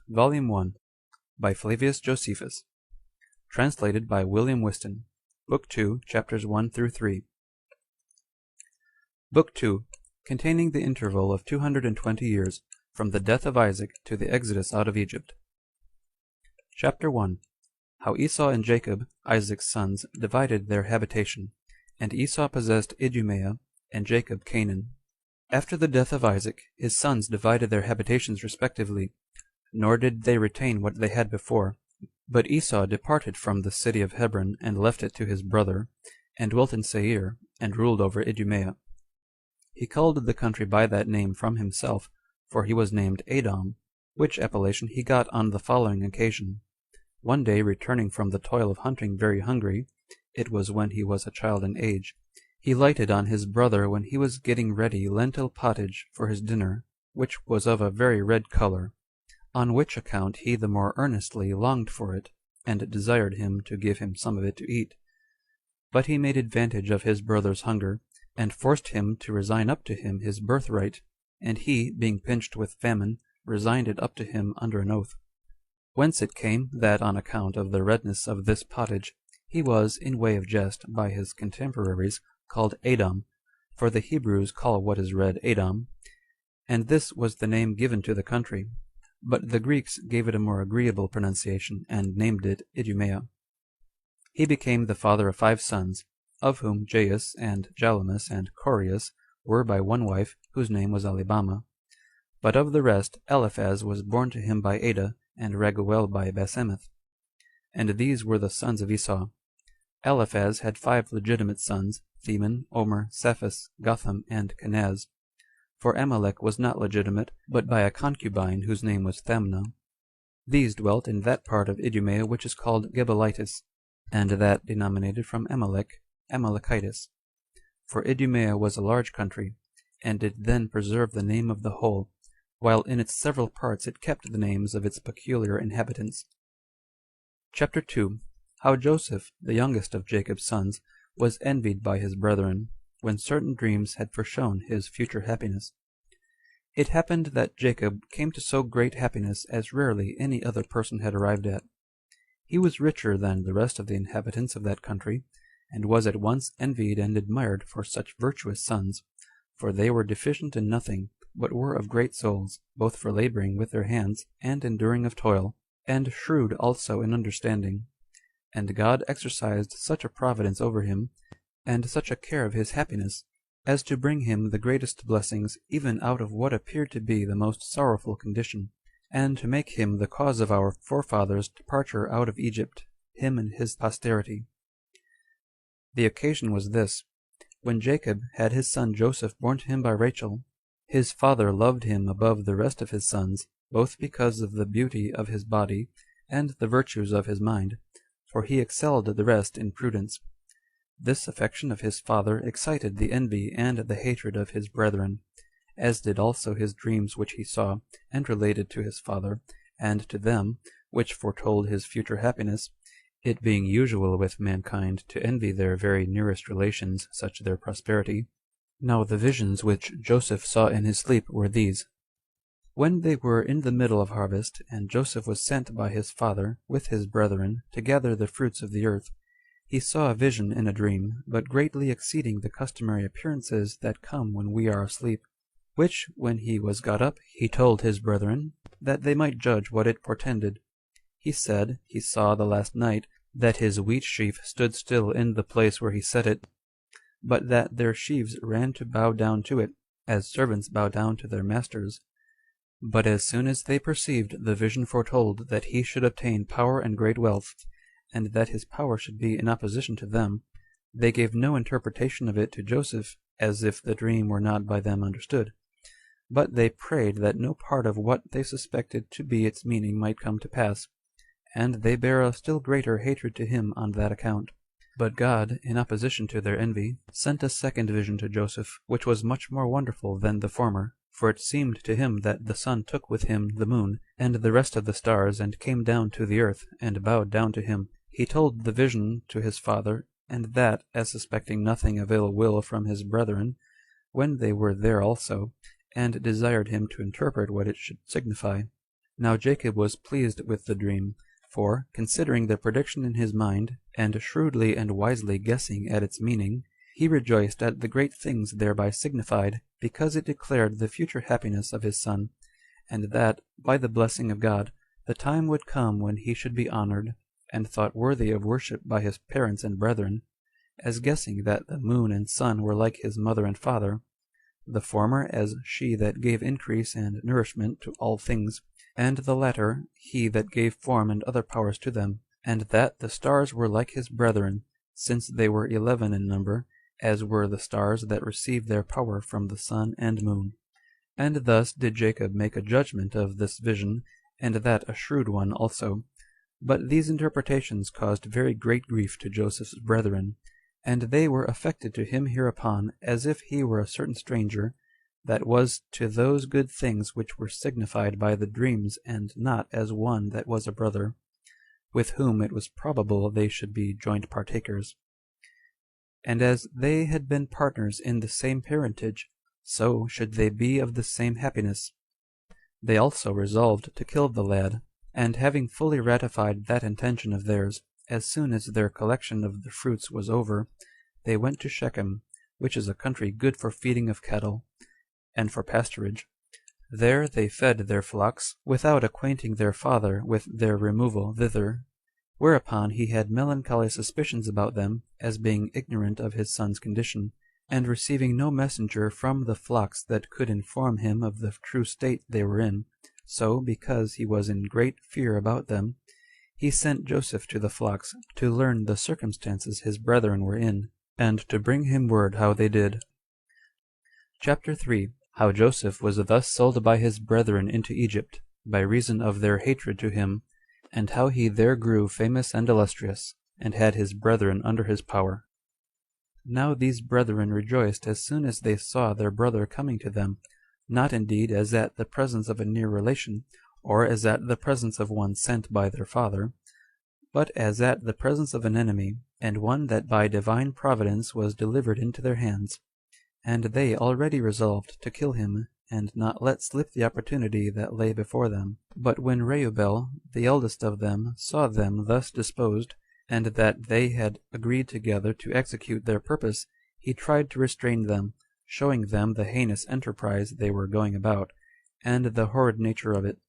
Volume 1, by Flavius Josephus, translated by William Whiston, Book 2, Chapters 1 through 3. Book 2, containing the interval of 220 years, from the death of Isaac to the exodus out of Egypt. Chapter 1. How Esau and Jacob, Isaac's sons, divided their habitation, and Esau possessed Idumea, and Jacob Canaan. After the death of Isaac, his sons divided their habitations respectively, nor did they retain what they had before. But Esau departed from the city of Hebron, and left it to his brother, and dwelt in Seir, and ruled over Idumea. He called the country by that name from himself, for he was named Edom, which appellation he got on the following occasion. One day, returning from the toil of hunting very hungry, it was when he was a child in age, he lighted on his brother when he was getting ready lentil pottage for his dinner, which was of a very red color, on which account he the more earnestly longed for it, and desired him to give him some of it to eat. But he made advantage of his brother's hunger, and forced him to resign up to him his birthright, and he, being pinched with famine, resigned it up to him under an oath. Whence it came, that on account of the redness of this pottage, he was, in way of jest, by his contemporaries, called Edom, for the Hebrews call what is red Edom, and this was the name given to the country. But the Greeks gave it a more agreeable pronunciation, and named it Idumea. He became the father of 5 sons, of whom Jaus and Jalamus and Corius were by one wife, whose name was Alibama. But of the rest, Eliphaz was born to him by Ada, and Raguel by Basemeth. And these were the sons of Esau. Eliphaz had 5 legitimate sons, Theman, Omer, Cephas, Gotham, and Kenaz. For Amalek was not legitimate, but by a concubine whose name was Thamna. These dwelt in that part of Idumea which is called Gebalitis, and that denominated from Amalek, Amalekitis. For Idumea was a large country, and did then preserve the name of the whole, while in its several parts it kept the names of its peculiar inhabitants. Chapter 2. How Joseph, the youngest of Jacob's sons, was envied by his brethren, when certain dreams had foreshown his future happiness. It happened that Jacob came to so great happiness as rarely any other person had arrived at. He was richer than the rest of the inhabitants of that country, and was at once envied and admired for such virtuous sons, for they were deficient in nothing, but were of great souls, both for laboring with their hands, and enduring of toil, and shrewd also in understanding. And God exercised such a providence over him, and such a care of his happiness, as to bring him the greatest blessings even out of what appeared to be the most sorrowful condition, and to make him the cause of our forefathers' departure out of Egypt, him and his posterity. The occasion was this: when Jacob had his son Joseph born to him by Rachel, his father loved him above the rest of his sons, both because of the beauty of his body, and the virtues of his mind, for he excelled the rest in prudence. This affection of his father excited the envy and the hatred of his brethren, as did also his dreams which he saw, and related to his father, and to them, which foretold his future happiness, it being usual with mankind to envy their very nearest relations such their prosperity. Now the visions which Joseph saw in his sleep were these. When they were in the middle of harvest, and Joseph was sent by his father, with his brethren, to gather the fruits of the earth, he saw a vision in a dream, but greatly exceeding the customary appearances that come when we are asleep, which, when he was got up, he told his brethren, that they might judge what it portended. He said, he saw the last night that his wheat sheaf stood still in the place where he set it, but that their sheaves ran to bow down to it, as servants bow down to their masters. But as soon as they perceived the vision foretold that he should obtain power and great wealth, and that his power should be in opposition to them, they gave no interpretation of it to Joseph, as if the dream were not by them understood. But they prayed that no part of what they suspected to be its meaning might come to pass, and they bare a still greater hatred to him on that account. But God, in opposition to their envy, sent a second vision to Joseph, which was much more wonderful than the former, for it seemed to him that the sun took with him the moon, and the rest of the stars, and came down to the earth, and bowed down to him. He told the vision to his father, and that, as suspecting nothing of ill will from his brethren, when they were there also, and desired him to interpret what it should signify. Now Jacob was pleased with the dream, for, considering the prediction in his mind, and shrewdly and wisely guessing at its meaning, he rejoiced at the great things thereby signified, because it declared the future happiness of his son, and that, by the blessing of God, the time would come when he should be honored, and thought worthy of worship by his parents and brethren, as guessing that the moon and sun were like his mother and father, the former as she that gave increase and nourishment to all things, and the latter he that gave form and other powers to them, and that the stars were like his brethren, since they were 11 in number, as were the stars that received their power from the sun and moon. And thus did Jacob make a judgment of this vision, and that a shrewd one also. But these interpretations caused very great grief to Joseph's brethren, and they were affected to him hereupon, as if he were a certain stranger, that was to those good things which were signified by the dreams, and not as one that was a brother, with whom it was probable they should be joint partakers. And as they had been partners in the same parentage, so should they be of the same happiness. They also resolved to kill the lad, and having fully ratified that intention of theirs, as soon as their collection of the fruits was over, they went to Shechem, which is a country good for feeding of cattle, and for pasturage. There they fed their flocks, without acquainting their father with their removal thither, whereupon he had melancholy suspicions about them, as being ignorant of his son's condition, and receiving no messenger from the flocks that could inform him of the true state they were in. So, because he was in great fear about them, he sent Joseph to the flocks, to learn the circumstances his brethren were in, and to bring him word how they did. Chapter 3. How Joseph was thus sold by his brethren into Egypt, by reason of their hatred to him, and how he there grew famous and illustrious, and had his brethren under his power. Now these brethren rejoiced as soon as they saw their brother coming to them, not indeed as at the presence of a near relation, or as at the presence of one sent by their father, but as at the presence of an enemy, and one that by divine providence was delivered into their hands. And they already resolved to kill him, and not let slip the opportunity that lay before them. But when Reubel, the eldest of them, saw them thus disposed, and that they had agreed together to execute their purpose, he tried to restrain them, showing them the heinous enterprise they were going about, and the horrid nature of it,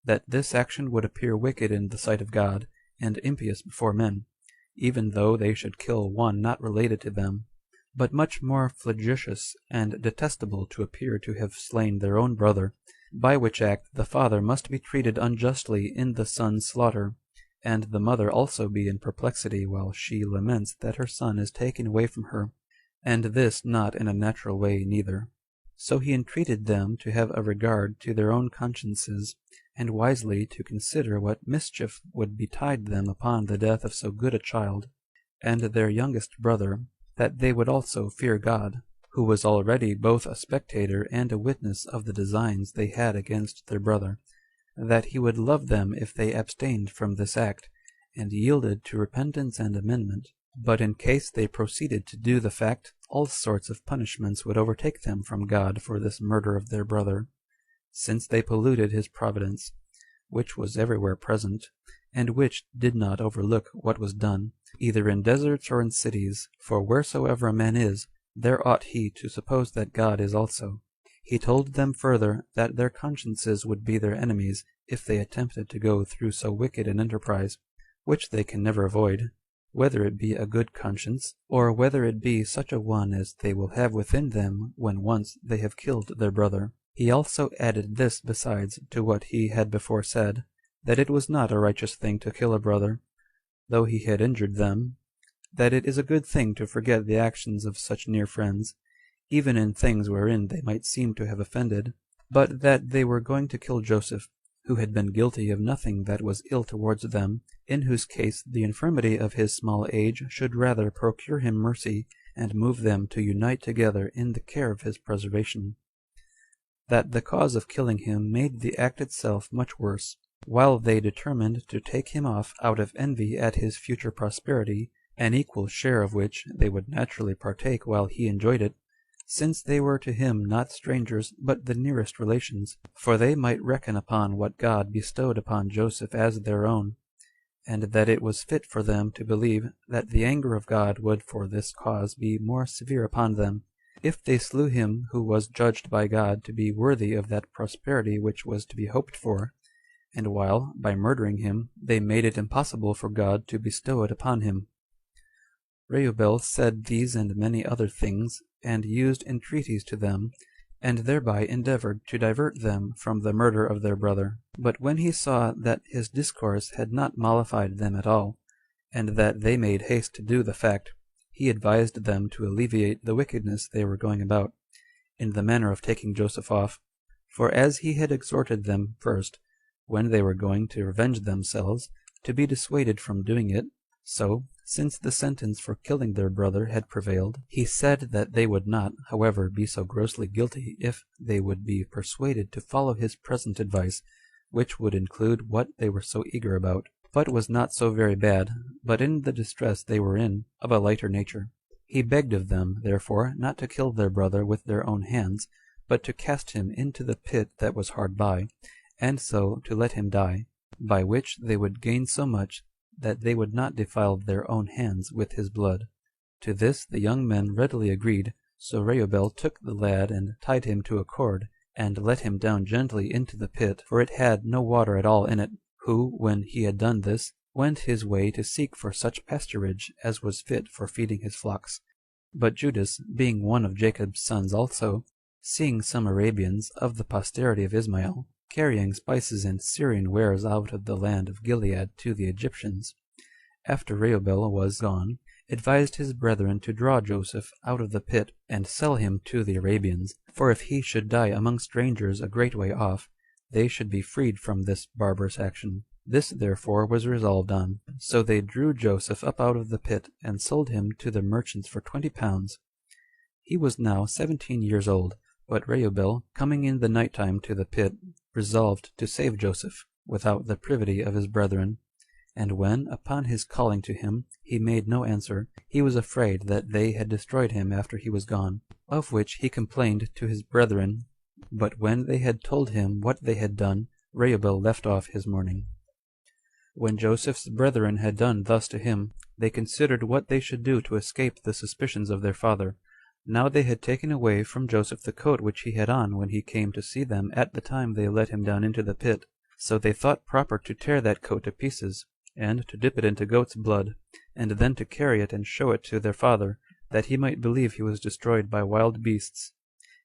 that this action would appear wicked in the sight of God, and impious before men, even though they should kill one not related to them, but much more flagitious and detestable to appear to have slain their own brother, by which act the father must be treated unjustly in the son's slaughter, and the mother also be in perplexity while she laments that her son is taken away from her, and this not in a natural way neither. So he entreated them to have a regard to their own consciences, and wisely to consider what mischief would betide them upon the death of so good a child, and their youngest brother, that they would also fear God, who was already both a spectator and a witness of the designs they had against their brother, that he would love them if they abstained from this act, and yielded to repentance and amendment. But in case they proceeded to do the fact, all sorts of punishments would overtake them from God for this murder of their brother, since they polluted his providence, which was everywhere present, and which did not overlook what was done, either in deserts or in cities, for wheresoever a man is, there ought he to suppose that God is also. He told them further, that their consciences would be their enemies if they attempted to go through so wicked an enterprise, which they can never avoid, whether it be a good conscience, or whether it be such a one as they will have within them when once they have killed their brother. He also added this besides to what he had before said, that it was not a righteous thing to kill a brother, though he had injured them, that it is a good thing to forget the actions of such near friends, even in things wherein they might seem to have offended, but that they were going to kill Joseph, who had been guilty of nothing that was ill towards them, in whose case the infirmity of his small age should rather procure him mercy, and move them to unite together in the care of his preservation. That the cause of killing him made the act itself much worse, while they determined to take him off out of envy at his future prosperity, an equal share of which they would naturally partake while he enjoyed it, since they were to him not strangers, but the nearest relations, for they might reckon upon what God bestowed upon Joseph as their own, and that it was fit for them to believe that the anger of God would for this cause be more severe upon them, if they slew him who was judged by God to be worthy of that prosperity which was to be hoped for, and while, by murdering him, they made it impossible for God to bestow it upon him. Reubel said these and many other things, and used entreaties to them, and thereby endeavored to divert them from the murder of their brother. But when he saw that his discourse had not mollified them at all, and that they made haste to do the fact, he advised them to alleviate the wickedness they were going about, in the manner of taking Joseph off. For as he had exhorted them first, when they were going to revenge themselves, to be dissuaded from doing it, so, since the sentence for killing their brother had prevailed, he said that they would not, however, be so grossly guilty if they would be persuaded to follow his present advice, which would include what they were so eager about, but was not so very bad, but in the distress they were in, of a lighter nature. He begged of them, therefore, not to kill their brother with their own hands, but to cast him into the pit that was hard by, and so to let him die, by which they would gain so much that they would not defile their own hands with his blood. To this the young men readily agreed. So Reubel took the lad and tied him to a cord, and let him down gently into the pit, for it had no water at all in it, who, when he had done this, went his way to seek for such pasturage as was fit for feeding his flocks. But Judas, being one of Jacob's sons also, seeing some Arabians, of the posterity of Ismael, carrying spices and Syrian wares out of the land of Gilead to the Egyptians, after Reubel was gone, advised his brethren to draw Joseph out of the pit, and sell him to the Arabians, for if he should die among strangers a great way off, they should be freed from this barbarous action. This therefore was resolved on. So they drew Joseph up out of the pit, and sold him to the merchants for 20 pounds. He was now 17 years old. But Reubel, coming in the night time to the pit, resolved to save Joseph, without the privity of his brethren. And when, upon his calling to him, he made no answer, he was afraid that they had destroyed him after he was gone, of which he complained to his brethren. But when they had told him what they had done, Reubel left off his mourning. When Joseph's brethren had done thus to him, they considered what they should do to escape the suspicions of their father. Now they had taken away from Joseph the coat which he had on when he came to see them at the time they let him down into the pit. So they thought proper to tear that coat to pieces, and to dip it into goat's blood, and then to carry it and show it to their father, that he might believe he was destroyed by wild beasts.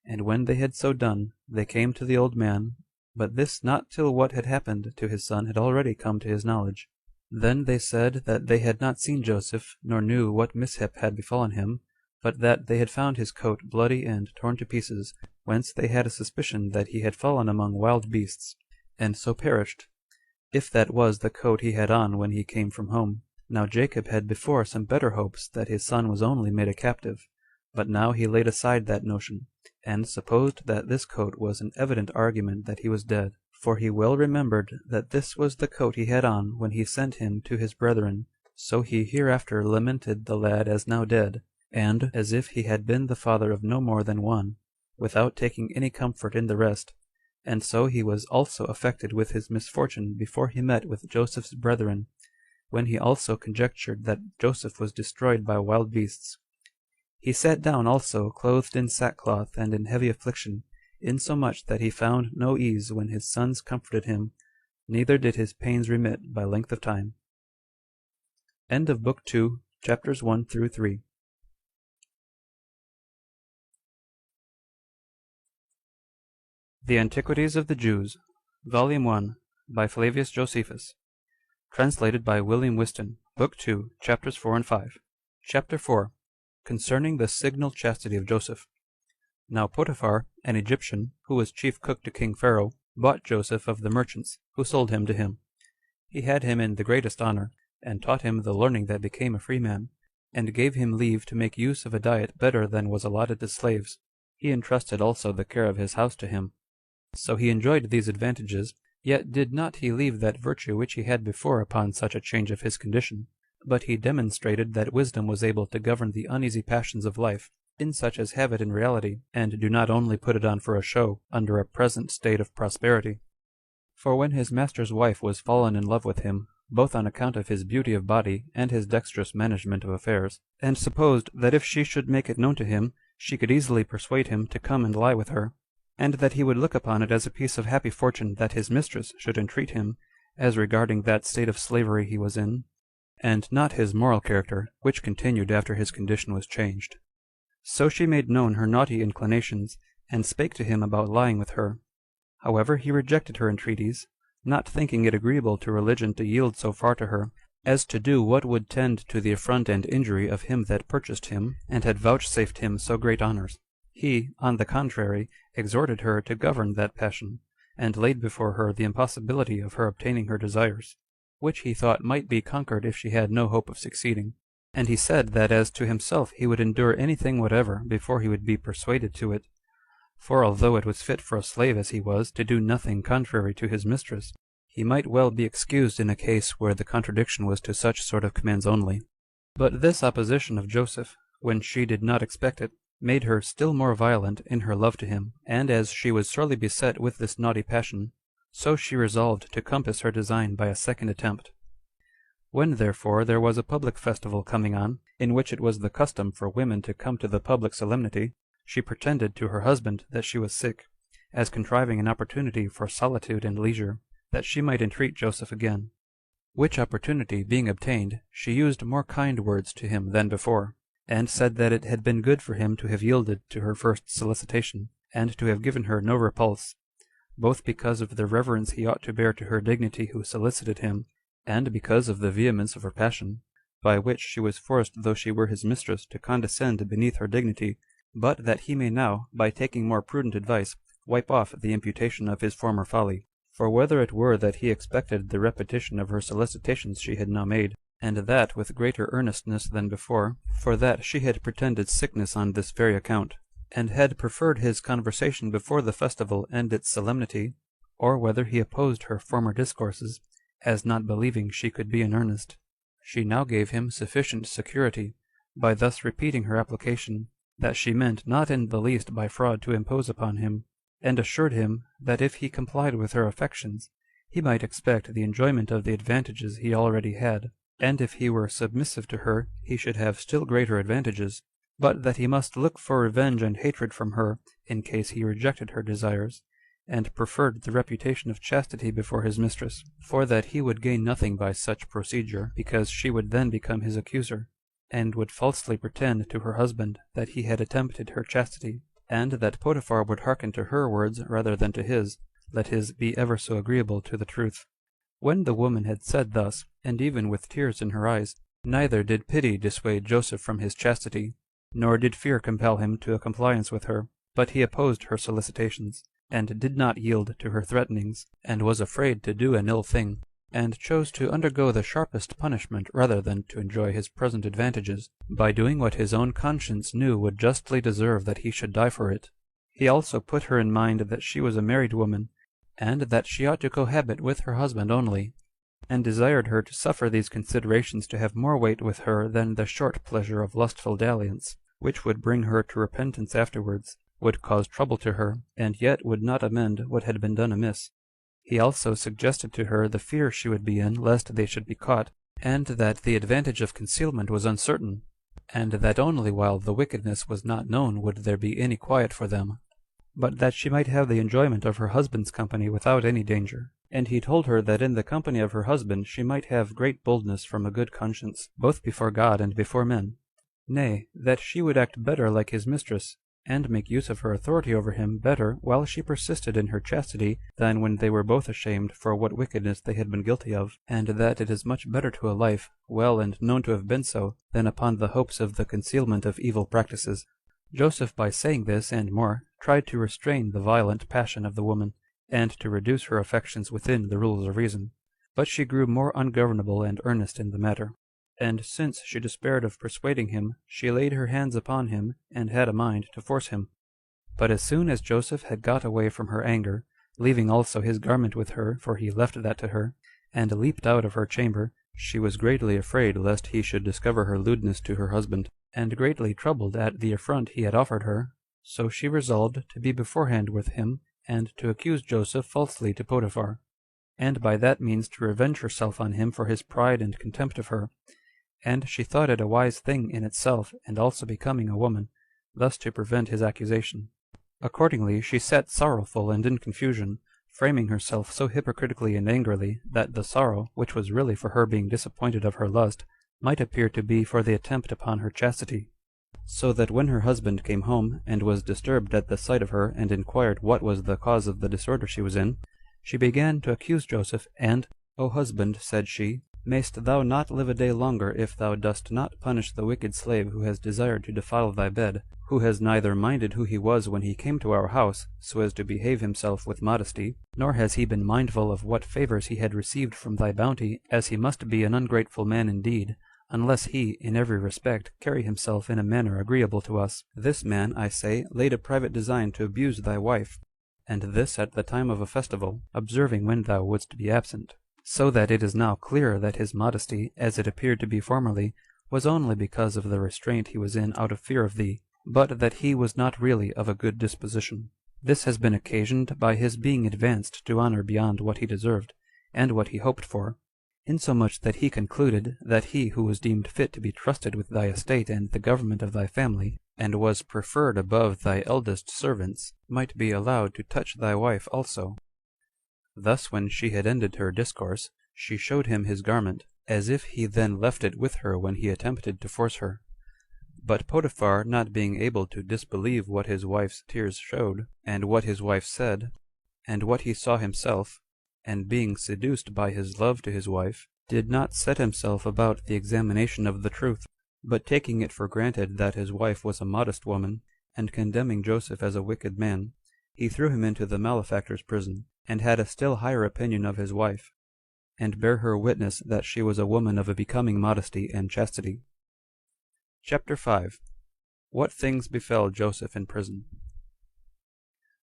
And when they had so done, they came to the old man, but this not till what had happened to his son had already come to his knowledge. Then they said that they had not seen Joseph, nor knew what mishap had befallen him, but that they had found his coat bloody and torn to pieces, whence they had a suspicion that he had fallen among wild beasts, and so perished, if that was the coat he had on when he came from home. Now Jacob had before some better hopes that his son was only made a captive, but now he laid aside that notion, and supposed that this coat was an evident argument that he was dead, for he well remembered that this was the coat he had on when he sent him to his brethren. So he hereafter lamented the lad as now dead, and as if he had been the father of no more than one, without taking any comfort in the rest. And so he was also affected with his misfortune before he met with Joseph's brethren, when he also conjectured that Joseph was destroyed by wild beasts. He sat down also, clothed in sackcloth and in heavy affliction, insomuch that he found no ease when his sons comforted him, neither did his pains remit by length of time. End of Book 2, chapters 1 through 3. The Antiquities of the Jews, Volume 1, by Flavius Josephus. Translated by William Whiston. Book 2, chapters 4 and 5. Chapter 4. Concerning the signal chastity of Joseph. Now Potiphar, an Egyptian, who was chief cook to King Pharaoh, bought Joseph of the merchants, who sold him to him. He had him in the greatest honor, and taught him the learning that became a free man, and gave him leave to make use of a diet better than was allotted to slaves. He entrusted also the care of his house to him. So he enjoyed these advantages, yet did not he leave that virtue which he had before upon such a change of his condition, but he demonstrated that wisdom was able to govern the uneasy passions of life, in such as have it in reality, and do not only put it on for a show, under a present state of prosperity. For when his master's wife was fallen in love with him, both on account of his beauty of body and his dexterous management of affairs, and supposed that if she should make it known to him, she could easily persuade him to come and lie with her, and that he would look upon it as a piece of happy fortune that his mistress should entreat him, as regarding that state of slavery he was in, and not his moral character, which continued after his condition was changed. So she made known her naughty inclinations, and spake to him about lying with her. However, he rejected her entreaties, not thinking it agreeable to religion to yield so far to her, as to do what would tend to the affront and injury of him that purchased him, and had vouchsafed him so great honors. He, on the contrary, exhorted her to govern that passion, and laid before her the impossibility of her obtaining her desires, which he thought might be conquered if she had no hope of succeeding. And he said that as to himself he would endure anything whatever before he would be persuaded to it. For although it was fit for a slave as he was to do nothing contrary to his mistress, he might well be excused in a case where the contradiction was to such sort of commands only. But this opposition of Joseph, when she did not expect it, made her still more violent in her love to him, and as she was sorely beset with this naughty passion, so she resolved to compass her design by a second attempt. When therefore there was a public festival coming on, in which it was the custom for women to come to the public solemnity, she pretended to her husband that she was sick, as contriving an opportunity for solitude and leisure, that she might entreat Joseph again. Which opportunity being obtained, she used more kind words to him than before, and said that it had been good for him to have yielded to her first solicitation, and to have given her no repulse, both because of the reverence he ought to bear to her dignity who solicited him, and because of the vehemence of her passion, by which she was forced, though she were his mistress, to condescend beneath her dignity, but that he may now, by taking more prudent advice, wipe off the imputation of his former folly. For whether it were that he expected the repetition of her solicitations she had now made, and that with greater earnestness than before, for that she had pretended sickness on this very account, and had preferred his conversation before the festival and its solemnity, or whether he opposed her former discourses, as not believing she could be in earnest, she now gave him sufficient security, by thus repeating her application, that she meant not in the least by fraud to impose upon him, and assured him that if he complied with her affections, he might expect the enjoyment of the advantages he already had, and if he were submissive to her he should have still greater advantages, but that he must look for revenge and hatred from her in case he rejected her desires, and preferred the reputation of chastity before his mistress, for that he would gain nothing by such procedure, because she would then become his accuser, and would falsely pretend to her husband that he had attempted her chastity, and that Potiphar would hearken to her words rather than to his, let his be ever so agreeable to the truth. When the woman had said thus, and even with tears in her eyes, neither did pity dissuade Joseph from his chastity, nor did fear compel him to a compliance with her, but he opposed her solicitations, and did not yield to her threatenings, and was afraid to do an ill thing, and chose to undergo the sharpest punishment rather than to enjoy his present advantages, by doing what his own conscience knew would justly deserve that he should die for it. He also put her in mind that she was a married woman, and that she ought to cohabit with her husband only, and desired her to suffer these considerations to have more weight with her than the short pleasure of lustful dalliance, which would bring her to repentance afterwards, would cause trouble to her, and yet would not amend what had been done amiss. He also suggested to her the fear she would be in lest they should be caught, and that the advantage of concealment was uncertain, and that only while the wickedness was not known would there be any quiet for them, but that she might have the enjoyment of her husband's company without any danger. And he told her that in the company of her husband she might have great boldness from a good conscience, both before God and before men; nay, that she would act better like his mistress, and make use of her authority over him better while she persisted in her chastity than when they were both ashamed for what wickedness they had been guilty of, and that it is much better to a life, well and known to have been so, than upon the hopes of the concealment of evil practices. Joseph, by saying this and more, tried to restrain the violent passion of the woman, and to reduce her affections within the rules of reason. But she grew more ungovernable and earnest in the matter. And since she despaired of persuading him, she laid her hands upon him, and had a mind to force him. But as soon as Joseph had got away from her anger, leaving also his garment with her, for he left that to her, and leaped out of her chamber, She was greatly afraid lest he should discover her lewdness to her husband, and greatly troubled at the affront he had offered her. So she resolved to be beforehand with him, and to accuse Joseph falsely to Potiphar, and by that means to revenge herself on him for his pride and contempt of her. And she thought it a wise thing in itself, and also becoming a woman, thus to prevent his accusation. Accordingly she sat sorrowful and in confusion, framing herself so hypocritically and angrily, that the sorrow, which was really for her being disappointed of her lust, might appear to be for the attempt upon her chastity. So that when her husband came home, and was disturbed at the sight of her, and inquired what was the cause of the disorder she was in, she began to accuse Joseph, and, O husband, said she, mayst thou not live a day longer if thou dost not punish the wicked slave who has desired to defile thy bed, who has neither minded who he was when he came to our house, so as to behave himself with modesty, nor has he been mindful of what favors he had received from thy bounty, as he must be an ungrateful man indeed, unless he, in every respect, carry himself in a manner agreeable to us. This man, I say, laid a private design to abuse thy wife, and this at the time of a festival, observing when thou wouldst be absent. So that it is now clear that his modesty, as it appeared to be formerly, was only because of the restraint he was in out of fear of thee, but that he was not really of a good disposition. This has been occasioned by his being advanced to honor beyond what he deserved, and what he hoped for, insomuch that he concluded that he who was deemed fit to be trusted with thy estate and the government of thy family, and was preferred above thy eldest servants, might be allowed to touch thy wife also. Thus when she had ended her discourse, she showed him his garment, as if he then left it with her when he attempted to force her. But Potiphar, not being able to disbelieve what his wife's tears showed, and what his wife said, and what he saw himself, and being seduced by his love to his wife, did not set himself about the examination of the truth, but taking it for granted that his wife was a modest woman, and condemning Joseph as a wicked man, he threw him into the malefactor's prison, and had a still higher opinion of his wife, and bare her witness that she was a woman of a becoming modesty and chastity. Chapter 5. What things befell Joseph in prison.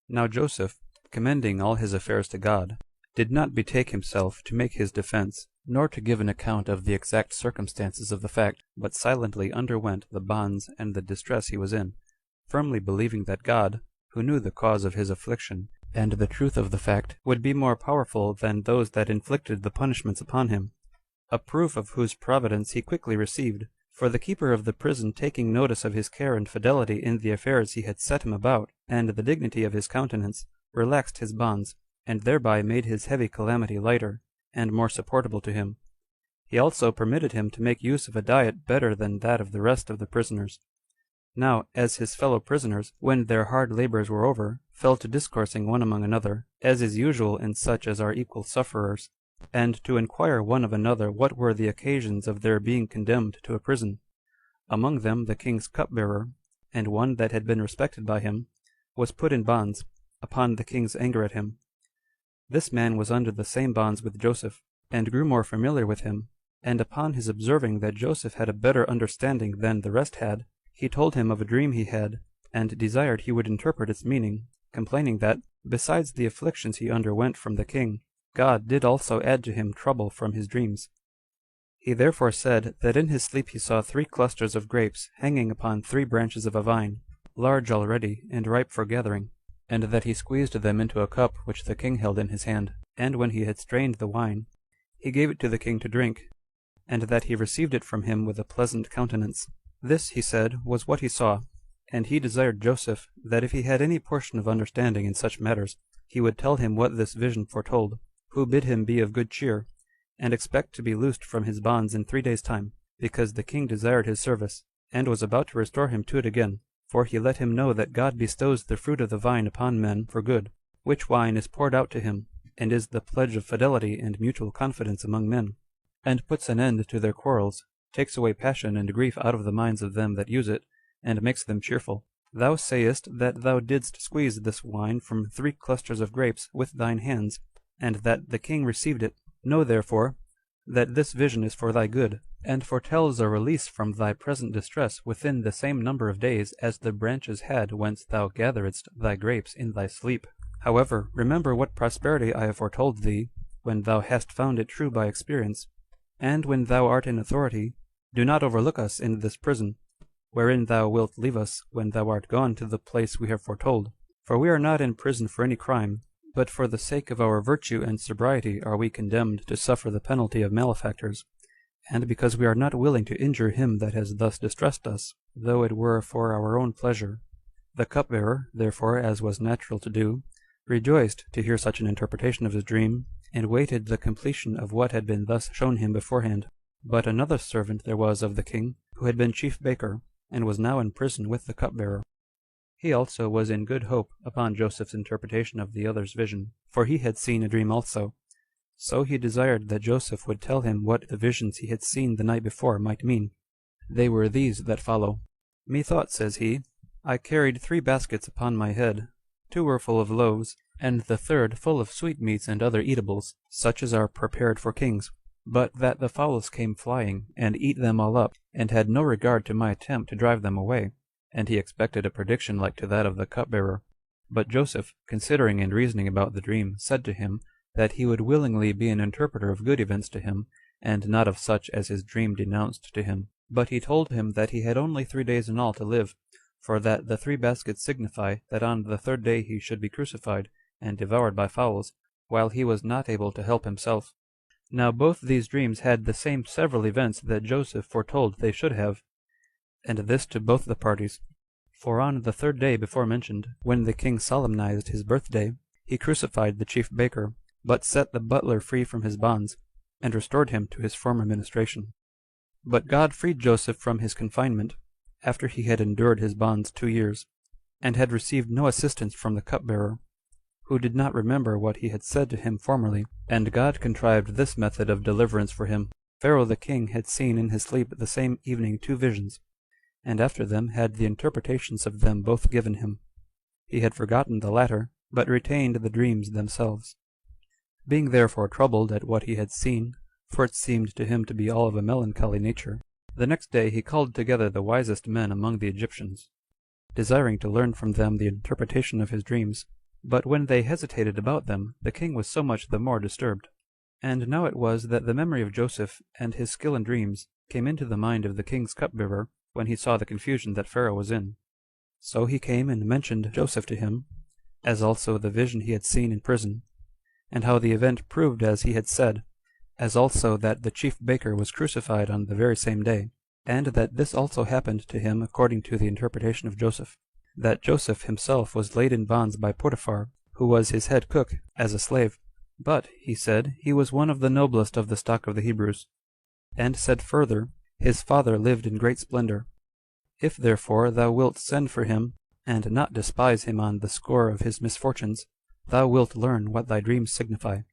Now Joseph, commending all his affairs to God, did not betake himself to make his defense, nor to give an account of the exact circumstances of the fact, but silently underwent the bonds and the distress he was in, firmly believing that God, who knew the cause of his affliction, and the truth of the fact, would be more powerful than those that inflicted the punishments upon him, a proof of whose providence he quickly received, for the keeper of the prison taking notice of his care and fidelity in the affairs he had set him about, and the dignity of his countenance, relaxed his bonds, and thereby made his heavy calamity lighter, and more supportable to him. He also permitted him to make use of a diet better than that of the rest of the prisoners. Now, as his fellow prisoners, when their hard labors were over, fell to discoursing one among another, as is usual in such as are equal sufferers, and to inquire one of another what were the occasions of their being condemned to a prison. Among them the king's cupbearer, and one that had been respected by him, was put in bonds, upon the king's anger at him. This man was under the same bonds with Joseph, and grew more familiar with him, and upon his observing that Joseph had a better understanding than the rest had, he told him of a dream he had, and desired he would interpret its meaning, complaining that, besides the afflictions he underwent from the king, God did also add to him trouble from his dreams. He therefore said that in his sleep he saw 3 clusters of grapes hanging upon 3 branches of a vine, large already, and ripe for gathering, and that he squeezed them into a cup which the king held in his hand, and when he had strained the wine, he gave it to the king to drink, and that he received it from him with a pleasant countenance. This, he said, was what he saw, and he desired Joseph, that if he had any portion of understanding in such matters, he would tell him what this vision foretold, who bid him be of good cheer, and expect to be loosed from his bonds in 3 days' time, because the king desired his service, and was about to restore him to it again, for he let him know that God bestows the fruit of the vine upon men for good, which wine is poured out to him, and is the pledge of fidelity and mutual confidence among men, and puts an end to their quarrels, takes away passion and grief out of the minds of them that use it, and makes them cheerful. Thou sayest that thou didst squeeze this wine from 3 clusters of grapes with thine hands, and that the king received it. Know therefore that this vision is for thy good, and foretells a release from thy present distress within the same number of days as the branches had whence thou gatheredst thy grapes in thy sleep. However, remember what prosperity I have foretold thee, when thou hast found it true by experience, And when thou art in authority, do not overlook us in this prison, wherein thou wilt leave us when thou art gone to the place we have foretold. For we are not in prison for any crime, but for the sake of our virtue and sobriety are we condemned to suffer the penalty of malefactors, and because we are not willing to injure him that has thus distressed us, though it were for our own pleasure. The cupbearer, therefore, as was natural to do, rejoiced to hear such an interpretation of his dream, and waited the completion of what had been thus shown him beforehand. But another servant there was of the king, who had been chief baker, and was now in prison with the cupbearer. He also was in good hope upon Joseph's interpretation of the other's vision, for he had seen a dream also. So he desired that Joseph would tell him what the visions he had seen the night before might mean. They were these that follow. Methought, says he, I carried 3 baskets upon my head. 2 were full of loaves, and the third full of sweetmeats and other eatables, such as are prepared for kings. But that the fowls came flying, and eat them all up, and had no regard to my attempt to drive them away. And he expected a prediction like to that of the cupbearer. But Joseph, considering and reasoning about the dream, said to him, that he would willingly be an interpreter of good events to him, and not of such as his dream denounced to him. But he told him that he had only 3 days in all to live, for that the 3 baskets signify that on the 3rd day he should be crucified, and devoured by fowls, while he was not able to help himself. Now both these dreams had the same several events that Joseph foretold they should have, and this to both the parties. For on the 3rd day before mentioned, when the king solemnized his birthday, he crucified the chief baker, but set the butler free from his bonds, and restored him to his former ministration. But God freed Joseph from his confinement, after he had endured his bonds 2 years, and had received no assistance from the cupbearer, who did not remember what he had said to him formerly. And God contrived this method of deliverance for him. Pharaoh the king had seen in his sleep the same evening 2 visions, and after them had the interpretations of them both given him. He had forgotten the latter, but retained the dreams themselves. Being therefore troubled at what he had seen, for it seemed to him to be all of a melancholy nature, the next day he called together the wisest men among the Egyptians, desiring to learn from them the interpretation of his dreams. But when they hesitated about them, the king was so much the more disturbed. And now it was that the memory of Joseph and his skill in dreams came into the mind of the king's cupbearer when he saw the confusion that Pharaoh was in. So he came and mentioned Joseph to him, as also the vision he had seen in prison, and how the event proved as he had said, as also that the chief baker was crucified on the very same day, and that this also happened to him according to the interpretation of Joseph, that Joseph himself was laid in bonds by Potiphar, who was his head cook, as a slave. But, he said, he was one of the noblest of the stock of the Hebrews. And said further, his father lived in great splendor. If therefore thou wilt send for him, and not despise him on the score of his misfortunes, thou wilt learn what thy dreams signify.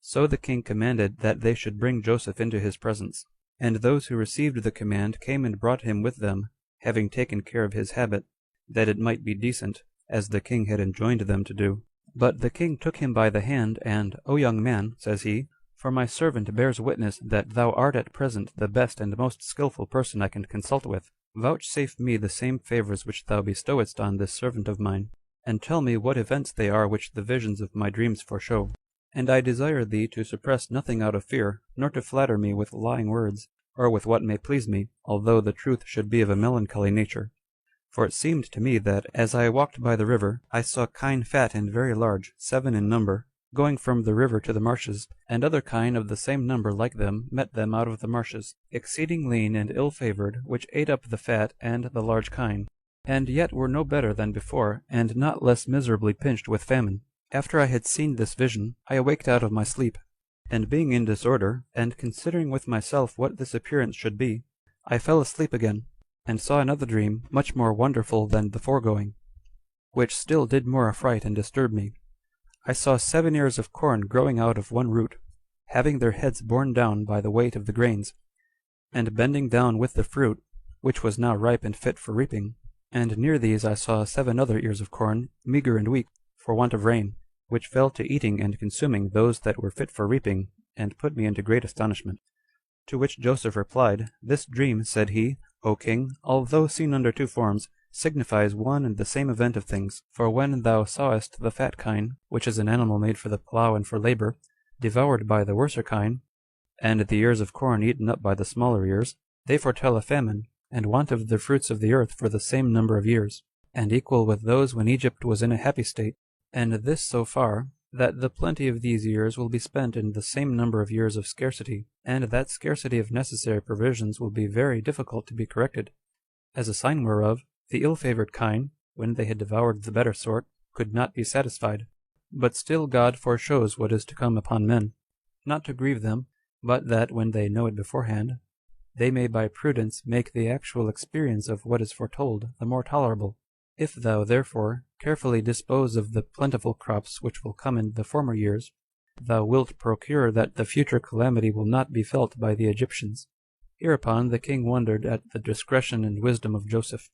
So the king commanded that they should bring Joseph into his presence. And those who received the command came and brought him with them, having taken care of his habit, that it might be decent, as the king had enjoined them to do. But the king took him by the hand, and, O young man, says he, for my servant bears witness that thou art at present the best and most skillful person I can consult with. Vouchsafe me the same favors which thou bestowest on this servant of mine, and tell me what events they are which the visions of my dreams foreshow. And I desire thee to suppress nothing out of fear, nor to flatter me with lying words, or with what may please me, although the truth should be of a melancholy nature. For it seemed to me that, as I walked by the river, I saw kine fat and very large, 7 in number, going from the river to the marshes, and other kine of the same number like them met them out of the marshes, exceeding lean and ill-favored, which ate up the fat and the large kine, and yet were no better than before, and not less miserably pinched with famine. After I had seen this vision, I awaked out of my sleep, and being in disorder, and considering with myself what this appearance should be, I fell asleep again, and saw another dream much more wonderful than the foregoing, which still did more affright and disturb me. I saw 7 ears of corn growing out of one root, having their heads borne down by the weight of the grains, and bending down with the fruit, which was now ripe and fit for reaping. And near these I saw 7 other ears of corn, meager and weak, for want of rain, which fell to eating and consuming those that were fit for reaping, and put me into great astonishment. To which Joseph replied, This dream, said he, O king, although seen under 2 forms, signifies one and the same event of things. For when thou sawest the fat kine, which is an animal made for the plough and for labor, devoured by the worser kine, and the ears of corn eaten up by the smaller ears, they foretell a famine, and want of the fruits of the earth for the same number of years, and equal with those when Egypt was in a happy state, and this so far, that the plenty of these years will be spent in the same number of years of scarcity, and that scarcity of necessary provisions will be very difficult to be corrected. As a sign whereof, the ill-favored kine, when they had devoured the better sort, could not be satisfied. But still God foreshows what is to come upon men, not to grieve them, but that when they know it beforehand, they may by prudence make the actual experience of what is foretold the more tolerable. If thou, therefore, carefully dispose of the plentiful crops which will come in the former years, thou wilt procure that the future calamity will not be felt by the Egyptians. Hereupon the king wondered at the discretion and wisdom of Joseph,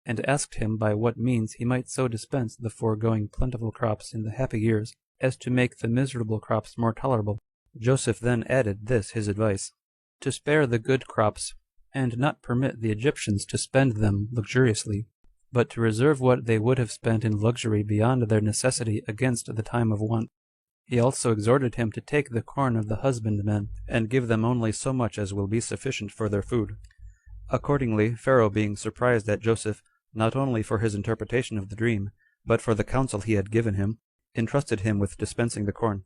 and asked him by what means he might so dispense the foregoing plentiful crops in the happy years, as to make the miserable crops more tolerable. Joseph then added this his advice, to spare the good crops, and not permit the Egyptians to spend them luxuriously, but to reserve what they would have spent in luxury beyond their necessity against the time of want. He also exhorted him to take the corn of the husbandmen, and give them only so much as will be sufficient for their food. Accordingly, Pharaoh, being surprised at Joseph, not only for his interpretation of the dream, but for the counsel he had given him, entrusted him with dispensing the corn,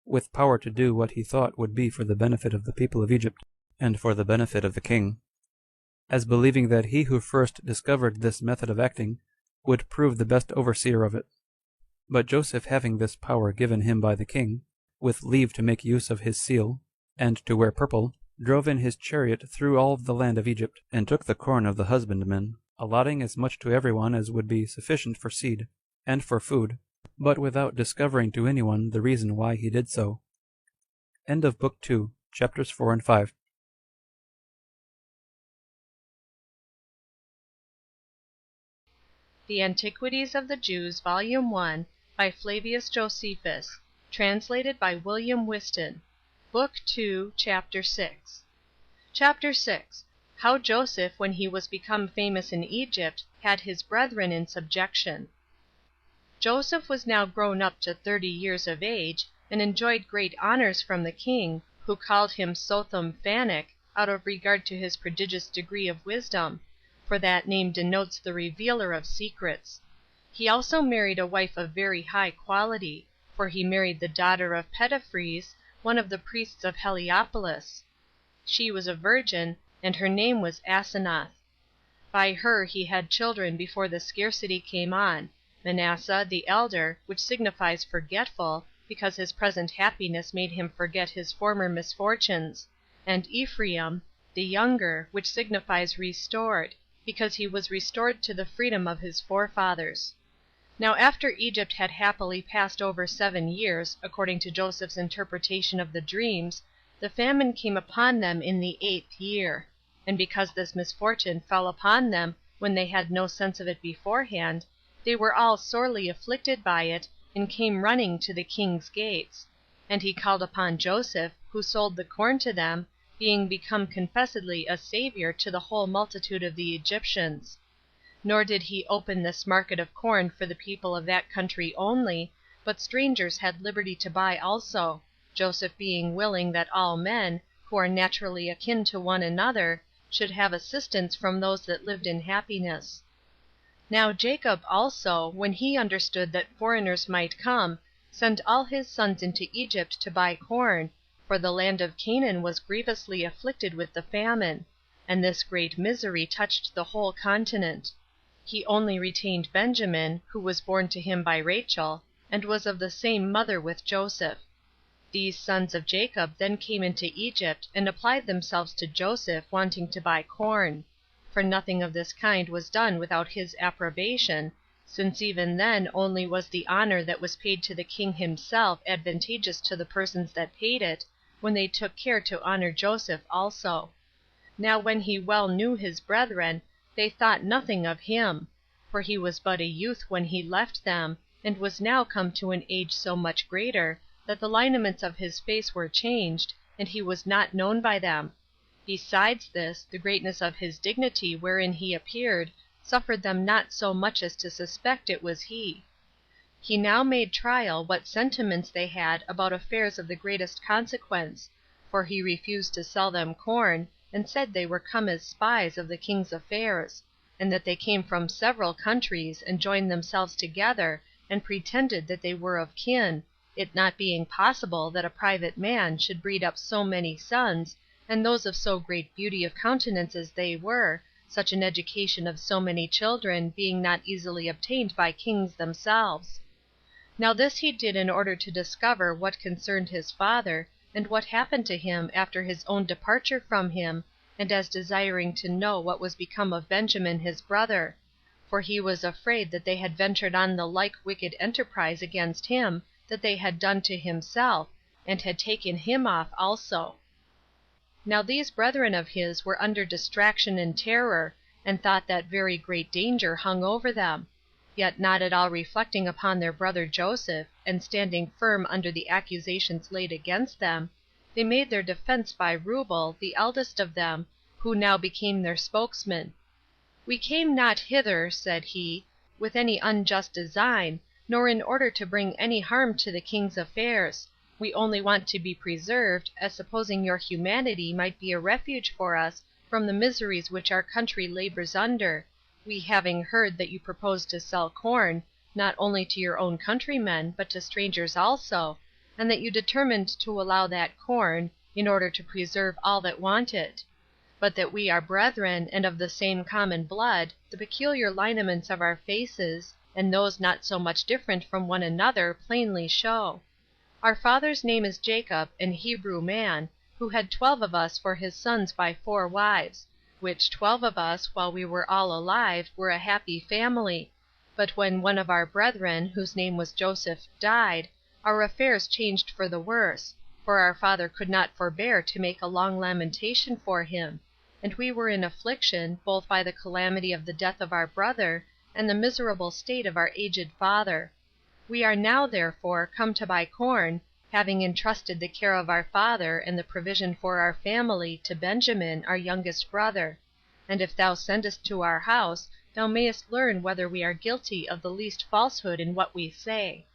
with power to do what he thought would be for the benefit of the people of Egypt, and for the benefit of the king, as believing that he who first discovered this method of acting would prove the best overseer of it. But Joseph, having this power given him by the king, with leave to make use of his seal, and to wear purple, drove in his chariot through all the land of Egypt, and took the corn of the husbandmen, allotting as much to every one as would be sufficient for seed, and for food, but without discovering to any one the reason why he did so. End of Book 2, chapters 4 and 5. The Antiquities of the Jews, Volume 1, by Flavius Josephus, translated by William Whiston. Book 2, Chapter 6. Chapter 6. How Joseph, when he was become famous in Egypt, had his brethren in subjection. Joseph was now grown up to 30 years of age, and enjoyed great honors from the king, who called him Sothom Phanek, out of regard to his prodigious degree of wisdom, for that name denotes the revealer of secrets. He also married a wife of very high quality, for he married the daughter of Petaphrese, one of the priests of Heliopolis. She was a virgin, and her name was Asenath. By her he had children before the scarcity came on, Manasseh the elder, which signifies forgetful, because his present happiness made him forget his former misfortunes, and Ephraim the younger, which signifies restored, because he was restored to the freedom of his forefathers. Now after Egypt had happily passed over 7 years, according to Joseph's interpretation of the dreams, the famine came upon them in the 8th year. And because this misfortune fell upon them when they had no sense of it beforehand, they were all sorely afflicted by it, and came running to the king's gates. And he called upon Joseph, who sold the corn to them, being become confessedly a savior to the whole multitude of the Egyptians. Nor did he open this market of corn for the people of that country only, but strangers had liberty to buy also, Joseph being willing that all men, who are naturally akin to one another, should have assistance from those that lived in happiness. Now Jacob also, when he understood that foreigners might come, sent all his sons into Egypt to buy corn, for the land of Canaan was grievously afflicted with the famine, and this great misery touched the whole continent. He only retained Benjamin, who was born to him by Rachel, and was of the same mother with Joseph. These sons of Jacob then came into Egypt, and applied themselves to Joseph, wanting to buy corn; for nothing of this kind was done without his approbation, since even then only was the honor that was paid to the king himself advantageous to the persons that paid it, when they took care to honor Joseph also. Now when he well knew his brethren, they thought nothing of him; for he was but a youth when he left them, and was now come to an age so much greater, that the lineaments of his face were changed, and he was not known by them. Besides this, the greatness of his dignity wherein he appeared suffered them not so much as to suspect it was he. He now made trial what sentiments they had about affairs of the greatest consequence, for he refused to sell them corn, and said they were come as spies of the king's affairs, and that they came from several countries, and joined themselves together, and pretended that they were of kin, it not being possible that a private man should breed up so many sons, and those of so great beauty of countenance as they were, such an education of so many children being not easily obtained by kings themselves. Now this he did in order to discover what concerned his father, and what happened to him after his own departure from him, and as desiring to know what was become of Benjamin his brother; for he was afraid that they had ventured on the like wicked enterprise against him that they had done to himself, and had taken him off also. Now these brethren of his were under distraction and terror, and thought that very great danger hung over them; yet not at all reflecting upon their brother Joseph, and standing firm under the accusations laid against them, they made their defense by Reubel, the eldest of them, who now became their spokesman. "We came not hither," said he, "with any unjust design, nor in order to bring any harm to the king's affairs. We only want to be preserved, as supposing your humanity might be a refuge for us from the miseries which our country labors under, we having heard that you propose to sell corn, not only to your own countrymen, but to strangers also, and that you determined to allow that corn, in order to preserve all that want it. But that we are brethren, and of the same common blood, the peculiar lineaments of our faces, and those not so much different from one another, plainly show. Our father's name is Jacob, an Hebrew man, who had 12 of us for his sons by 4 wives; which 12 of us, while we were all alive, were a happy family; but when one of our brethren, whose name was Joseph, died, our affairs changed for the worse, for our father could not forbear to make a long lamentation for him, and we were in affliction, both by the calamity of the death of our brother, and the miserable state of our aged father. We are now, therefore, come to buy corn, having entrusted the care of our father, and the provision for our family, to Benjamin, our youngest brother; and if thou sendest to our house, thou mayest learn whether we are guilty of the least falsehood in what we say."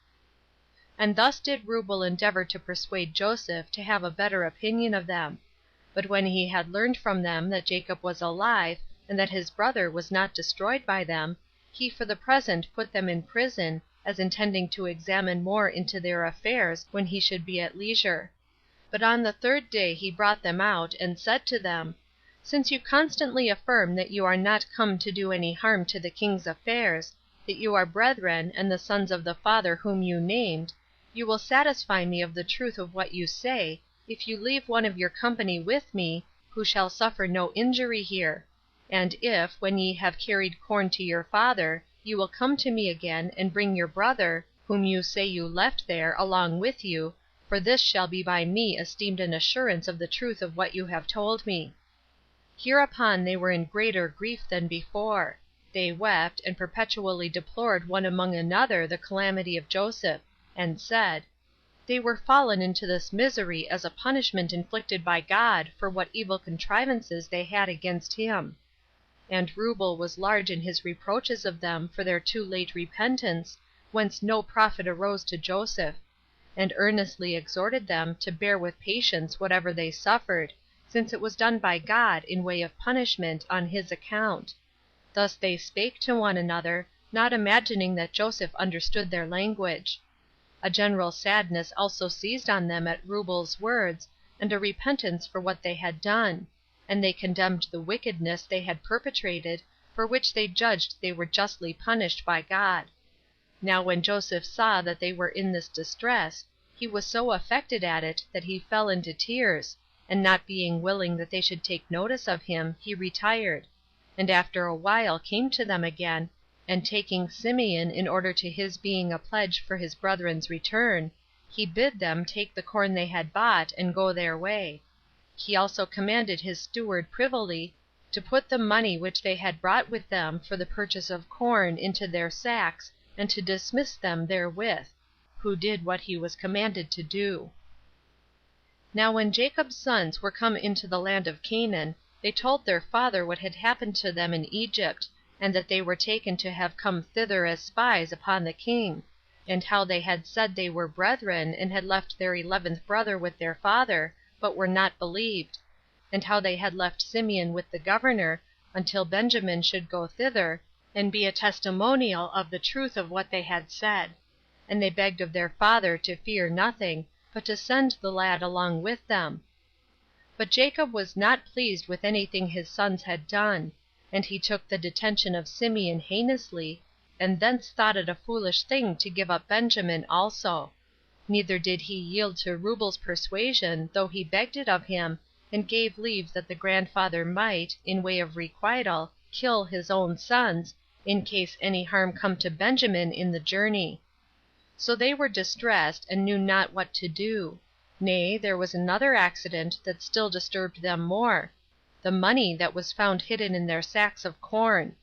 And thus did Reubel endeavor to persuade Joseph to have a better opinion of them. But when he had learned from them that Jacob was alive, and that his brother was not destroyed by them, he for the present put them in prison, as intending to examine more into their affairs when he should be at leisure. But on the 3rd day he brought them out, and said to them, "Since you constantly affirm that you are not come to do any harm to the king's affairs, that you are brethren, and the sons of the father whom you named, you will satisfy me of the truth of what you say, if you leave one of your company with me, who shall suffer no injury here; and if, when ye have carried corn to your father, you will come to me again, and bring your brother, whom you say you left there, along with you, for this shall be by me esteemed an assurance of the truth of what you have told me." Hereupon they were in greater grief than before. They wept, and perpetually deplored one among another the calamity of Joseph, and said, "They were fallen into this misery as a punishment inflicted by God for what evil contrivances they had against him." And Reubel was large in his reproaches of them for their too late repentance, whence no profit arose to Joseph; and earnestly exhorted them to bear with patience whatever they suffered, since it was done by God in way of punishment, on his account. Thus they spake to one another, not imagining that Joseph understood their language. A general sadness also seized on them at Reubel's words, and a repentance for what they had done; and they condemned the wickedness they had perpetrated, for which they judged they were justly punished by God. Now when Joseph saw that they were in this distress, he was so affected at it that he fell into tears, and not being willing that they should take notice of him, he retired; and after a while came to them again, and taking Simeon in order to his being a pledge for his brethren's return, he bid them take the corn they had bought, and go their way. He also commanded his steward privily to put the money which they had brought with them for the purchase of corn into their sacks, and to dismiss them therewith; who did what he was commanded to do. Now when Jacob's sons were come into the land of Canaan, they told their father what had happened to them in Egypt, and that they were taken to have come thither as spies upon the king, and how they had said they were brethren, and had left their 11th brother with their father, but were not believed; and how they had left Simeon with the governor, until Benjamin should go thither, and be a testimonial of the truth of what they had said. And they begged of their father to fear nothing, but to send the lad along with them. But Jacob was not pleased with any thing his sons had done; and he took the detention of Simeon heinously, and thence thought it a foolish thing to give up Benjamin also. Neither did he yield to Reuben's persuasion, though he begged it of him, and gave leave that the grandfather might, in way of requital, kill his own sons, in case any harm come to Benjamin in the journey. So they were distressed, and knew not what to do. Nay, there was another accident that still disturbed them more, the money that was found hidden in their sacks of corn.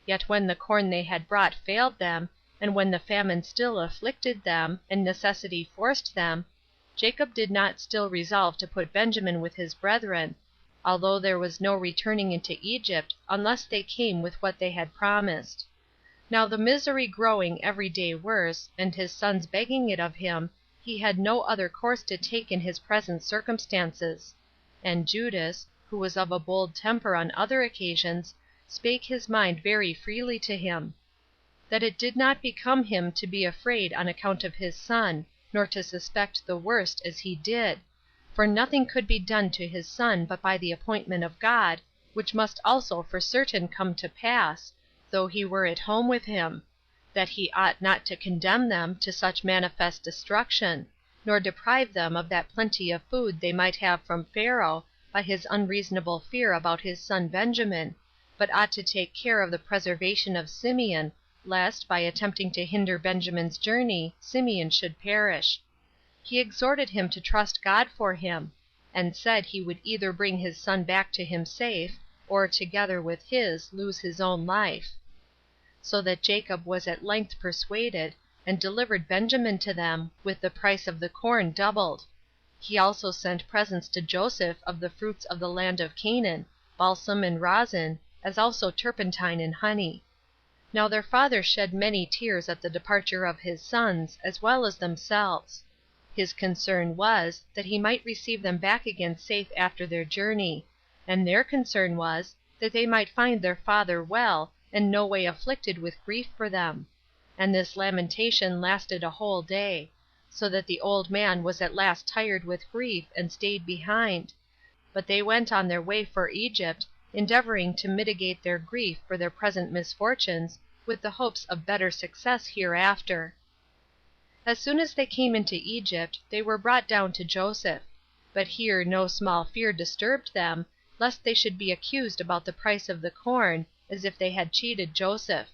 Yet when the corn they had brought failed them, and when the famine still afflicted them, and necessity forced them, Jacob did not still resolve to put Benjamin with his brethren, although there was no returning into Egypt unless they came with what they had promised. Now the misery growing every day worse, and his sons begging it of him, he had no other course to take in his present circumstances. And Judas, who was of a bold temper on other occasions, spake his mind very freely to him, that it did not become him to be afraid on account of his son, nor to suspect the worst as he did, for nothing could be done to his son but by the appointment of God, which must also for certain come to pass, though he were at home with him; that he ought not to condemn them to such manifest destruction, nor deprive them of that plenty of food they might have from Pharaoh, by his unreasonable fear about his son Benjamin, but ought to take care of the preservation of Simeon, lest, by attempting to hinder Benjamin's journey, Simeon should perish. He exhorted him to trust God for him, and said he would either bring his son back to him safe, or together with his lose his own life. So that Jacob was at length persuaded, and delivered Benjamin to them, with the price of the corn doubled. He also sent presents to Joseph of the fruits of the land of Canaan, balsam and rosin, as also turpentine and honey. Now their father shed many tears at the departure of his sons, as well as themselves. His concern was, that he might receive them back again safe after their journey; and their concern was, that they might find their father well, and no way afflicted with grief for them. And this lamentation lasted a whole day; so that the old man was at last tired with grief, and stayed behind; but they went on their way for Egypt, endeavoring to mitigate their grief for their present misfortunes, with the hopes of better success hereafter. As soon as they came into Egypt, they were brought down to Joseph; but here no small fear disturbed them, lest they should be accused about the price of the corn, as if they had cheated Joseph.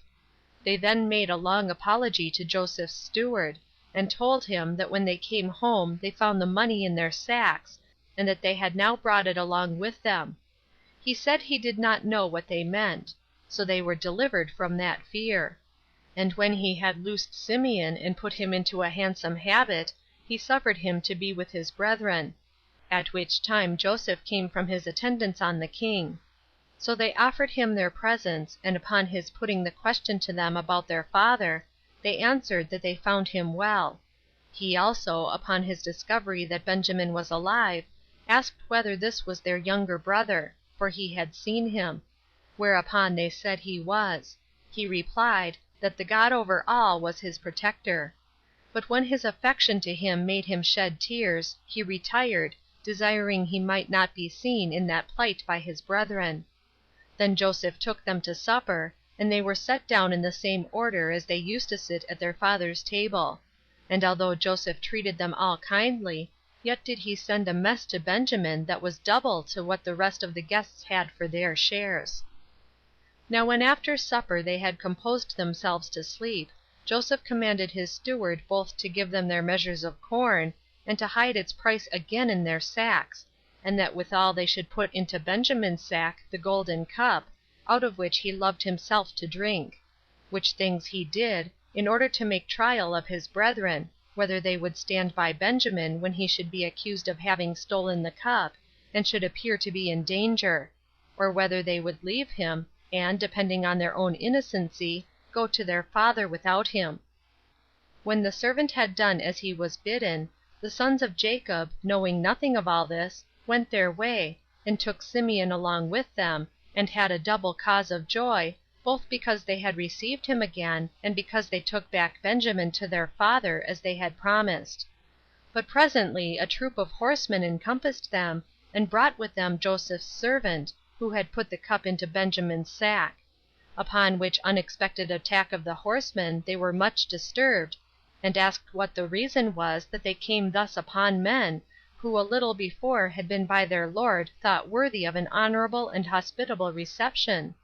They then made a long apology to Joseph's steward, and told him that when they came home they found the money in their sacks, and that they had now brought it along with them. He said he did not know what they meant; so they were delivered from that fear. And when he had loosed Simeon, and put him into a handsome habit, he suffered him to be with his brethren; at which time Joseph came from his attendance on the king. So they offered him their presents, and upon his putting the question to them about their father, they answered that they found him well. He also, upon his discovery that Benjamin was alive, asked whether this was their younger brother, for he had seen him; whereupon they said he was. He replied, that the God over all was his protector. But when his affection to him made him shed tears, he retired, desiring he might not be seen in that plight by his brethren. Then Joseph took them to supper, and they were set down in the same order as they used to sit at their father's table; and although Joseph treated them all kindly, yet did he send a mess to Benjamin that was double to what the rest of the guests had for their shares. Now when after supper they had composed themselves to sleep, Joseph commanded his steward both to give them their measures of corn, and to hide its price again in their sacks, and that withal they should put into Benjamin's sack the golden cup, out of which he loved himself to drink; which things he did, in order to make trial of his brethren, whether they would stand by Benjamin when he should be accused of having stolen the cup, and should appear to be in danger; or whether they would leave him, and, depending on their own innocency, go to their father without him. When the servant had done as he was bidden, The sons of Jacob, knowing nothing of all this, went their way, and took Simeon along with them, and had a double cause of joy, both because they had received him again, and because they took back Benjamin to their father, as they had promised. But presently a troop of horsemen encompassed them, and brought with them Joseph's servant, who had put the cup into Benjamin's sack. Upon which unexpected attack of the horsemen they were much disturbed, and asked what the reason was that they came thus upon men, who a little before had been by their lord thought worthy of an honorable and hospitable reception?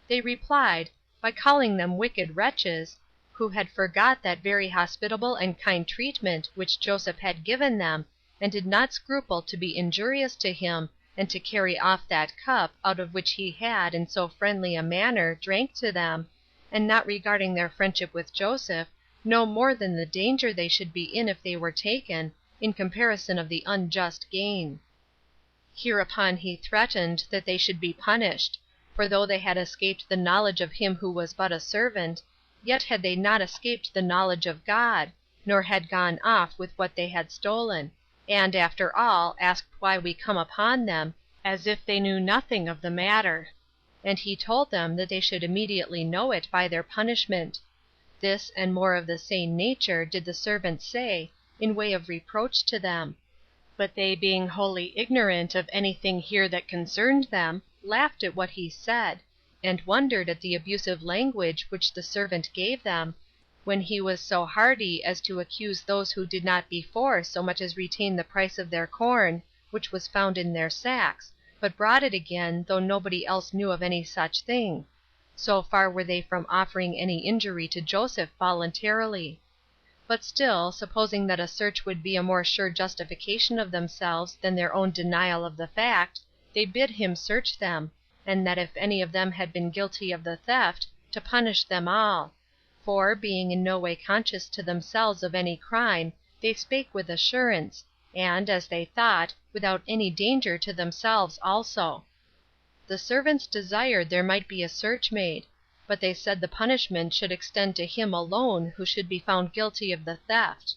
They replied, by calling them wicked wretches, who had forgot that very hospitable and kind treatment which Joseph had given them, and did not scruple to be injurious to him, and to carry off that cup, out of which he had, in so friendly a manner, drank to them, and not regarding their friendship with Joseph, no more than the danger they should be in if they were taken, in comparison of the unjust gain. Hereupon he threatened that they should be punished; for though they had escaped the knowledge of him who was but a servant, yet had they not escaped the knowledge of God, nor had gone off with what they had stolen, and, after all, asked why we come upon them, as if they knew nothing of the matter. And he told them that they should immediately know it by their punishment. This and more of the same nature did the servant say, in way of reproach to them. But they being wholly ignorant of anything here that concerned them, laughed at what he said, and wondered at the abusive language which the servant gave them, when he was so hardy as to accuse those who did not before so much as retain the price of their corn, which was found in their sacks, but brought it again, though nobody else knew of any such thing. So far were they from offering any injury to Joseph voluntarily. But still, supposing that a search would be a more sure justification of themselves than their own denial of the fact, they bid him search them, and that if any of them had been guilty of the theft, to punish them all; for, being in no way conscious to themselves of any crime, they spake with assurance, and, as they thought, without any danger to themselves also. The servants desired there might be a search made, but they said the punishment should extend to him alone who should be found guilty of the theft.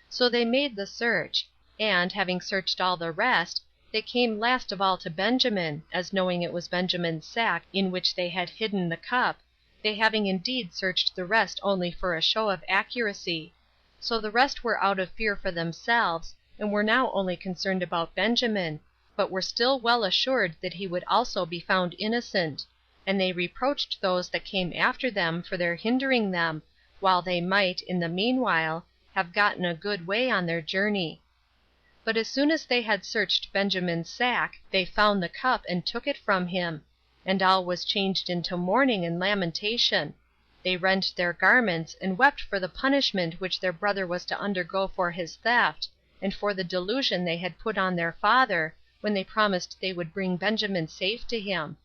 So they made the search, and, having searched all the rest, they came last of all to Benjamin, as knowing it was Benjamin's sack in which they had hidden the cup, they having indeed searched the rest only for a show of accuracy. So the rest were out of fear for themselves, and were now only concerned about Benjamin, but were still well assured that he would also be found innocent; and they reproached those that came after them for their hindering them, while they might, in the meanwhile, have gotten a good way on their journey. But as soon as they had searched Benjamin's sack, they found the cup and took it from him; and all was changed into mourning and lamentation. They rent their garments, and wept for the punishment which their brother was to undergo for his theft, and for the delusion they had put on their father, when they promised they would bring Benjamin safe to him.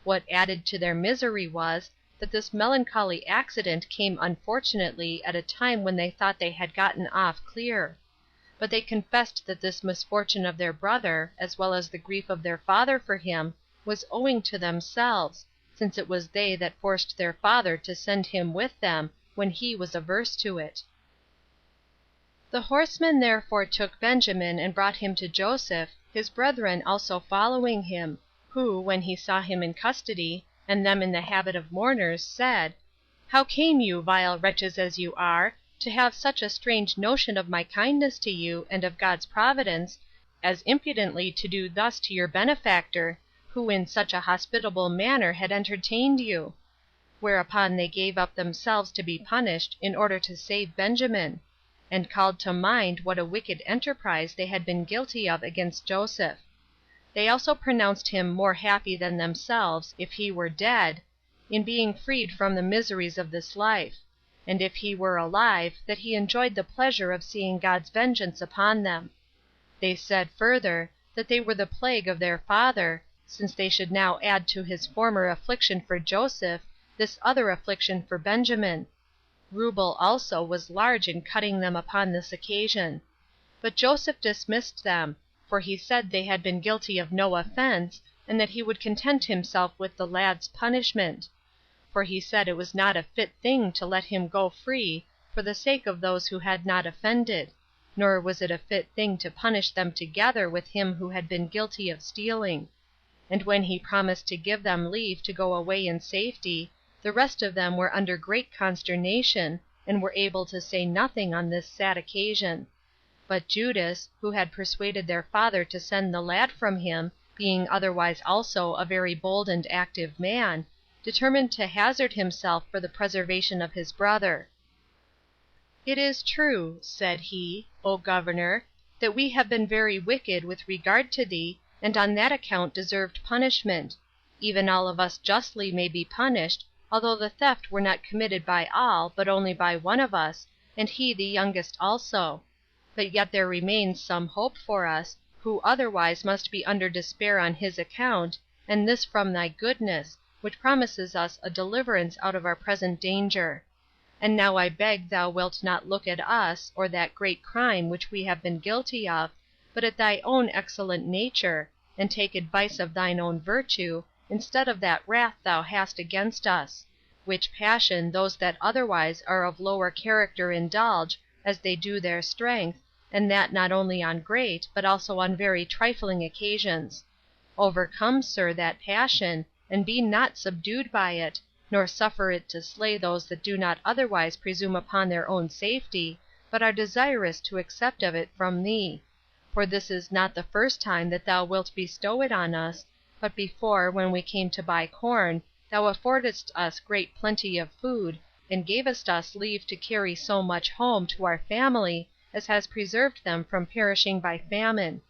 What added to their misery was, that this melancholy accident came unfortunately at a time when they thought they had gotten off clear. But they confessed that this misfortune of their brother, as well as the grief of their father for him, was owing to themselves, since it was they that forced their father to send him with them, when he was averse to it. The horsemen therefore took Benjamin and brought him to Joseph, his brethren also following him, who, when he saw him in custody, and them in the habit of mourners, said, How came you, vile wretches as you are, to have such a strange notion of my kindness to you, and of God's providence, as impudently to do thus to your benefactor, who in such a hospitable manner had entertained you? Whereupon they gave up themselves to be punished, in order to save Benjamin; and called to mind what a wicked enterprise they had been guilty of against Joseph. They also pronounced him more happy than themselves, if he were dead, in being freed from the miseries of this life; and if he were alive, that he enjoyed the pleasure of seeing God's vengeance upon them. They said further, that they were the plague of their father, since they should now add to his former affliction for Joseph this other affliction for Benjamin. Rubel also was large in cutting them upon this occasion. But Joseph dismissed them, for he said they had been guilty of no offense, and that he would content himself with the lad's punishment; for he said it was not a fit thing to let him go free, for the sake of those who had not offended; nor was it a fit thing to punish them together with him who had been guilty of stealing. And when he promised to give them leave to go away in safety, the rest of them were under great consternation, and were able to say nothing on this sad occasion. But Judas, who had persuaded their father to send the lad from him, being otherwise also a very bold and active man, determined to hazard himself for the preservation of his brother. "It is true," said he, "O governor, that we have been very wicked with regard to thee, and on that account deserved punishment. Even all of us justly may be punished, although the theft were not committed by all, but only by one of us, and he the youngest also. But yet there remains some hope for us, who otherwise must be under despair on his account, and this from thy goodness, which promises us a deliverance out of our present danger. And now I beg thou wilt not look at us, or that great crime which we have been guilty of, but at thy own excellent nature, and take advice of thine own virtue, instead of that wrath thou hast against us; which passion those that otherwise are of lower character indulge, as they do their strength, and that not only on great, but also on very trifling occasions. Overcome, sir, that passion, and be not subdued by it, nor suffer it to slay those that do not otherwise presume upon their own safety, but are desirous to accept of it from thee. For this is not the first time that thou wilt bestow it on us, but before, when we came to buy corn, thou affordedst us great plenty of food, and gavest us leave to carry so much home to our family as has preserved them from perishing by famine.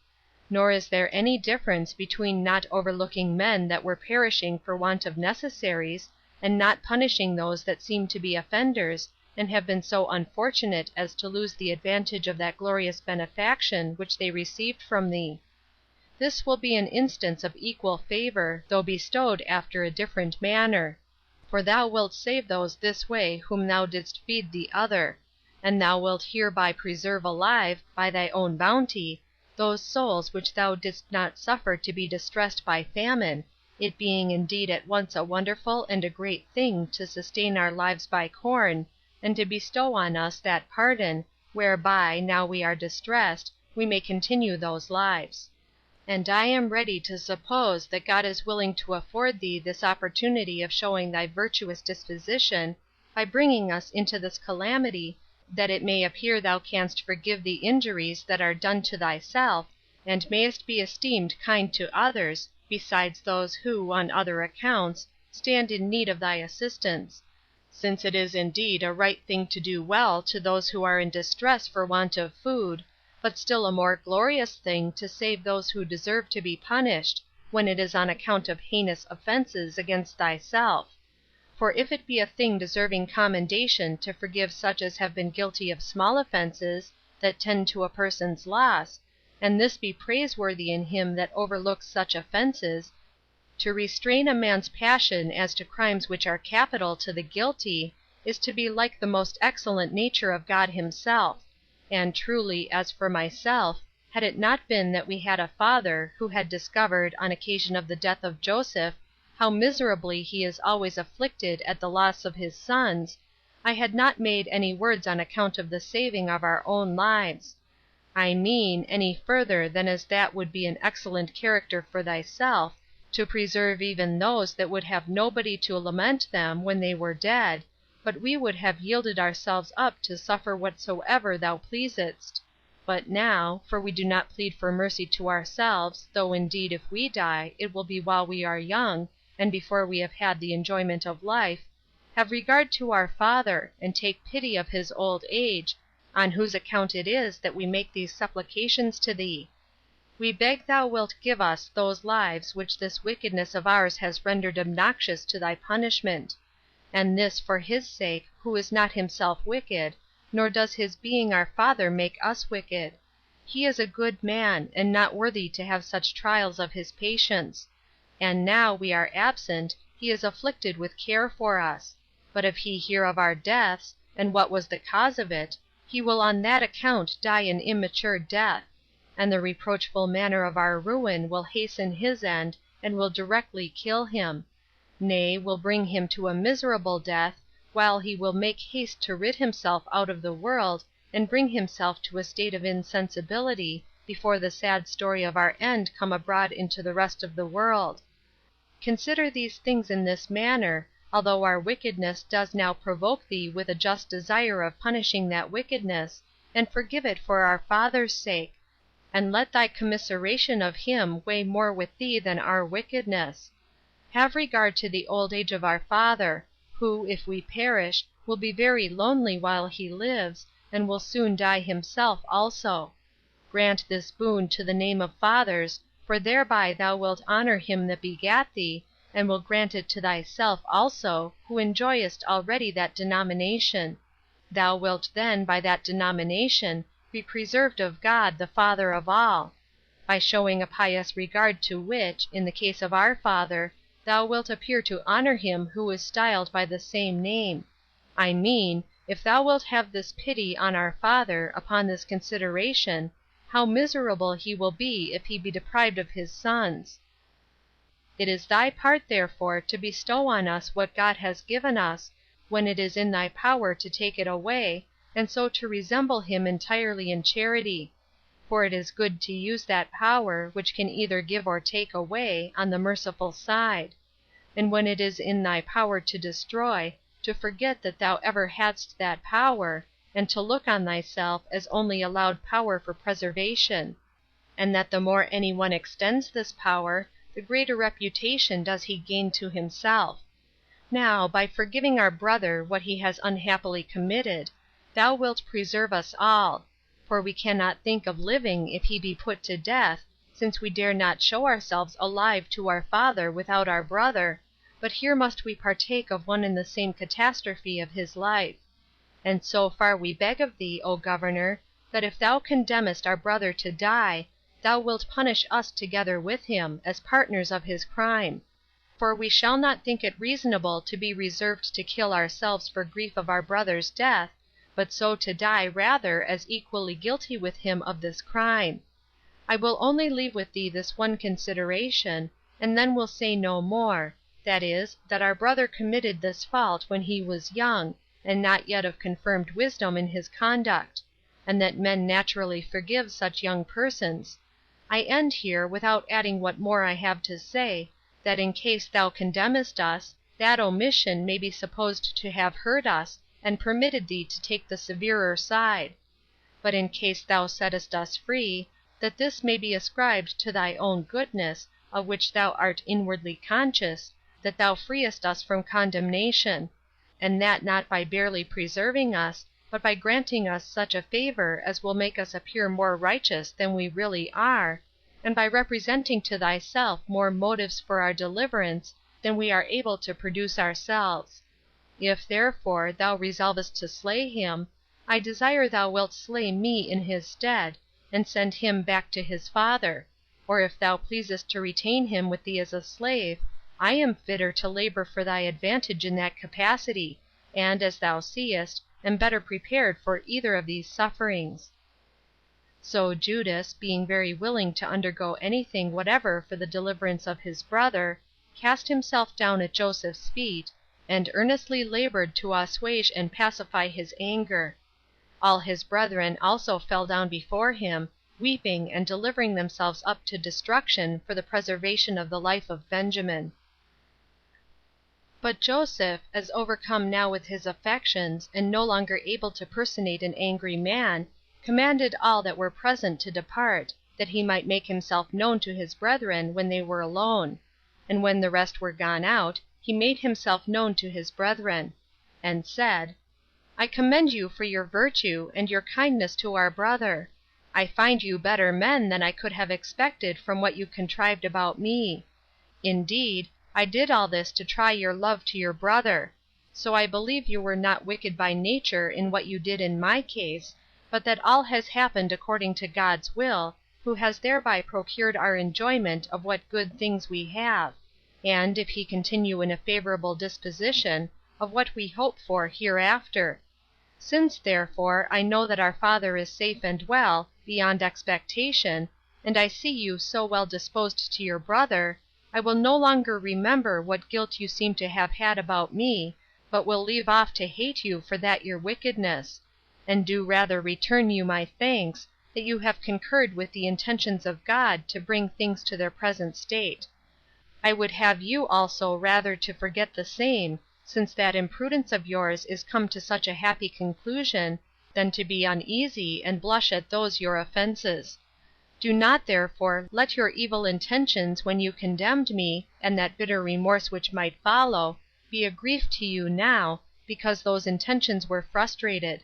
Nor is there any difference between not overlooking men that were perishing for want of necessaries, and not punishing those that seem to be offenders, and have been so unfortunate as to lose the advantage of that glorious benefaction which they received from thee. This will be an instance of equal favor, though bestowed after a different manner. For thou wilt save those this way whom thou didst feed the other; and thou wilt hereby preserve alive, by thy own bounty, those souls which thou didst not suffer to be distressed by famine, it being indeed at once a wonderful and a great thing to sustain our lives by corn, and to bestow on us that pardon, whereby, now we are distressed, we may continue those lives. And I am ready to suppose that God is willing to afford thee this opportunity of showing thy virtuous disposition, by bringing us into this calamity, that it may appear thou canst forgive the injuries that are done to thyself, and mayest be esteemed kind to others, besides those who, on other accounts, stand in need of thy assistance; since it is indeed a right thing to do well to those who are in distress for want of food, but still a more glorious thing to save those who deserve to be punished, when it is on account of heinous offenses against thyself. For if it be a thing deserving commendation to forgive such as have been guilty of small offenses, that tend to a person's loss, and this be praiseworthy in him that overlooks such offenses, to restrain a man's passion as to crimes which are capital to the guilty, is to be like the most excellent nature of God himself. And truly, as for myself, had it not been that we had a father, who had discovered, on occasion of the death of Joseph, how miserably he is always afflicted at the loss of his sons, I had not made any words on account of the saving of our own lives. I mean, any further than as that would be an excellent character for thyself, to preserve even those that would have nobody to lament them when they were dead, but we would have yielded ourselves up to suffer whatsoever thou pleasedst. But now, for we do not plead for mercy to ourselves, though indeed if we die, it will be while we are young, and before we have had the enjoyment of life, have regard to our father, and take pity of his old age, on whose account it is that we make these supplications to thee. We beg thou wilt give us those lives which this wickedness of ours has rendered obnoxious to thy punishment; and this for his sake, who is not himself wicked, nor does his being our father make us wicked. He is a good man, and not worthy to have such trials of his patience; and now we are absent, he is afflicted with care for us; but if he hear of our deaths, and what was the cause of it, he will on that account die an immature death; and the reproachful manner of our ruin will hasten his end, and will directly kill him; nay, will bring him to a miserable death, while he will make haste to rid himself out of the world, and bring himself to a state of insensibility before the sad story of our end come abroad into the rest of the world. Consider these things in this manner, although our wickedness does now provoke thee with a just desire of punishing that wickedness, and forgive it for our father's sake, and let thy commiseration of him weigh more with thee than our wickedness. Have regard to the old age of our father, who, if we perish, will be very lonely while he lives, and will soon die himself also. Grant this boon to the name of fathers, for thereby thou wilt honor him that begat thee, and will grant it to thyself also, who enjoyest already that denomination. Thou wilt then by that denomination be preserved of God the Father of all; by showing a pious regard to which, in the case of our father, thou wilt appear to honor him who is styled by the same name. I mean, if thou wilt have this pity on our father, upon this consideration, how miserable he will be if he be deprived of his sons. It is thy part therefore to bestow on us what God has given us, when it is in thy power to take it away, and so to resemble him entirely in charity; for it is good to use that power, which can either give or take away, on the merciful side; and when it is in thy power to destroy, to forget that thou ever hadst that power, and to look on thyself as only allowed power for preservation; and that the more any one extends this power, the greater reputation does he gain to himself. Now, by forgiving our brother what he has unhappily committed, thou wilt preserve us all; for we cannot think of living if he be put to death, since we dare not show ourselves alive to our father without our brother, but here must we partake of one and the same catastrophe of his life. And so far we beg of thee, O governor, that if thou condemnest our brother to die, thou wilt punish us together with him, as partners of his crime; for we shall not think it reasonable to be reserved to kill ourselves for grief of our brother's death, but so to die rather as equally guilty with him of this crime. I will only leave with thee this one consideration, and then will say no more, that is, that our brother committed this fault when he was young, and not yet of confirmed wisdom in his conduct; and that men naturally forgive such young persons. I end here, without adding what more I have to say, that in case thou condemnest us, that omission may be supposed to have hurt us, and permitted thee to take the severer side; but in case thou settest us free, that this may be ascribed to thy own goodness, of which thou art inwardly conscious, that thou freest us from condemnation; and that not by barely preserving us, but by granting us such a favor as will make us appear more righteous than we really are, and by representing to thyself more motives for our deliverance than we are able to produce ourselves. If, therefore, thou resolvest to slay him, I desire thou wilt slay me in his stead, and send him back to his father; or if thou pleasest to retain him with thee as a slave, I am fitter to labor for thy advantage in that capacity, and, as thou seest, am better prepared for either of these sufferings. So Judas, being very willing to undergo any thing whatever for the deliverance of his brother, cast himself down at Joseph's feet, and earnestly labored to assuage and pacify his anger. All his brethren also fell down before him, weeping and delivering themselves up to destruction for the preservation of the life of Benjamin. But Joseph, as overcome now with his affections, and no longer able to personate an angry man, commanded all that were present to depart, that he might make himself known to his brethren when they were alone; and when the rest were gone out, he made himself known to his brethren; and said, I commend you for your virtue, and your kindness to our brother. I find you better men than I could have expected from what you contrived about me. Indeed, I did all this to try your love to your brother; so I believe you were not wicked by nature in what you did in my case, but that all has happened according to God's will, who has thereby procured our enjoyment of what good things we have, and, if he continue in a favorable disposition, of what we hope for hereafter. Since, therefore, I know that our father is safe and well, beyond expectation, and I see you so well disposed to your brother, I will no longer remember what guilt you seem to have had about me, but will leave off to hate you for that your wickedness. and do rather return you my thanks, that you have concurred with the intentions of God to bring things to their present state. I would have you also rather to forget the same, since that imprudence of yours is come to such a happy conclusion, than to be uneasy, and blush at those your offenses. Do not, therefore, let your evil intentions when you condemned me, and that bitter remorse which might follow, be a grief to you now, because those intentions were frustrated.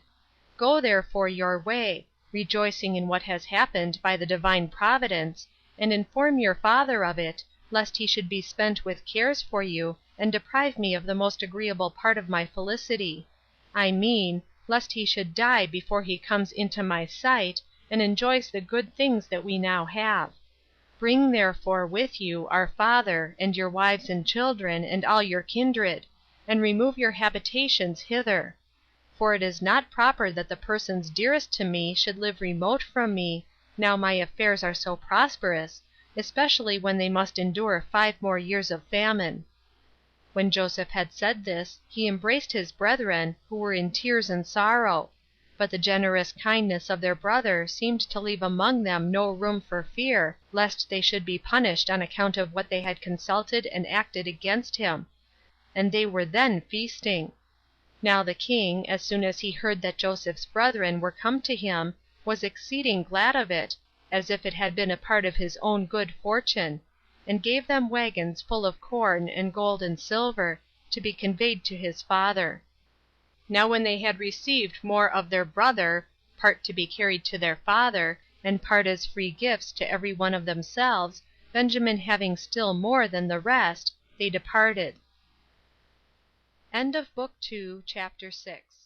Go therefore your way, rejoicing in what has happened by the divine providence, and inform your father of it, lest he should be spent with cares for you, and deprive me of the most agreeable part of my felicity. I mean, lest he should die before he comes into my sight, and enjoys the good things that we now have. Bring therefore with you our father, and your wives and children, and all your kindred, and remove your habitations hither. For it is not proper that the persons dearest to me should live remote from me, now my affairs are so prosperous, especially when they must endure 5 more years of famine. When Joseph had said this, he embraced his brethren, who were in tears and sorrow; but the generous kindness of their brother seemed to leave among them no room for fear, lest they should be punished on account of what they had consulted and acted against him; and they were then feasting. Now the king, as soon as he heard that Joseph's brethren were come to him, was exceeding glad of it, as if it had been a part of his own good fortune, and gave them wagons full of corn and gold and silver, to be conveyed to his father. Now when they had received more of their brother, part to be carried to their father, and part as free gifts to every one of themselves, Benjamin having still more than the rest, they departed. End of Book 2, Chapter 6.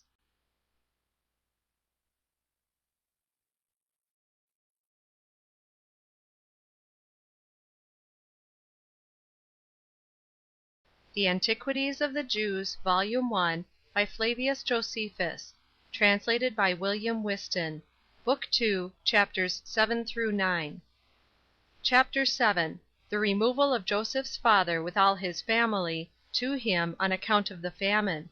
The Antiquities of the Jews, Volume 1, by Flavius Josephus, translated by William Whiston, Book 2, Chapters 7 through 9. Chapter 7. The removal of Joseph's father with all his family to him on account of the famine.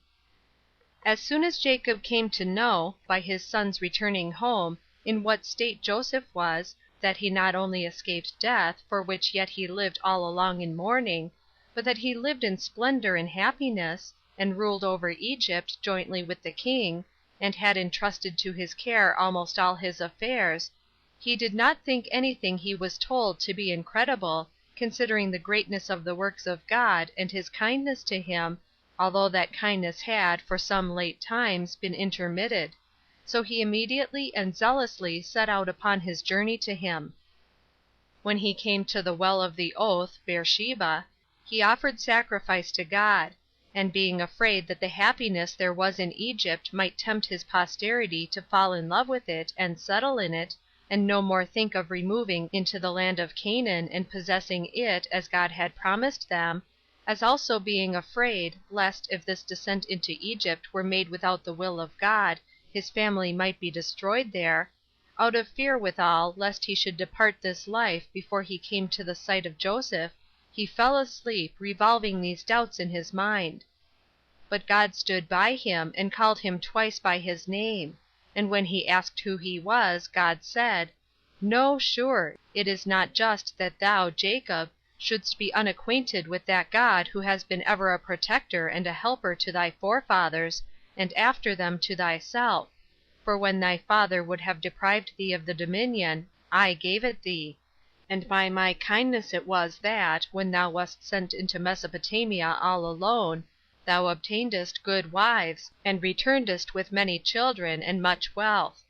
As soon as Jacob came to know, by his sons returning home, in what state Joseph was, that he not only escaped death, for which yet he lived all along in mourning, but that he lived in splendor and happiness, and ruled over Egypt jointly with the king, and had entrusted to his care almost all his affairs, he did not think anything he was told to be incredible, considering the greatness of the works of God, and his kindness to him, although that kindness had, for some late times, been intermitted. So he immediately and zealously set out upon his journey to him. When he came to the well of the oath, Beersheba, he offered sacrifice to God, and being afraid that the happiness there was in Egypt might tempt his posterity to fall in love with it and settle in it, and no more think of removing into the land of Canaan and possessing it as God had promised them, as also being afraid, lest, if this descent into Egypt were made without the will of God, his family might be destroyed there, out of fear withal, lest he should depart this life before he came to the sight of Joseph, he fell asleep, revolving these doubts in his mind. But God stood by him, and called him twice by his name; and when he asked who he was, God said, "No, sure, it is not just that thou, Jacob, shouldst be unacquainted with that God who has been ever a protector and a helper to thy forefathers, and after them to thyself; for when thy father would have deprived thee of the dominion, I gave it thee. And by my kindness it was that, when thou wast sent into Mesopotamia all alone, thou obtainedst good wives, and returnedst with many children and much wealth.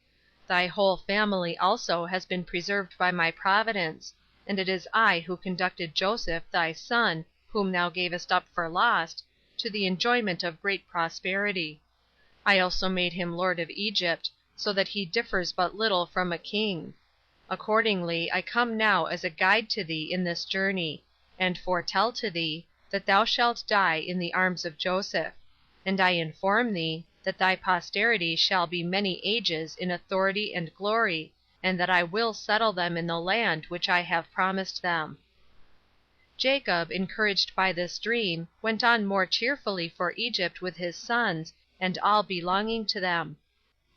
Thy whole family also has been preserved by my providence, and it is I who conducted Joseph thy son, whom thou gavest up for lost, to the enjoyment of great prosperity. I also made him lord of Egypt, so that he differs but little from a king. Accordingly I come now as a guide to thee in this journey, and foretell to thee, that thou shalt die in the arms of Joseph; and I inform thee, that thy posterity shall be many ages in authority and glory, and that I will settle them in the land which I have promised them." Jacob, encouraged by this dream, went on more cheerfully for Egypt with his sons, and all belonging to them.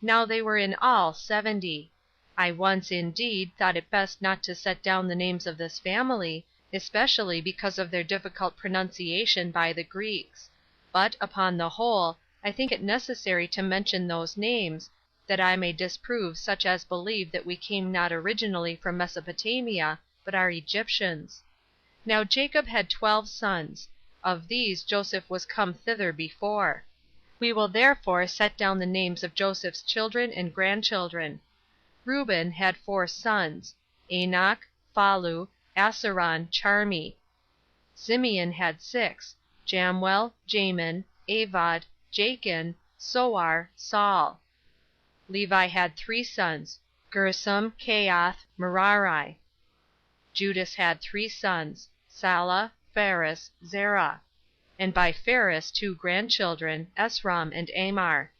Now they were in all 70. I once, indeed, thought it best not to set down the names of this family, especially because of their difficult pronunciation by the Greeks; but, upon the whole, I think it necessary to mention those names, that I may disprove such as believe that we came not originally from Mesopotamia, but are Egyptians. Now Jacob had 12 sons; of these Joseph was come thither before. We will therefore set down the names of Joseph's children and grandchildren. Reuben had 4 sons, Enoch, Phalu, Assaron, Charmi. Simeon had 6, Jamuel, Jamin, Avod, Jachin, Soar, Saul. Levi had 3 sons, Gershom, Keath, Merari. Judas had 3 sons, Sala, Phares, Zerah; and by Phares 2 grandchildren, Esrom and Amar.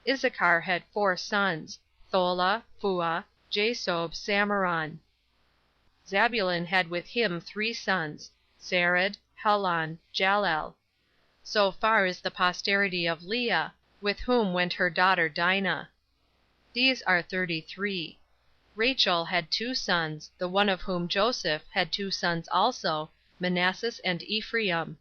Issachar had 4 sons, Thola, Phua, Jasob, Samaron. Zabulon had with him 3 sons, Sarad, Helon, Jalel. So far is the posterity of Leah, with whom went her daughter Dinah. These are 33. Rachel had 2 sons, the one of whom Joseph had 2 sons also, Manasses and Ephraim.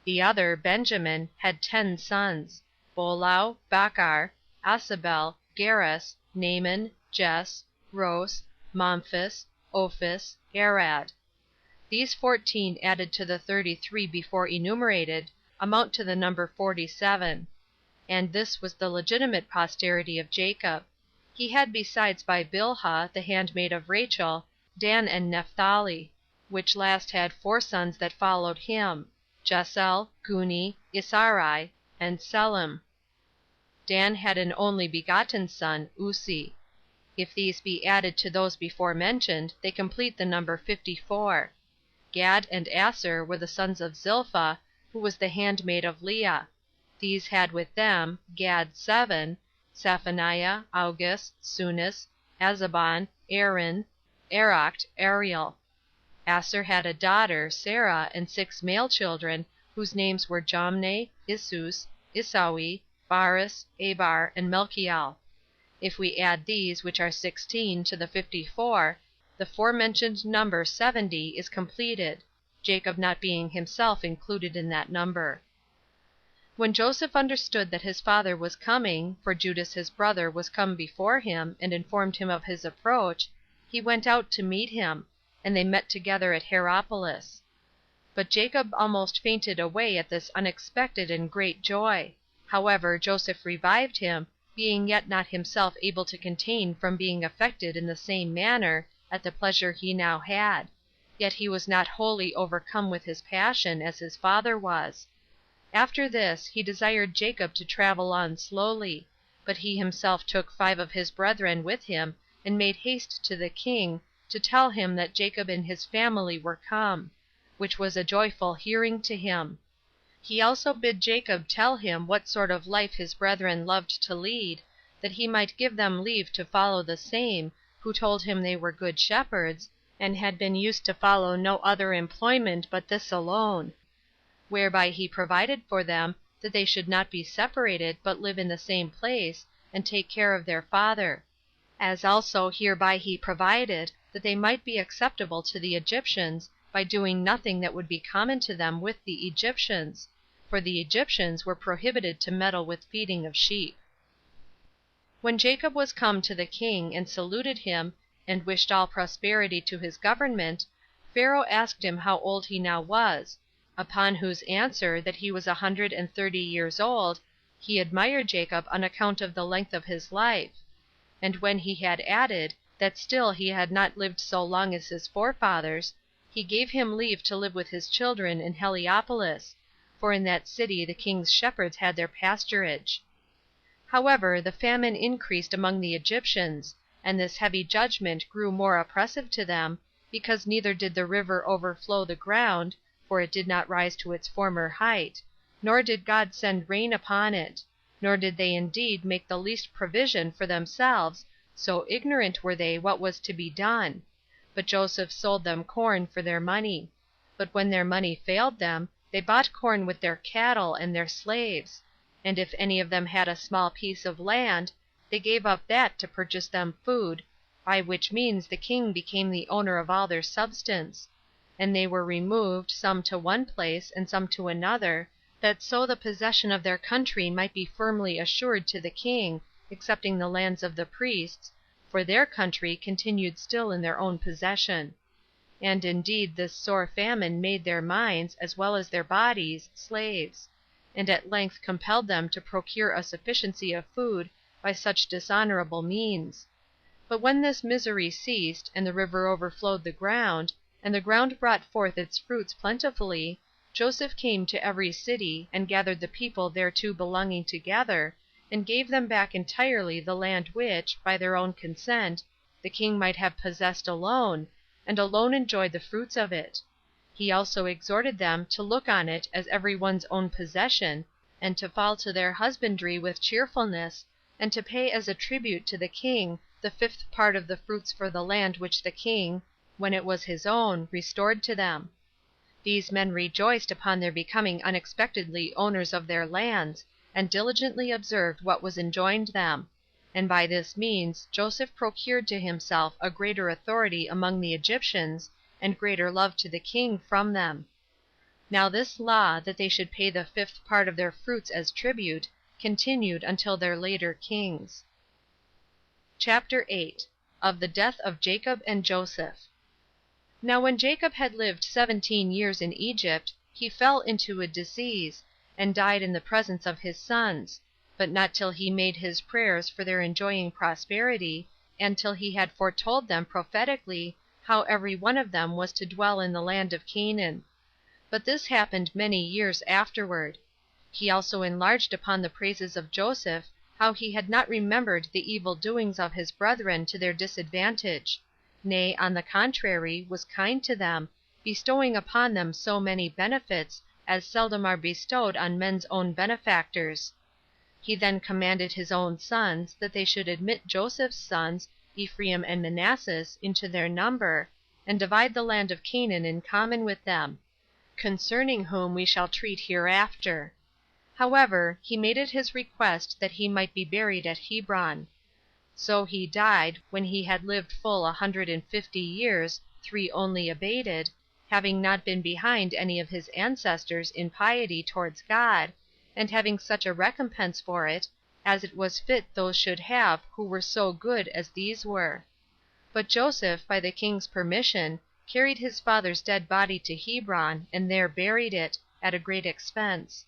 The other, Benjamin, had 10 sons, Bolau, Bachar, Asabel, Geras, Naaman, Jess, Ros, Momphis, Ophis, Arad. These 14 added to the 33 before enumerated, amount to the number 47. And this was the legitimate posterity of Jacob. He had besides by Bilhah, the handmaid of Rachel, Dan and Naphtali, which last had 4 sons that followed him, Jesel, Guni, Isarai, and Selim. Dan had an only begotten son, Usi. If these be added to those before mentioned, they complete the number 54. Gad and Aser were the sons of Zilpha, who was the handmaid of Leah. These had with them, Gad 7, Saphaniah, August, Sunis, Azabon, Aaron, Aracht, Ariel. Aser had a daughter, Sarah, and 6 male children, whose names were Jomne, Isus, Isawi, Baris, Abar, and Melchiel. If we add these, which are 16, to the 54, the forementioned number 70 is completed, Jacob not being himself included in that number. When Joseph understood that his father was coming, for Judas his brother was come before him, and informed him of his approach, he went out to meet him, and they met together at Hierapolis. But Jacob almost fainted away at this unexpected and great joy. However, Joseph revived him, being yet not himself able to contain from being affected in the same manner at the pleasure he now had; yet he was not wholly overcome with his passion, as his father was. After this, he desired Jacob to travel on slowly; but he himself took 5 of his brethren with him, and made haste to the king, to tell him that Jacob and his family were come; which was a joyful hearing to him. He also bid Jacob tell him what sort of life his brethren loved to lead, that he might give them leave to follow the same, who told him they were good shepherds, and had been used to follow no other employment but this alone; whereby he provided for them, that they should not be separated, but live in the same place, and take care of their father; as also hereby he provided, that they might be acceptable to the Egyptians, by doing nothing that would be common to them with the Egyptians, for the Egyptians were prohibited to meddle with feeding of sheep. When Jacob was come to the king, and saluted him, and wished all prosperity to his government, Pharaoh asked him how old he now was; upon whose answer, that he was 130 years old, he admired Jacob on account of the length of his life; and when he had added, that still he had not lived so long as his forefathers, he gave him leave to live with his children in Heliopolis, for in that city the king's shepherds had their pasturage. However, the famine increased among the Egyptians, and this heavy judgment grew more oppressive to them, because neither did the river overflow the ground, for it did not rise to its former height, nor did God send rain upon it, nor did they indeed make the least provision for themselves, so ignorant were they what was to be done. But Joseph sold them corn for their money; but when their money failed them, they bought corn with their cattle and their slaves; and if any of them had a small piece of land, they gave up that to purchase them food, by which means the king became the owner of all their substance; and they were removed, some to one place, and some to another, that so the possession of their country might be firmly assured to the king, excepting the lands of the priests, for their country continued still in their own possession. And indeed this sore famine made their minds, as well as their bodies, slaves; and at length compelled them to procure a sufficiency of food by such dishonorable means. But when this misery ceased, and the river overflowed the ground, and the ground brought forth its fruits plentifully, Joseph came to every city, and gathered the people thereto belonging together, and gave them back entirely the land which, by their own consent, the king might have possessed alone, and alone enjoyed the fruits of it. He also exhorted them to look on it as every one's own possession, and to fall to their husbandry with cheerfulness, and to pay as a tribute to the king the fifth part of the fruits for the land which the king, when it was his own, restored to them. These men rejoiced upon their becoming unexpectedly owners of their lands, and diligently observed what was enjoined them; and by this means Joseph procured to himself a greater authority among the Egyptians, and greater love to the king from them. Now this law, that they should pay the fifth part of their fruits as tribute, continued until their later kings. CHAPTER 8. Of the death of Jacob and Joseph. Now when Jacob had lived 17 years in Egypt, he fell into a disease, and died in the presence of his sons; but not till he made his prayers for their enjoying prosperity, and till he had foretold them prophetically how every one of them was to dwell in the land of Canaan. But this happened many years afterward. He also enlarged upon the praises of Joseph, how he had not remembered the evil doings of his brethren to their disadvantage; nay, on the contrary, was kind to them, bestowing upon them so many benefits as seldom are bestowed on men's own benefactors. He then commanded his own sons that they should admit Joseph's sons, Ephraim and Manasseh, into their number, and divide the land of Canaan in common with them; concerning whom we shall treat hereafter. However, he made it his request that he might be buried at Hebron. So he died, when he had lived full 150 years, 3 only abated, having not been behind any of his ancestors in piety towards God, and having such a recompense for it, as it was fit those should have who were so good as these were. But Joseph, by the king's permission, carried his father's dead body to Hebron, and there buried it, at a great expense.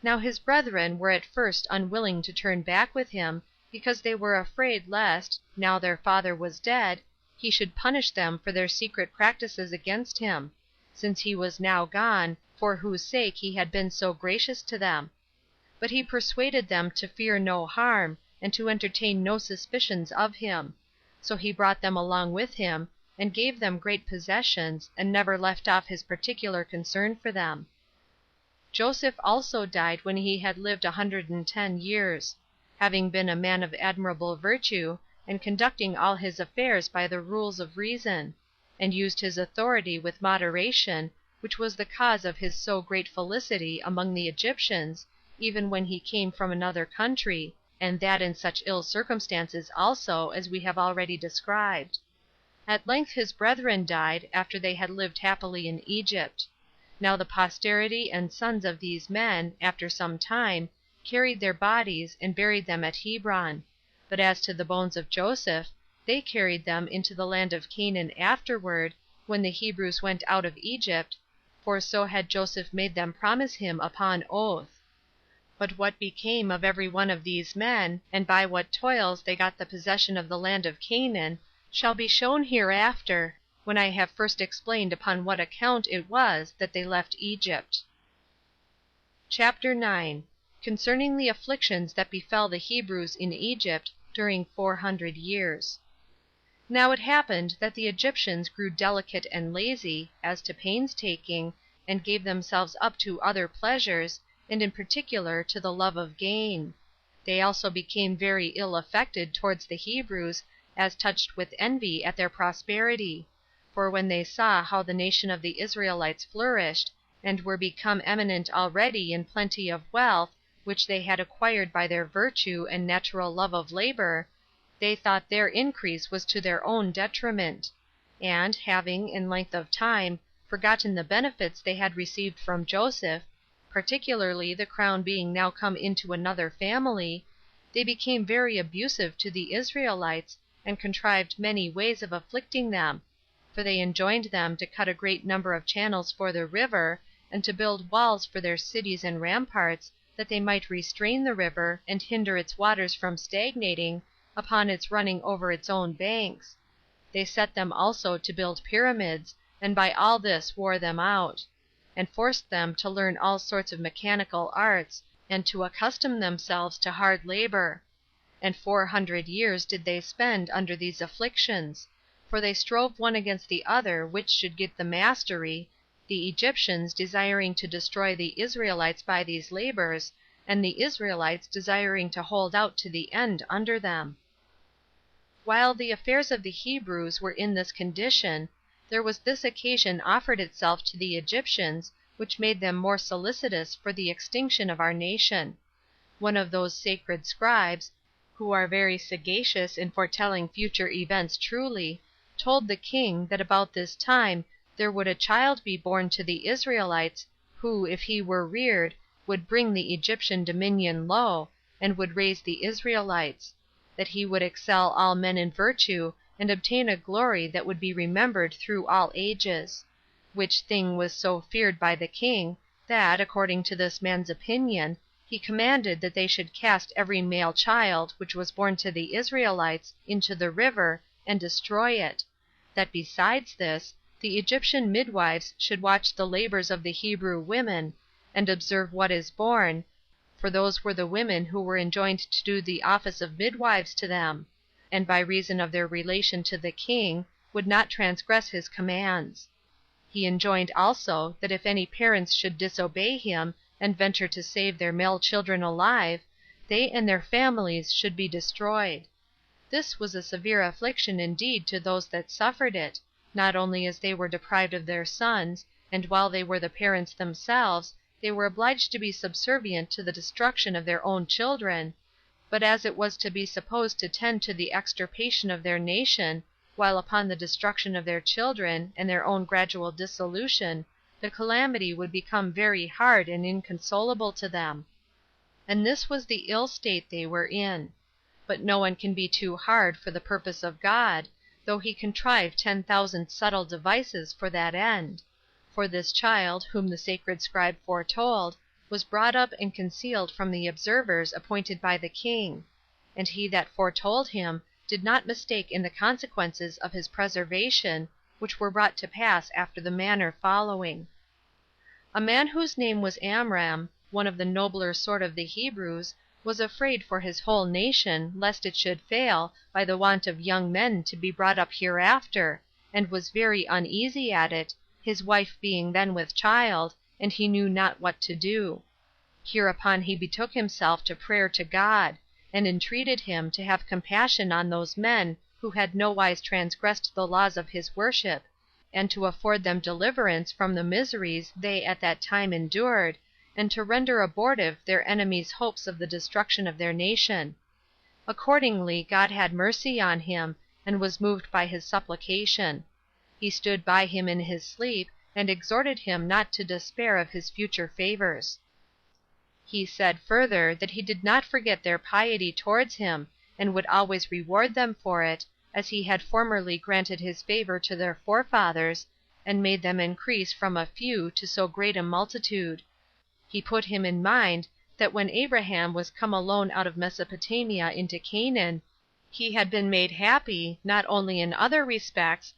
Now his brethren were at first unwilling to turn back with him, because they were afraid lest, now their father was dead, he should punish them for their secret practices against him, since he was now gone, for whose sake he had been so gracious to them. But he persuaded them to fear no harm, and to entertain no suspicions of him. So he brought them along with him, and gave them great possessions, and never left off his particular concern for them. Joseph also died when he had lived 110 years, having been a man of admirable virtue, and conducting all his affairs by the rules of reason, and used his authority with moderation, which was the cause of his so great felicity among the Egyptians, even when he came from another country, and that in such ill circumstances also as we have already described. At length his brethren died, after they had lived happily in Egypt. Now the posterity and sons of these men, after some time, carried their bodies, and buried them at Hebron; but as to the bones of Joseph, they carried them into the land of Canaan afterward, when the Hebrews went out of Egypt, for so had Joseph made them promise him upon oath. But what became of every one of these men, and by what toils they got the possession of the land of Canaan, shall be shown hereafter, when I have first explained upon what account it was that they left Egypt. CHAPTER 9. Concerning the afflictions that befell the Hebrews in Egypt during 400 years. Now it happened that the Egyptians grew delicate and lazy, as to painstaking, and gave themselves up to other pleasures, and in particular to the love of gain. They also became very ill affected towards the Hebrews, as touched with envy at their prosperity; for when they saw how the nation of the Israelites flourished, and were become eminent already in plenty of wealth, which they had acquired by their virtue and natural love of labor, they thought their increase was to their own detriment; and, having, in length of time, forgotten the benefits they had received from Joseph, particularly the crown being now come into another family, they became very abusive to the Israelites, and contrived many ways of afflicting them; for they enjoined them to cut a great number of channels for the river, and to build walls for their cities and ramparts, that they might restrain the river, and hinder its waters from stagnating, upon its running over its own banks. They set them also to build pyramids, and by all this wore them out; and forced them to learn all sorts of mechanical arts, and to accustom themselves to hard labor. And 400 years did they spend under these afflictions; for they strove one against the other which should get the mastery, the Egyptians desiring to destroy the Israelites by these labors, and the Israelites desiring to hold out to the end under them. While the affairs of the Hebrews were in this condition, there was this occasion offered itself to the Egyptians, which made them more solicitous for the extinction of our nation. One of those sacred scribes, who are very sagacious in foretelling future events truly, told the king that about this time there would a child be born to the Israelites, who, if he were reared, would bring the Egyptian dominion low, and would raise the Israelites; that he would excel all men in virtue, and obtain a glory that would be remembered through all ages; which thing was so feared by the king, that, according to this man's opinion, he commanded that they should cast every male child which was born to the Israelites into the river, and destroy it; that besides this, the Egyptian midwives should watch the labors of the Hebrew women, and observe what is born, for those were the women who were enjoined to do the office of midwives to them; and by reason of their relation to the king, would not transgress his commands. He enjoined also, that if any parents should disobey him, and venture to save their male children alive, they and their families should be destroyed. This was a severe affliction indeed to those that suffered it, not only as they were deprived of their sons, and while they were the parents themselves, they were obliged to be subservient to the destruction of their own children, but as it was to be supposed to tend to the extirpation of their nation, while upon the destruction of their children, and their own gradual dissolution, the calamity would become very hard and inconsolable to them. And this was the ill state they were in. But no one can be too hard for the purpose of God, though he contrive 10,000 subtle devices for that end; for this child, whom the sacred scribe foretold, was brought up and concealed from the observers appointed by the king; and he that foretold him did not mistake in the consequences of his preservation, which were brought to pass after the manner following. A man whose name was Amram, one of the nobler sort of the Hebrews, was afraid for his whole nation, lest it should fail, by the want of young men to be brought up hereafter, and was very uneasy at it, his wife being then with child, and he knew not what to do. Hereupon he betook himself to prayer to God, and entreated him to have compassion on those men who had nowise transgressed the laws of his worship, and to afford them deliverance from the miseries they at that time endured, and to render abortive their enemies' hopes of the destruction of their nation. Accordingly God had mercy on him, and was moved by his supplication. He stood by him in his sleep, and exhorted him not to despair of his future favors. He said further that he did not forget their piety towards him, and would always reward them for it, as he had formerly granted his favor to their forefathers, and made them increase from a few to so great a multitude. He put him in mind that when Abraham was come alone out of Mesopotamia into Canaan, he had been made happy, not only in other respects,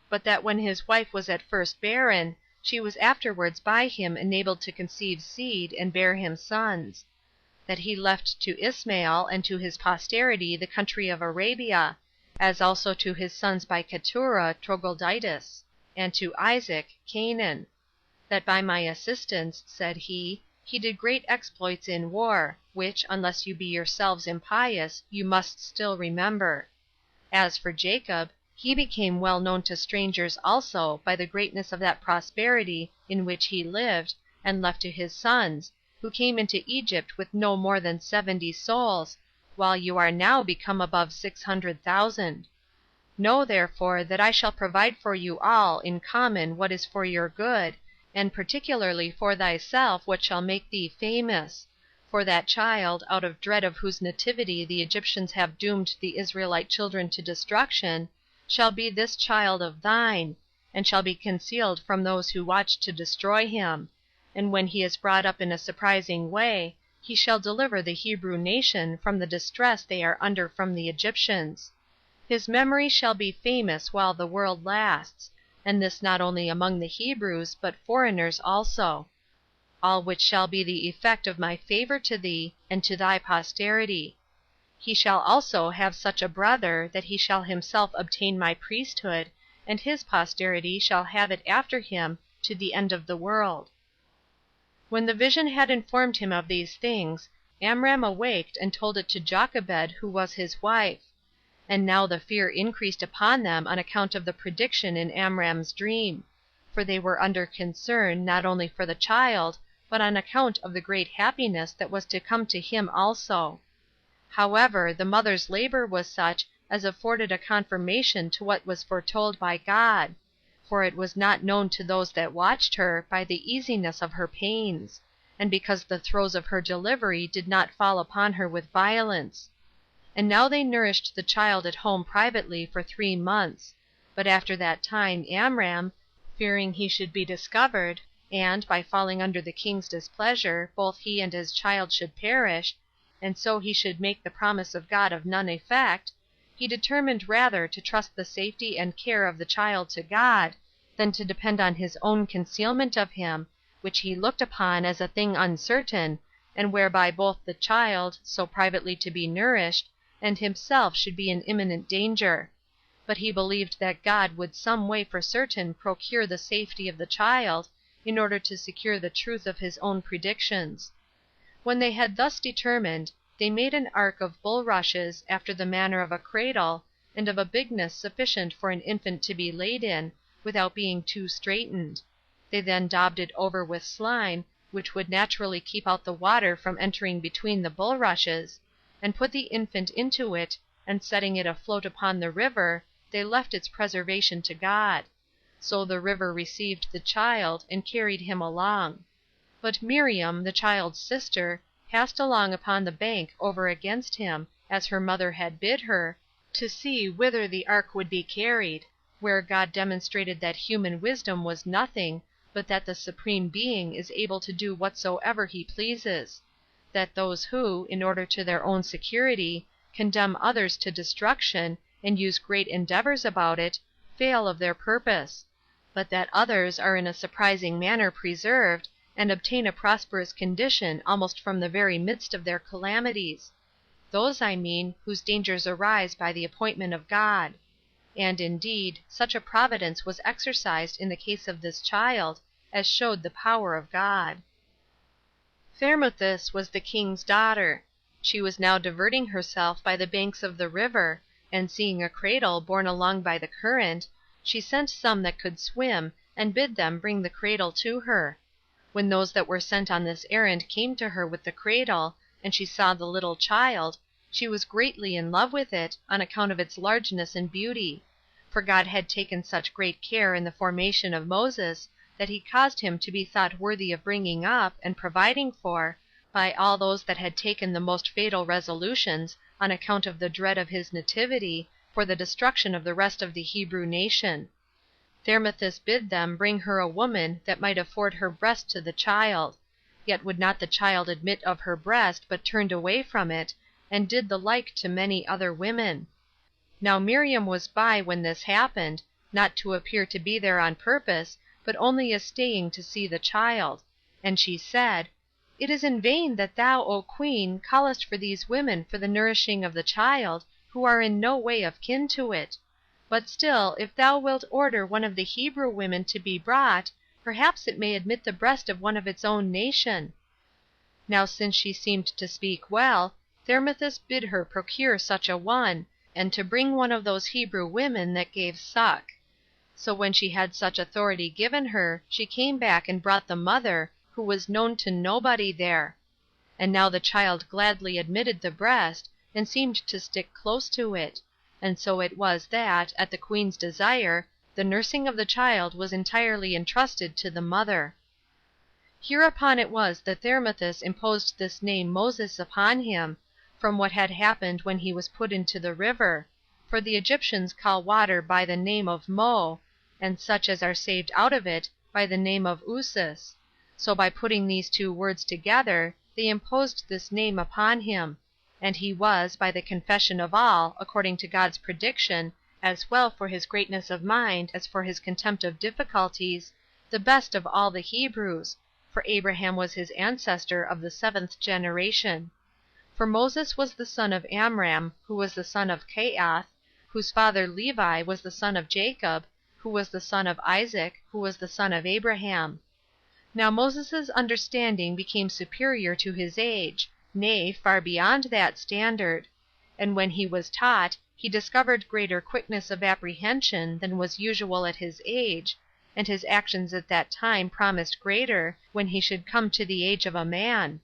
but that when his wife was at first barren, she was afterwards by him enabled to conceive seed, and bear him sons; that he left to Ismael and to his posterity the country of Arabia, as also to his sons by Keturah Troglodytis, and to Isaac Canaan; that by my assistance, said he did great exploits in war, which, unless you be yourselves impious, you must still remember. As for Jacob, he became well known to strangers also by the greatness of that prosperity in which he lived, and left to his sons, who came into Egypt with no more than 70 souls, while you are now become above 600,000. Know therefore that I shall provide for you all in common what is for your good, and particularly for thyself what shall make thee famous; for that child, out of dread of whose nativity the Egyptians have doomed the Israelite children to destruction, shall be this child of thine, and shall be concealed from those who watch to destroy him; and when he is brought up in a surprising way, he shall deliver the Hebrew nation from the distress they are under from the Egyptians. His memory shall be famous while the world lasts, and this not only among the Hebrews, but foreigners also. All which shall be the effect of my favor to thee, and to thy posterity. He shall also have such a brother, that he shall himself obtain my priesthood, and his posterity shall have it after him to the end of the world." When the vision had informed him of these things, Amram awaked and told it to Jochebed, who was his wife. And now the fear increased upon them on account of the prediction in Amram's dream; for they were under concern, not only for the child, but on account of the great happiness that was to come to him also. However, the mother's labor was such as afforded a confirmation to what was foretold by God; for it was not known to those that watched her by the easiness of her pains, and because the throes of her delivery did not fall upon her with violence. And now they nourished the child at home privately for 3 months; but after that time Amram, fearing he should be discovered, and, by falling under the king's displeasure, both he and his child should perish, and so he should make the promise of God of none effect, he determined rather to trust the safety and care of the child to God, than to depend on his own concealment of him, which he looked upon as a thing uncertain, and whereby both the child, so privately to be nourished, and himself should be in imminent danger; but he believed that God would some way for certain procure the safety of the child, in order to secure the truth of his own predictions. When they had thus determined, they made an ark of bulrushes, after the manner of a cradle, and of a bigness sufficient for an infant to be laid in, without being too straitened. They then daubed it over with slime, which would naturally keep out the water from entering between the bulrushes, and put the infant into it, and setting it afloat upon the river, they left its preservation to God. So the river received the child, and carried him along. But Miriam, the child's sister, passed along upon the bank over against him, as her mother had bid her, to see whither the ark would be carried, where God demonstrated that human wisdom was nothing, but that the Supreme Being is able to do whatsoever he pleases; that those who, in order to their own security, condemn others to destruction, and use great endeavors about it, fail of their purpose; but that others are in a surprising manner preserved, and obtain a prosperous condition almost from the very midst of their calamities; those, I mean, whose dangers arise by the appointment of God. And, indeed, such a providence was exercised in the case of this child, as showed the power of God. Thermuthis was the king's daughter. She was now diverting herself by the banks of the river, and seeing a cradle borne along by the current, she sent some that could swim, and bid them bring the cradle to her. When those that were sent on this errand came to her with the cradle, and she saw the little child, she was greatly in love with it, on account of its largeness and beauty; for God had taken such great care in the formation of Moses, that he caused him to be thought worthy of bringing up, and providing for, by all those that had taken the most fatal resolutions, on account of the dread of his nativity, for the destruction of the rest of the Hebrew nation. Thermuthis bid them bring her a woman that might afford her breast to the child; yet would not the child admit of her breast, but turned away from it, and did the like to many other women. Now Miriam was by when this happened, not to appear to be there on purpose, but only as staying to see the child; and she said, "It is in vain that thou, O queen, callest for these women for the nourishing of the child, who are in no way of kin to it; but still, if thou wilt order one of the Hebrew women to be brought, perhaps it may admit the breast of one of its own nation." Now since she seemed to speak well, Thermuthis bid her procure such a one, and to bring one of those Hebrew women that gave suck. So when she had such authority given her, she came back and brought the mother, who was known to nobody there. And now the child gladly admitted the breast, and seemed to stick close to it, and so it was that, at the queen's desire, the nursing of the child was entirely entrusted to the mother. Hereupon it was that Thermuthis imposed this name Moses upon him, from what had happened when he was put into the river, for the Egyptians call water by the name of Mo, and such as are saved out of it by the name of Usus. So by putting these two words together, they imposed this name upon him, and he was, by the confession of all, according to God's prediction, as well for his greatness of mind as for his contempt of difficulties, the best of all the Hebrews, for Abraham was his ancestor of the 7th generation. For Moses was the son of Amram, who was the son of Keath, whose father Levi was the son of Jacob, who was the son of Isaac, who was the son of Abraham. Now Moses' understanding became superior to his age, nay, far beyond that standard; and when he was taught, he discovered greater quickness of apprehension than was usual at his age, and his actions at that time promised greater, when he should come to the age of a man.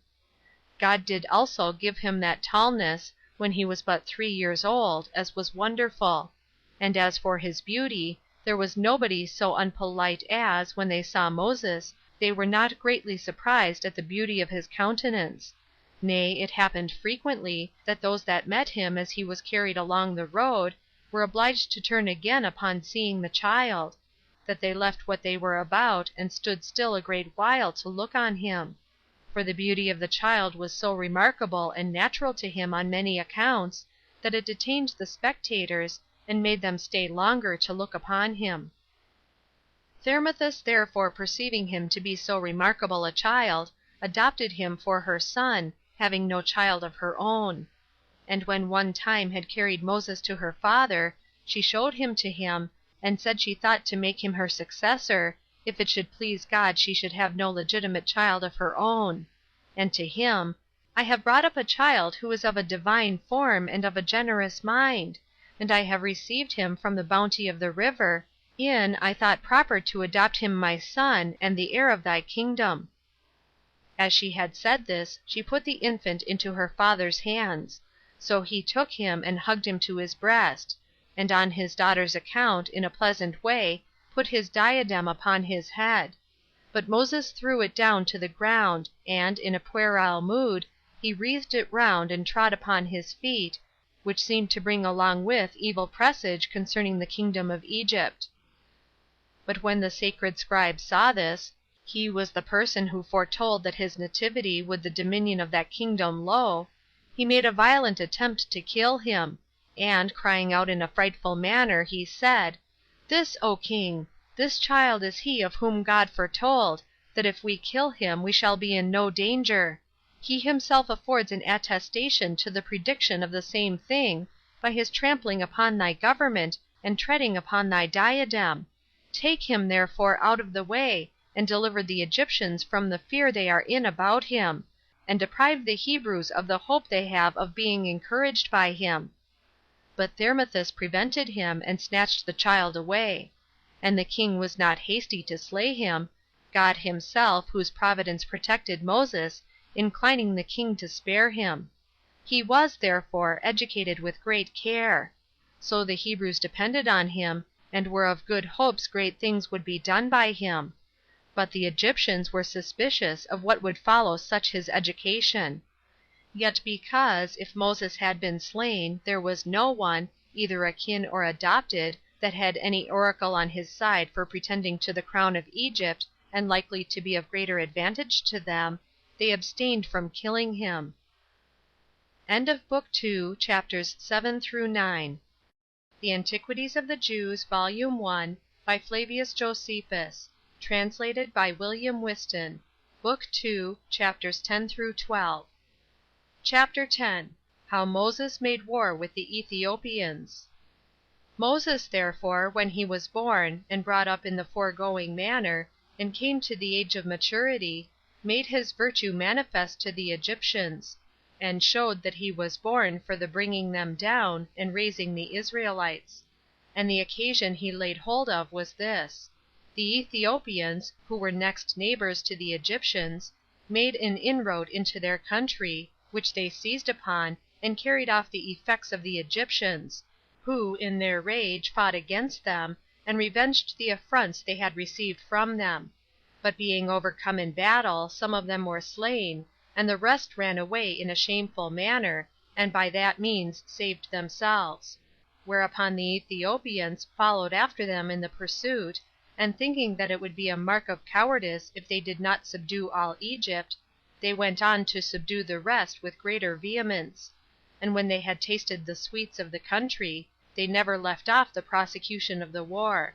God did also give him that tallness, when he was but 3 years old, as was wonderful; and as for his beauty, there was nobody so unpolite as, when they saw Moses, they were not greatly surprised at the beauty of his countenance; nay, it happened frequently, that those that met him as he was carried along the road, were obliged to turn again upon seeing the child, that they left what they were about, and stood still a great while to look on him; for the beauty of the child was so remarkable and natural to him on many accounts, that it detained the spectators, and made them stay longer to look upon him. Thermuthis therefore perceiving him to be so remarkable a child, adopted him for her son, having no child of her own. And when one time had carried Moses to her father, she showed him to him, and said she thought to make him her successor, if it should please God she should have no legitimate child of her own; and to him, I have brought up a child who is of a divine form and of a generous mind, and I have received him from the bounty of the river, in I thought proper to adopt him my son, and the heir of thy kingdom. As she had said this, she put the infant into her father's hands; so he took him and hugged him to his breast, and on his daughter's account, in a pleasant way, put his diadem upon his head; but Moses threw it down to the ground, and, in a puerile mood, he wreathed it round and trod upon his feet, which seemed to bring along with evil presage concerning the kingdom of Egypt. But when the sacred scribe saw this, he was the person who foretold that his nativity would the dominion of that kingdom low, he made a violent attempt to kill him, and, crying out in a frightful manner, he said, This, O king, this child is he of whom God foretold, that if we kill him we shall be in no danger. He himself affords an attestation to the prediction of the same thing, by his trampling upon thy government, and treading upon thy diadem. Take him therefore out of the way, and deliver the Egyptians from the fear they are in about him, and deprive the Hebrews of the hope they have of being encouraged by him. But Thermuthis prevented him, and snatched the child away; and the king was not hasty to slay him, God himself, whose providence protected Moses, inclining the king to spare him. He was, therefore, educated with great care. So the Hebrews depended on him, and were of good hopes great things would be done by him. But the Egyptians were suspicious of what would follow such his education. Yet because, if Moses had been slain, there was no one, either akin or adopted, that had any oracle on his side for pretending to the crown of Egypt, and likely to be of greater advantage to them, they abstained from killing him. End of Book 2, chapters 7 through 9. The Antiquities of the Jews, Volume 1, by Flavius Josephus. Translated by William Whiston. Book 2, chapters 10 through 12. Chapter 10. How Moses made war with the Ethiopians. Moses therefore, when he was born, and brought up in the foregoing manner, and came to the age of maturity, made his virtue manifest to the Egyptians, and showed that he was born for the bringing them down, and raising the Israelites. And the occasion he laid hold of was this. The Ethiopians, who were next neighbors to the Egyptians, made an inroad into their country, which they seized upon, and carried off the effects of the Egyptians, who, in their rage, fought against them, and revenged the affronts they had received from them; but being overcome in battle, some of them were slain, and the rest ran away in a shameful manner, and by that means saved themselves. Whereupon the Ethiopians followed after them in the pursuit, and thinking that it would be a mark of cowardice if they did not subdue all Egypt, they went on to subdue the rest with greater vehemence; and when they had tasted the sweets of the country, they never left off the prosecution of the war;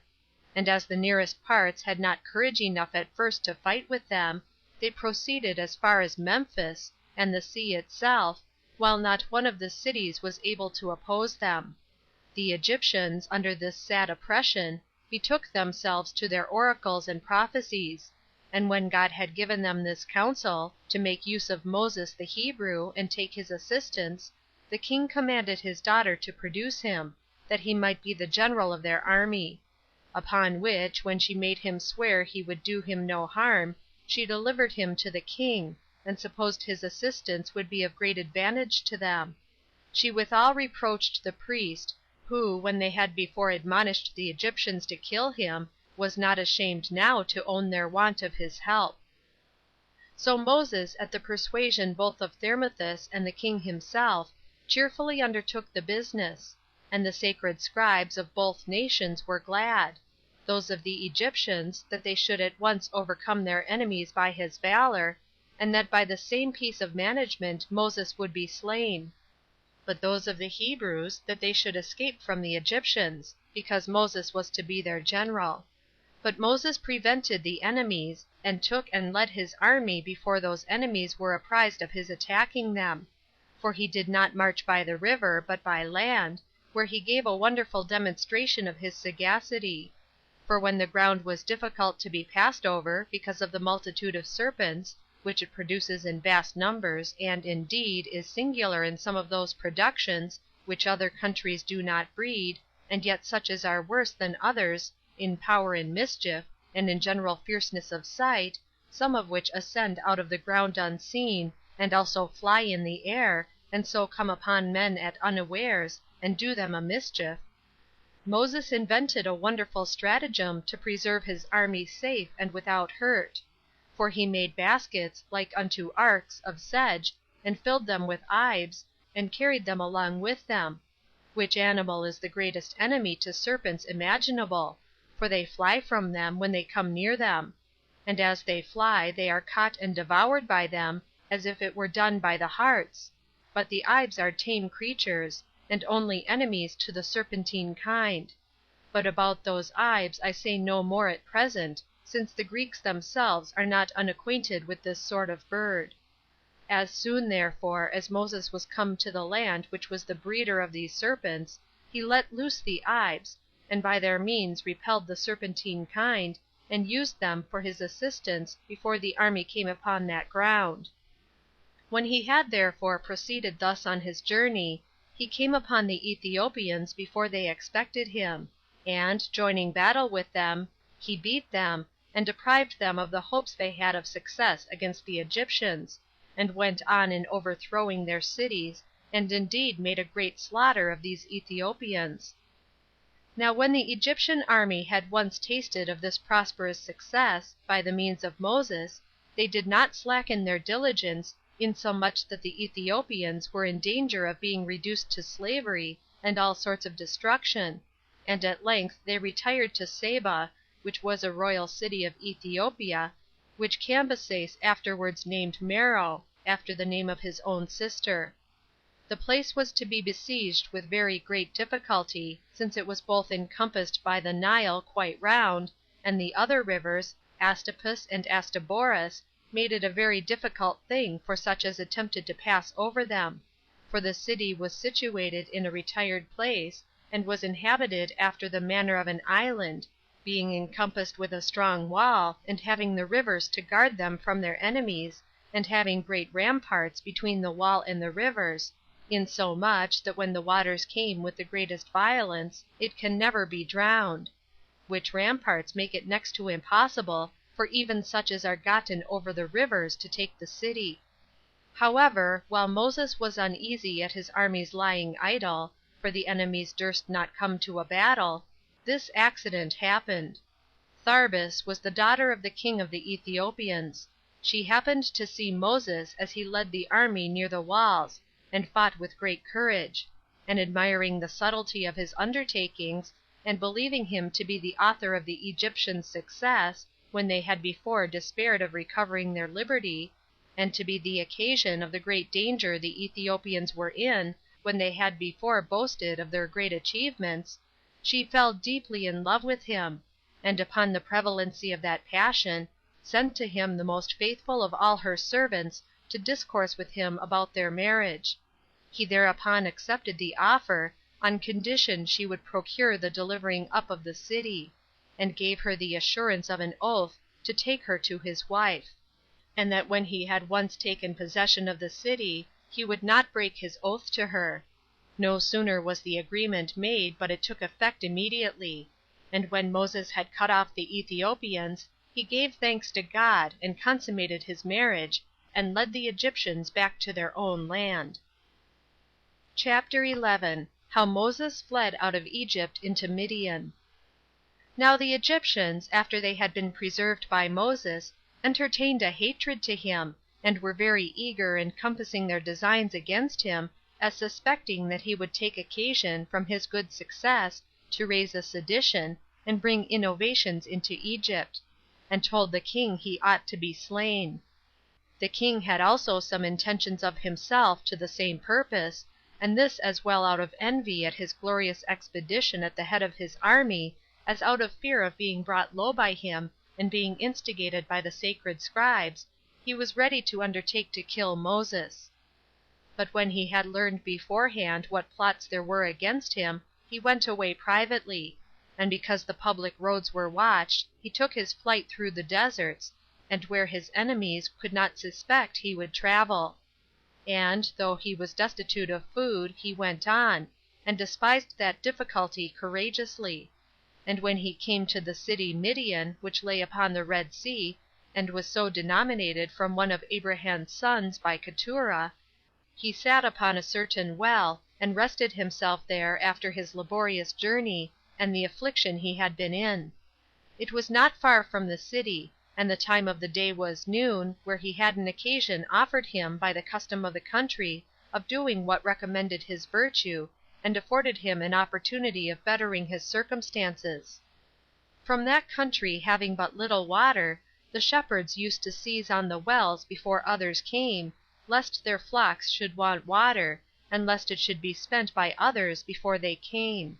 and as the nearest parts had not courage enough at first to fight with them, they proceeded as far as Memphis, and the sea itself, while not one of the cities was able to oppose them. The Egyptians, under this sad oppression, betook themselves to their oracles and prophecies; and when God had given them this counsel, to make use of Moses the Hebrew, and take his assistance, the king commanded his daughter to produce him, that he might be the general of their army; upon which, when she made him swear he would do him no harm, she delivered him to the king, and supposed his assistance would be of great advantage to them. She withal reproached the priest, who, when they had before admonished the Egyptians to kill him, was not ashamed now to own their want of his help. So Moses, at the persuasion both of Thermuthis and the king himself, cheerfully undertook the business; and the sacred scribes of both nations were glad; those of the Egyptians, that they should at once overcome their enemies by his valor, and that by the same piece of management Moses would be slain; but those of the Hebrews, that they should escape from the Egyptians, because Moses was to be their general. But Moses prevented the enemies, and took and led his army before those enemies were apprized of his attacking them; for he did not march by the river, but by land, where he gave a wonderful demonstration of his sagacity; for when the ground was difficult to be passed over, because of the multitude of serpents, which it produces in vast numbers, and, indeed, is singular in some of those productions which other countries do not breed, and yet such as are worse than others in power and mischief, and in general fierceness of sight, some of which ascend out of the ground unseen, and also fly in the air, and so come upon men at unawares, and do them a mischief, Moses invented a wonderful stratagem to preserve his army safe and without hurt; for he made baskets, like unto arks, of sedge, and filled them with ives, and carried them along with them; which animal is the greatest enemy to serpents imaginable, for they fly from them when they come near them; and as they fly they are caught and devoured by them, as if it were done by the hearts; but the ives are tame creatures, and only enemies to the serpentine kind. But about those ives I say no more at present, since the Greeks themselves are not unacquainted with this sort of bird. As soon, therefore, as Moses was come to the land which was the breeder of these serpents, he let loose the ives, and by their means repelled the serpentine kind, and used them for his assistance before the army came upon that ground. When he had therefore proceeded thus on his journey, he came upon the Ethiopians before they expected him, and, joining battle with them, he beat them, and deprived them of the hopes they had of success against the Egyptians, and went on in overthrowing their cities, and indeed made a great slaughter of these Ethiopians. Now when the Egyptian army had once tasted of this prosperous success, by the means of Moses, they did not slacken their diligence, insomuch that the Ethiopians were in danger of being reduced to slavery and all sorts of destruction, and at length they retired to Saba, which was a royal city of Ethiopia, which Cambyses afterwards named Meroe, after the name of his own sister. The place was to be besieged with very great difficulty, since it was both encompassed by the Nile quite round, and the other rivers, Astapus and Astaboras, made it a very difficult thing for such as attempted to pass over them; for the city was situated in a retired place, and was inhabited after the manner of an island, being encompassed with a strong wall, and having the rivers to guard them from their enemies, and having great ramparts between the wall and the rivers, insomuch that when the waters came with the greatest violence, it can never be drowned. which ramparts make it next to impossible for even such as are gotten over the rivers to take the city. However, while Moses was uneasy at his armies lying idle, for the enemies durst not come to a battle, this accident happened. Tharbis was the daughter of the king of the Ethiopians. She happened to see Moses as he led the army near the walls, and fought with great courage; and admiring the subtlety of his undertakings, and believing him to be the author of the Egyptians' success, when they had before despaired of recovering their liberty, and to be the occasion of the great danger the Ethiopians were in, when they had before boasted of their great achievements, she fell deeply in love with him, and upon the prevalency of that passion, sent to him the most faithful of all her servants to discourse with him about their marriage. He thereupon accepted the offer, on condition she would procure the delivering up of the city, and gave her the assurance of an oath to take her to his wife; and that when he had once taken possession of the city, he would not break his oath to her. No sooner was the agreement made but it took effect immediately; and when Moses had cut off the Ethiopians, he gave thanks to God, and consummated his marriage, and led the Egyptians back to their own land. CHAPTER 11. How Moses Fled Out of Egypt Into Midian. Now the Egyptians, after they had been preserved by Moses, entertained a hatred to him, and were very eager in compassing their designs against him, as suspecting that he would take occasion, from his good success, to raise a sedition, and bring innovations into Egypt; and told the king he ought to be slain. The king had also some intentions of himself to the same purpose, and this as well out of envy at his glorious expedition at the head of his army, as out of fear of being brought low by him, and being instigated by the sacred scribes, he was ready to undertake to kill Moses. But when he had learned beforehand what plots there were against him, he went away privately; and because the public roads were watched, he took his flight through the deserts, and where his enemies could not suspect he would travel; and, though he was destitute of food, he went on, and despised that difficulty courageously; and when he came to the city Midian, which lay upon the Red Sea, and was so denominated from one of Abraham's sons by Keturah, he sat upon a certain well, and rested himself there after his laborious journey, and the affliction he had been in. It was not far from the city, and the time of the day was noon, where he had an occasion offered him by the custom of the country of doing what recommended his virtue, and afforded him an opportunity of bettering his circumstances. From that country having but little water, the shepherds used to seize on the wells before others came, lest their flocks should want water, and lest it should be spent by others before they came.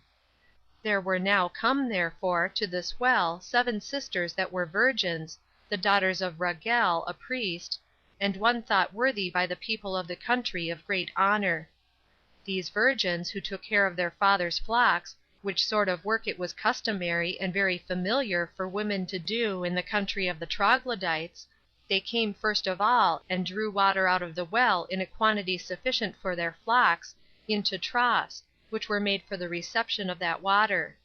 There were now come, therefore, to this well 7 sisters that were virgins, the daughters of Ragel, a priest, and one thought worthy by the people of the country of great honor. These virgins, who took care of their father's flocks, which sort of work it was customary and very familiar for women to do in the country of the Troglodytes, they came first of all, and drew water out of the well in a quantity sufficient for their flocks, into troughs, which were made for the reception of that water.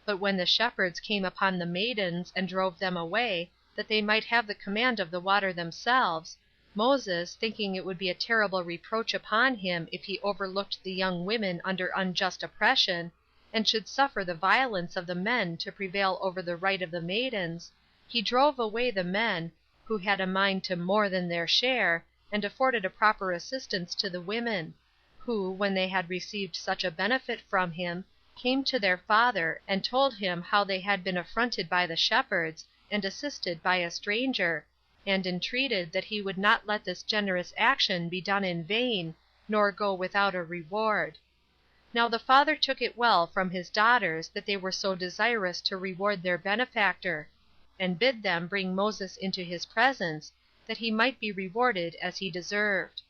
But when the shepherds came upon the maidens, and drove them away, that they might have the command of the water themselves, Moses, thinking it would be a terrible reproach upon him if he overlooked the young women under unjust oppression, and should suffer the violence of the men to prevail over the right of the maidens, he drove away the men, who had a mind to more than their share, and afforded a proper assistance to the women; who, when they had received such a benefit from him, came to their father, and told him how they had been affronted by the shepherds, and assisted by a stranger, and entreated that he would not let this generous action be done in vain, nor go without a reward. Now the father took it well from his daughters that they were so desirous to reward their benefactor, and bid them bring Moses into his presence, that he might be rewarded as he deserved.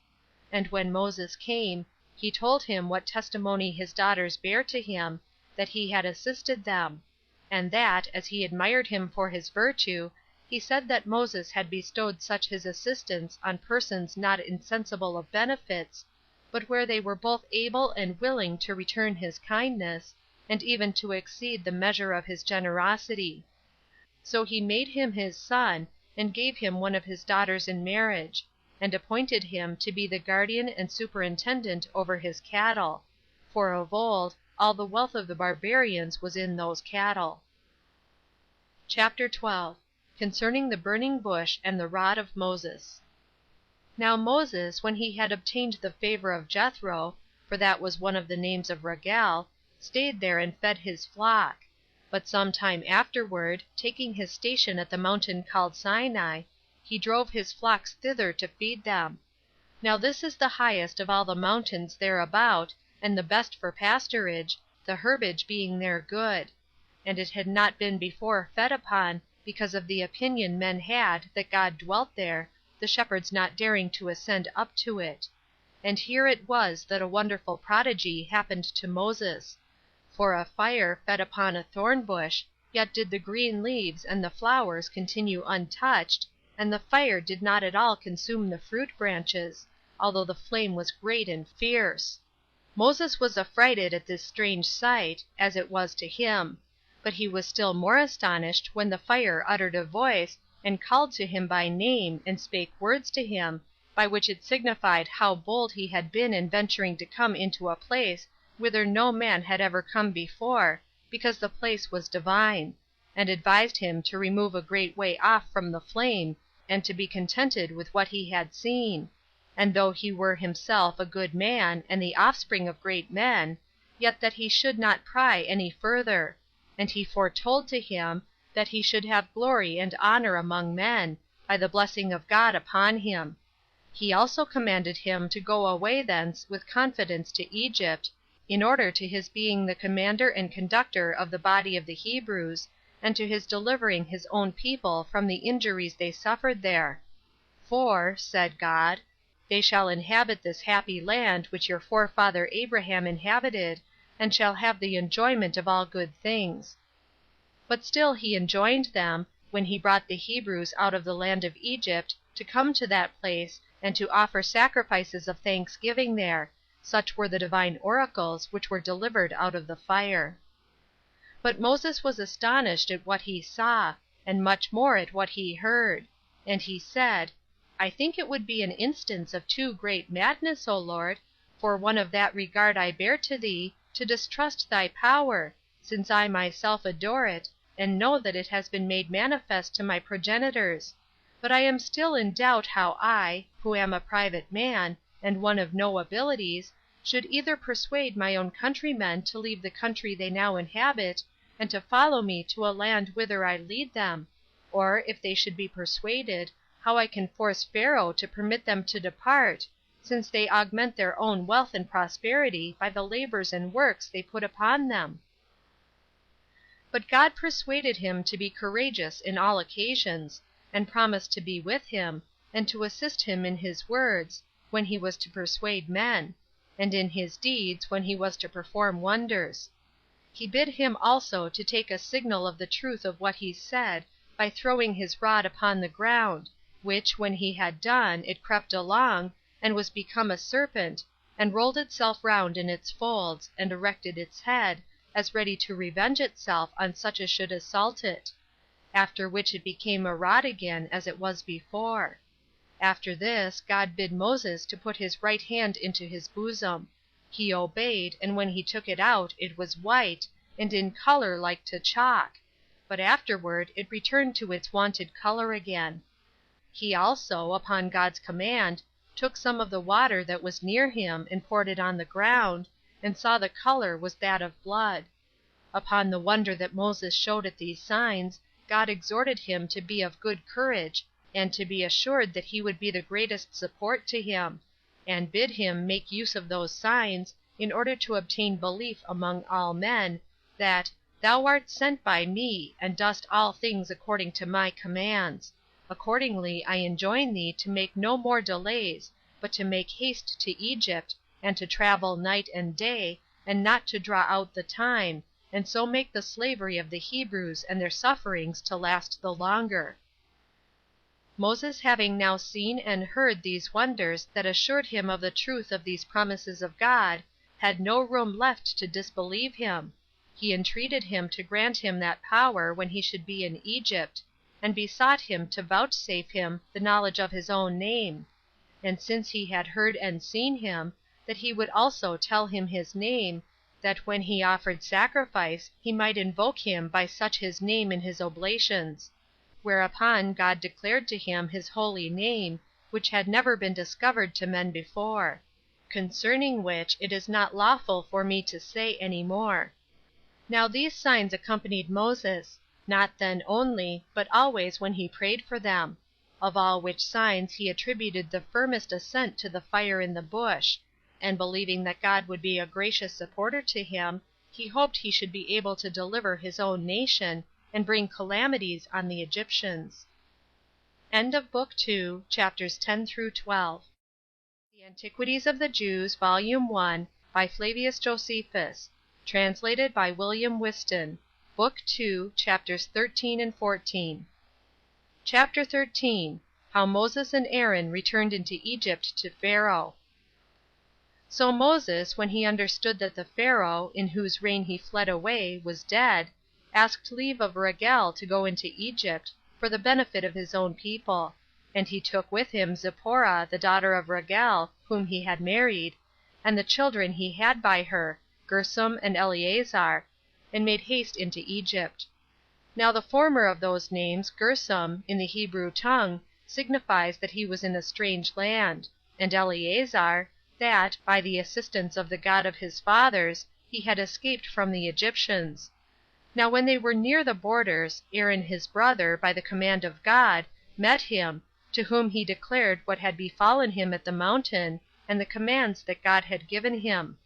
And when Moses came, he told him what testimony his daughters bare to him, that he had assisted them; and that, as he admired him for his virtue, he said that Moses had bestowed such his assistance on persons not insensible of benefits, but where they were both able and willing to return his kindness, and even to exceed the measure of his generosity. So he made him his son, and gave him one of his daughters in marriage, and appointed him to be the guardian and superintendent over his cattle; for of old all the wealth of the barbarians was in those cattle. CHAPTER 12. Concerning the burning bush and the rod of Moses. Now Moses, when he had obtained the favor of Jethro, for that was one of the names of Raguel, stayed there and fed his flock. But some time afterward, taking his station at the mountain called Sinai, he drove his flocks thither to feed them. Now this is the highest of all the mountains thereabout, and the best for pasturage, the herbage being there good; and it had not been before fed upon, because of the opinion men had that God dwelt there, the shepherds not daring to ascend up to it. And here it was that a wonderful prodigy happened to Moses. For a fire fed upon a thorn bush, yet did the green leaves and the flowers continue untouched, and the fire did not at all consume the fruit branches, although the flame was great and fierce. Moses was affrighted at this strange sight, as it was to him; but he was still more astonished when the fire uttered a voice, and called to him by name, and spake words to him, by which it signified how bold he had been in venturing to come into a place whither no man had ever come before, because the place was divine; and advised him to remove a great way off from the flame, and to be contented with what he had seen; and though he were himself a good man, and the offspring of great men, yet that he should not pry any further; and he foretold to him, that he should have glory and honor among men, by the blessing of God upon him. He also commanded him to go away thence with confidence to Egypt, in order to his being the commander and conductor of the body of the Hebrews, and to his delivering his own people from the injuries they suffered there. For, said God, they shall inhabit this happy land which your forefather Abraham inhabited, and shall have the enjoyment of all good things. But still he enjoined them, when he brought the Hebrews out of the land of Egypt, to come to that place, and to offer sacrifices of thanksgiving there; such were the divine oracles which were delivered out of the fire. But Moses was astonished at what he saw, and much more at what he heard; and he said, I think it would be an instance of too great madness, O Lord, for one of that regard I bear to thee, to distrust thy power, since I myself adore it, and know that it has been made manifest to my progenitors; but I am still in doubt how I, who am a private man, and one of no abilities, should either persuade my own countrymen to leave the country they now inhabit, and to follow me to a land whither I lead them; or, if they should be persuaded, how I can force Pharaoh to permit them to depart, since they augment their own wealth and prosperity by the labors and works they put upon them. But God persuaded him to be courageous in all occasions, and promised to be with him, and to assist him in his words, when he was to persuade men, and in his deeds, when he was to perform wonders. He bid him also to take a signal of the truth of what he said, by throwing his rod upon the ground, which when he had done, it crept along, and was become a serpent, and rolled itself round in its folds, and erected its head, as ready to revenge itself on such as should assault it; after which it became a rod again as it was before. After this God bid Moses to put his right hand into his bosom. He obeyed, and when he took it out it was white, and in color like to chalk, but afterward it returned to its wonted color again. He also, upon God's command, took some of the water that was near him, and poured it on the ground, and saw the color was that of blood. Upon the wonder that Moses showed at these signs, God exhorted him to be of good courage, and to be assured that he would be the greatest support to him, and bid him make use of those signs, in order to obtain belief among all men, that "thou art sent by me, and dost all things according to my commands. Accordingly I enjoin thee to make no more delays, but to make haste to Egypt, and to travel night and day, and not to draw out the time, and so make the slavery of the Hebrews and their sufferings to last the longer." Moses having now seen and heard these wonders that assured him of the truth of these promises of God, had no room left to disbelieve him. He entreated him to grant him that power when he should be in Egypt, and besought him to vouchsafe him the knowledge of his own name; and since he had heard and seen him, that he would also tell him his name, that when he offered sacrifice he might invoke him by such his name in his oblations. Whereupon God declared to him his holy name, which had never been discovered to men before; concerning which it is not lawful for me to say any more. Now these signs accompanied Moses, not then only, but always when he prayed for them; of all which signs he attributed the firmest assent to the fire in the bush; and believing that God would be a gracious supporter to him, he hoped he should be able to deliver his own nation, and bring calamities on the Egyptians. End of Book 2, chapters 10 through 12. The Antiquities of the Jews, Volume 1, by Flavius Josephus. Translated by William Whiston. Book 2, chapters 13 and 14. Chapter 13. How Moses and Aaron returned into Egypt to Pharaoh. So Moses, when he understood that the Pharaoh, in whose reign he fled away, was dead, asked leave of Raguel to go into Egypt, for the benefit of his own people; and he took with him Zipporah, the daughter of Raguel, whom he had married, and the children he had by her, Gersom and Eleazar, and made haste into Egypt. Now the former of those names, Gersom, in the Hebrew tongue, signifies that he was in a strange land; and Eleazar, that, by the assistance of the God of his fathers, he had escaped from the Egyptians. Now when they were near the borders, Aaron his brother, by the command of God, met him, to whom he declared what had befallen him at the mountain, and the commands that God had given him.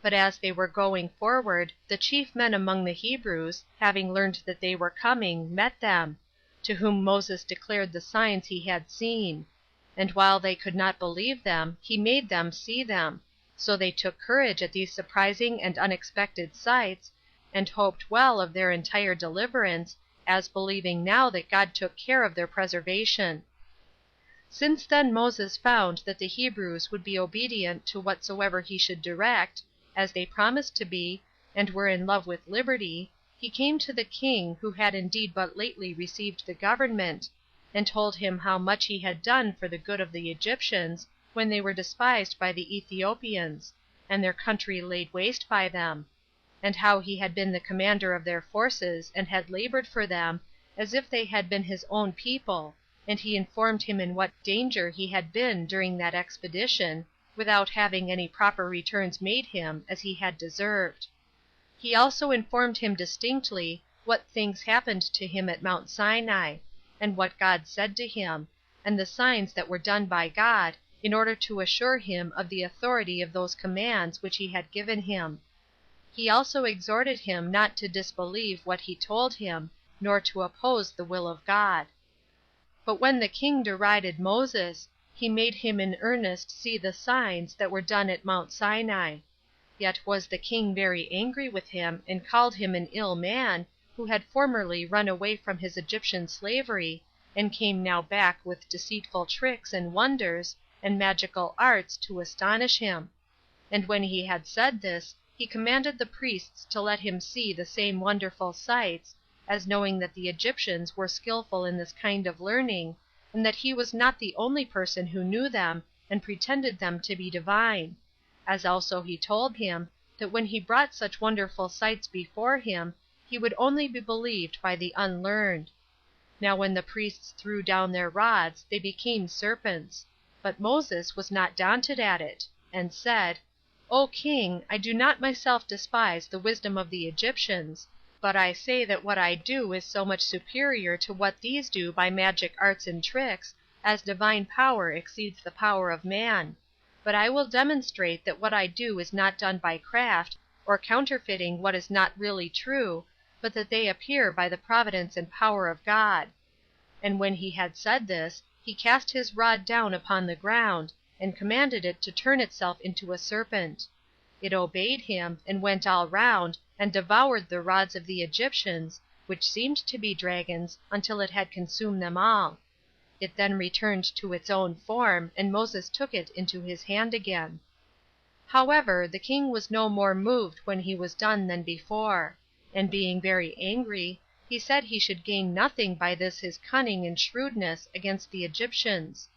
But as they were going forward, the chief men among the Hebrews, having learned that they were coming, met them; to whom Moses declared the signs he had seen; and while they could not believe them, he made them see them. So they took courage at these surprising and unexpected sights, and hoped well of their entire deliverance, as believing now that God took care of their preservation. Since then Moses found that the Hebrews would be obedient to whatsoever he should direct, as they promised to be, and were in love with liberty, he came to the king, who had indeed but lately received the government, and told him how much he had done for the good of the Egyptians, when they were despised by the Ethiopians, and their country laid waste by them; and how he had been the commander of their forces, and had labored for them, as if they had been his own people, and he informed him in what danger he had been during that expedition, without having any proper returns made him, as he had deserved. He also informed him distinctly what things happened to him at Mount Sinai, and what God said to him, and the signs that were done by God, in order to assure him of the authority of those commands which he had given him. He also exhorted him not to disbelieve what he told him, nor to oppose the will of God. But when the king derided Moses, he made him in earnest see the signs that were done at Mount Sinai. Yet was the king very angry with him, and called him an ill man, who had formerly run away from his Egyptian slavery, and came now back with deceitful tricks and wonders, and magical arts, to astonish him. And when he had said this, he commanded the priests to let him see the same wonderful sights, as knowing that the Egyptians were skillful in this kind of learning, and that he was not the only person who knew them, and pretended them to be divine; as also he told him, that when he brought such wonderful sights before him, he would only be believed by the unlearned. Now when the priests threw down their rods, they became serpents; but Moses was not daunted at it, and said, O king, I do not myself despise the wisdom of the Egyptians, but I say that what I do is so much superior to what these do by magic arts and tricks, as divine power exceeds the power of man; but I will demonstrate that what I do is not done by craft, or counterfeiting what is not really true, but that they appear by the providence and power of God. And when he had said this, he cast his rod down upon the ground, and commanded it to turn itself into a serpent. It obeyed him, and went all round, and devoured the rods of the Egyptians, which seemed to be dragons, until it had consumed them all. It then returned to its own form, and Moses took it into his hand again. However, the king was no more moved when he was done than before; and being very angry, he said he should gain nothing by this his cunning and shrewdness against the Egyptians.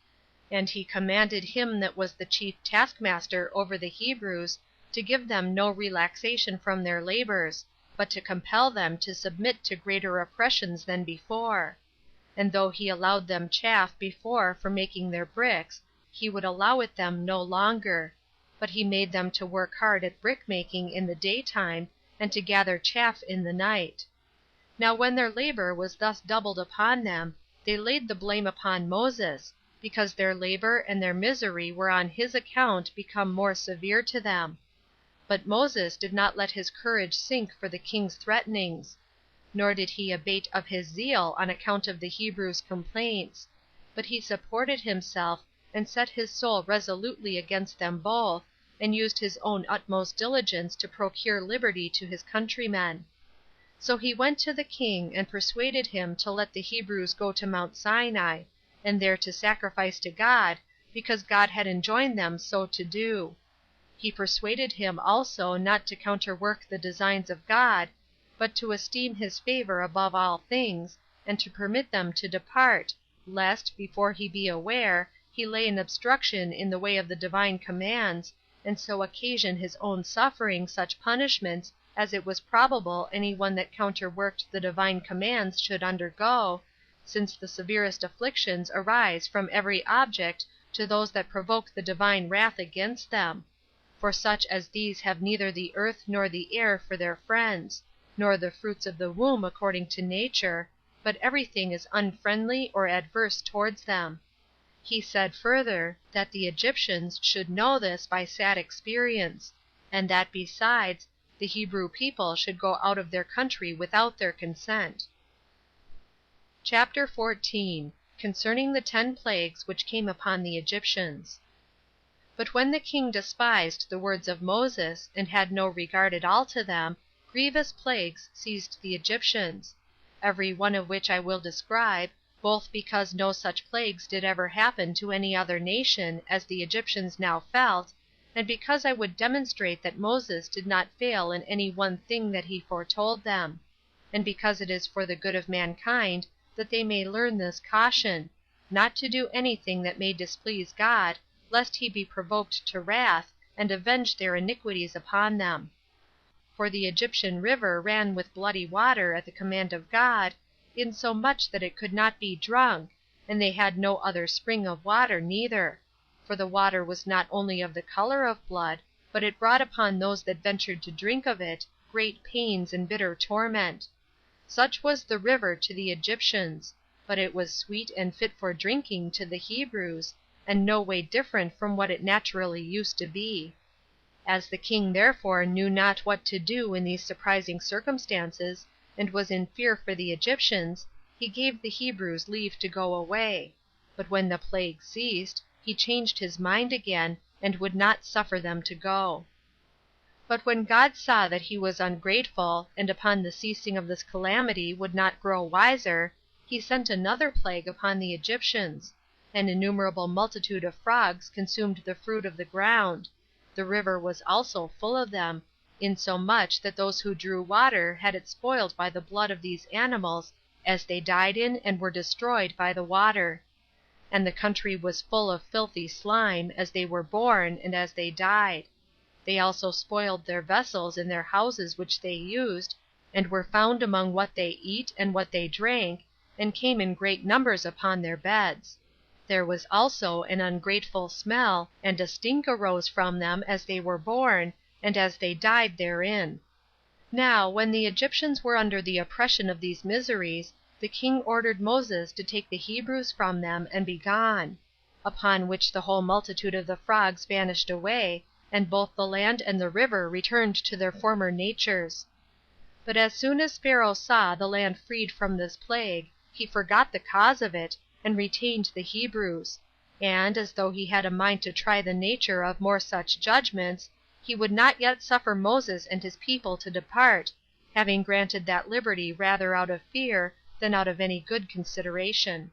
And he commanded him that was the chief taskmaster over the Hebrews to give them no relaxation from their labors, but to compel them to submit to greater oppressions than before. And though he allowed them chaff before for making their bricks, he would allow it them no longer; but he made them to work hard at brick making in the daytime, and to gather chaff in the night. Now when their labor was thus doubled upon them, they laid the blame upon Moses, because their labor and their misery were on his account become more severe to them. But Moses did not let his courage sink for the king's threatenings, nor did he abate of his zeal on account of the Hebrews' complaints, but he supported himself, and set his soul resolutely against them both, and used his own utmost diligence to procure liberty to his countrymen. So he went to the king, and persuaded him to let the Hebrews go to Mount Sinai, and there to sacrifice to God, because God had enjoined them so to do. He persuaded him also not to counterwork the designs of God, but to esteem his favor above all things, and to permit them to depart, lest, before he be aware, he lay an obstruction in the way of the divine commands, and so occasion his own suffering such punishments as it was probable any one that counterworked the divine commands should undergo, since the severest afflictions arise from every object to those that provoke the divine wrath against them; for such as these have neither the earth nor the air for their friends, nor the fruits of the womb according to nature, but everything is unfriendly or adverse towards them. He said further, that the Egyptians should know this by sad experience, and that besides, the Hebrew people should go out of their country without their consent. CHAPTER 14. Concerning the 10 plagues which came upon the Egyptians. But when the king despised the words of Moses, and had no regard at all to them, grievous plagues seized the Egyptians; every one of which I will describe, both because no such plagues did ever happen to any other nation as the Egyptians now felt, and because I would demonstrate that Moses did not fail in any one thing that he foretold them; and because it is for the good of mankind that they may learn this caution, not to do anything that may displease God, lest he be provoked to wrath, and avenge their iniquities upon them. For the Egyptian river ran with bloody water at the command of God, insomuch that it could not be drunk, and they had no other spring of water neither; for the water was not only of the color of blood, but it brought upon those that ventured to drink of it great pains and bitter torment. Such was the river to the Egyptians, but it was sweet and fit for drinking to the Hebrews, and no way different from what it naturally used to be. As the king therefore knew not what to do in these surprising circumstances, and was in fear for the Egyptians, he gave the Hebrews leave to go away; but when the plague ceased, he changed his mind again, and would not suffer them to go. But when God saw that he was ungrateful, and upon the ceasing of this calamity would not grow wiser, he sent another plague upon the Egyptians. An innumerable multitude of frogs consumed the fruit of the ground; the river was also full of them, insomuch that those who drew water had it spoiled by the blood of these animals, as they died in and were destroyed by the water. And the country was full of filthy slime, as they were born, and as they died. They also spoiled their vessels in their houses which they used, and were found among what they eat and what they drank, and came in great numbers upon their beds. There was also an ungrateful smell, and a stink arose from them as they were born, and as they died therein. Now, when the Egyptians were under the oppression of these miseries, the king ordered Moses to take the Hebrews from them, and be gone; upon which the whole multitude of the frogs vanished away, and both the land and the river returned to their former natures. But as soon as Pharaoh saw the land freed from this plague, he forgot the cause of it, and retained the Hebrews; and, as though he had a mind to try the nature of more such judgments, he would not yet suffer Moses and his people to depart, having granted that liberty rather out of fear than out of any good consideration.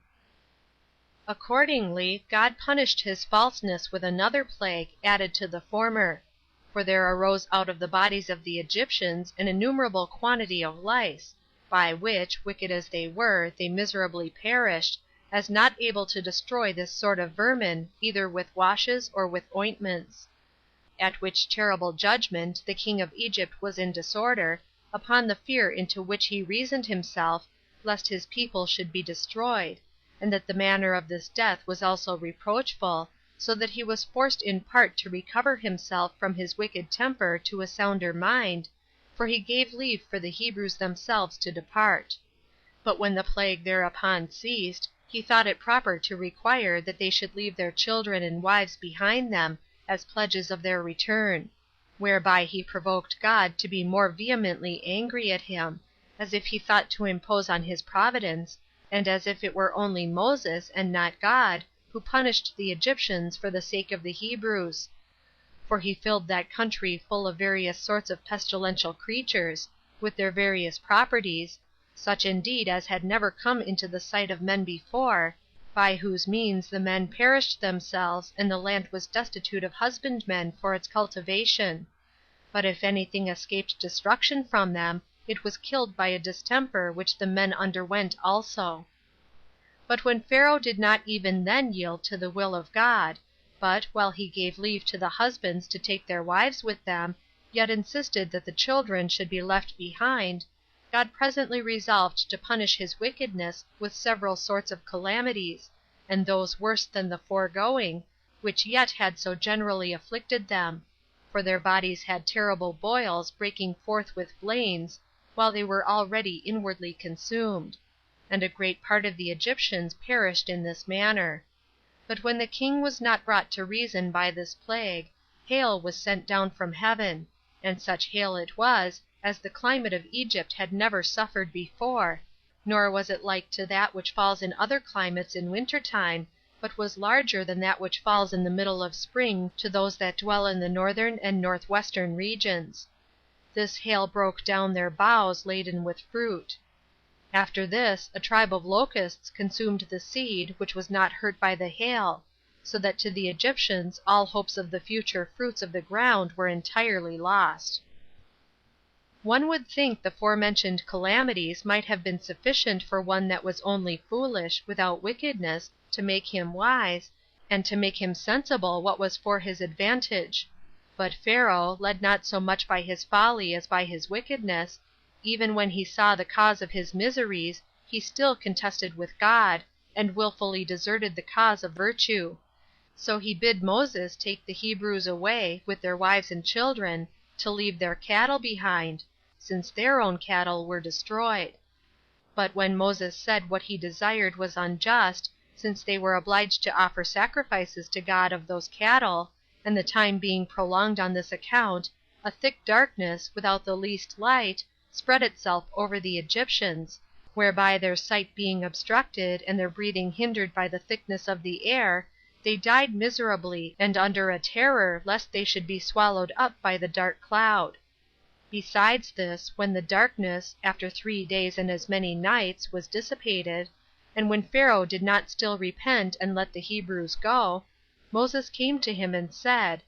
Accordingly, God punished his falseness with another plague, added to the former. For there arose out of the bodies of the Egyptians an innumerable quantity of lice, by which, wicked as they were, they miserably perished, as not able to destroy this sort of vermin, either with washes or with ointments. At which terrible judgment the king of Egypt was in disorder, upon the fear into which he reasoned himself, lest his people should be destroyed, and that the manner of this death was also reproachful, so that he was forced in part to recover himself from his wicked temper to a sounder mind, for he gave leave for the Hebrews themselves to depart. But when the plague thereupon ceased, he thought it proper to require that they should leave their children and wives behind them, as pledges of their return; whereby he provoked God to be more vehemently angry at him, as if he thought to impose on his providence, and as if it were only Moses, and not God, who punished the Egyptians for the sake of the Hebrews. For he filled that country full of various sorts of pestilential creatures, with their various properties, such indeed as had never come into the sight of men before, by whose means the men perished themselves, and the land was destitute of husbandmen for its cultivation; but if anything escaped destruction from them, it was killed by a distemper which the men underwent also. But when Pharaoh did not even then yield to the will of God, but, while he gave leave to the husbands to take their wives with them, yet insisted that the children should be left behind, God presently resolved to punish his wickedness with several sorts of calamities, and those worse than the foregoing, which yet had so generally afflicted them; for their bodies had terrible boils breaking forth with blains, while they were already inwardly consumed; and a great part of the Egyptians perished in this manner. But when the king was not brought to reason by this plague, hail was sent down from heaven, and such hail it was as the climate of Egypt had never suffered before, nor was it like to that which falls in other climates in winter time, but was larger than that which falls in the middle of spring to those that dwell in the northern and northwestern regions. This hail broke down their boughs laden with fruit. After this a tribe of locusts consumed the seed which was not hurt by the hail, so that to the Egyptians all hopes of the future fruits of the ground were entirely lost. One would think the forementioned calamities might have been sufficient for one that was only foolish, without wickedness, to make him wise, and to make him sensible what was for his advantage. But Pharaoh, led not so much by his folly as by his wickedness, even when he saw the cause of his miseries, he still contested with God, and willfully deserted the cause of virtue. So he bid Moses take the Hebrews away, with their wives and children, to leave their cattle behind, since their own cattle were destroyed. But when Moses said what he desired was unjust, since they were obliged to offer sacrifices to God of those cattle, and the time being prolonged on this account, a thick darkness, without the least light, spread itself over the Egyptians, whereby their sight being obstructed, and their breathing hindered by the thickness of the air, they died miserably, and under a terror lest they should be swallowed up by the dark cloud. Besides this, when the darkness, after 3 days and as many nights, was dissipated, and when Pharaoh did not still repent and let the Hebrews go, Moses came to him and said,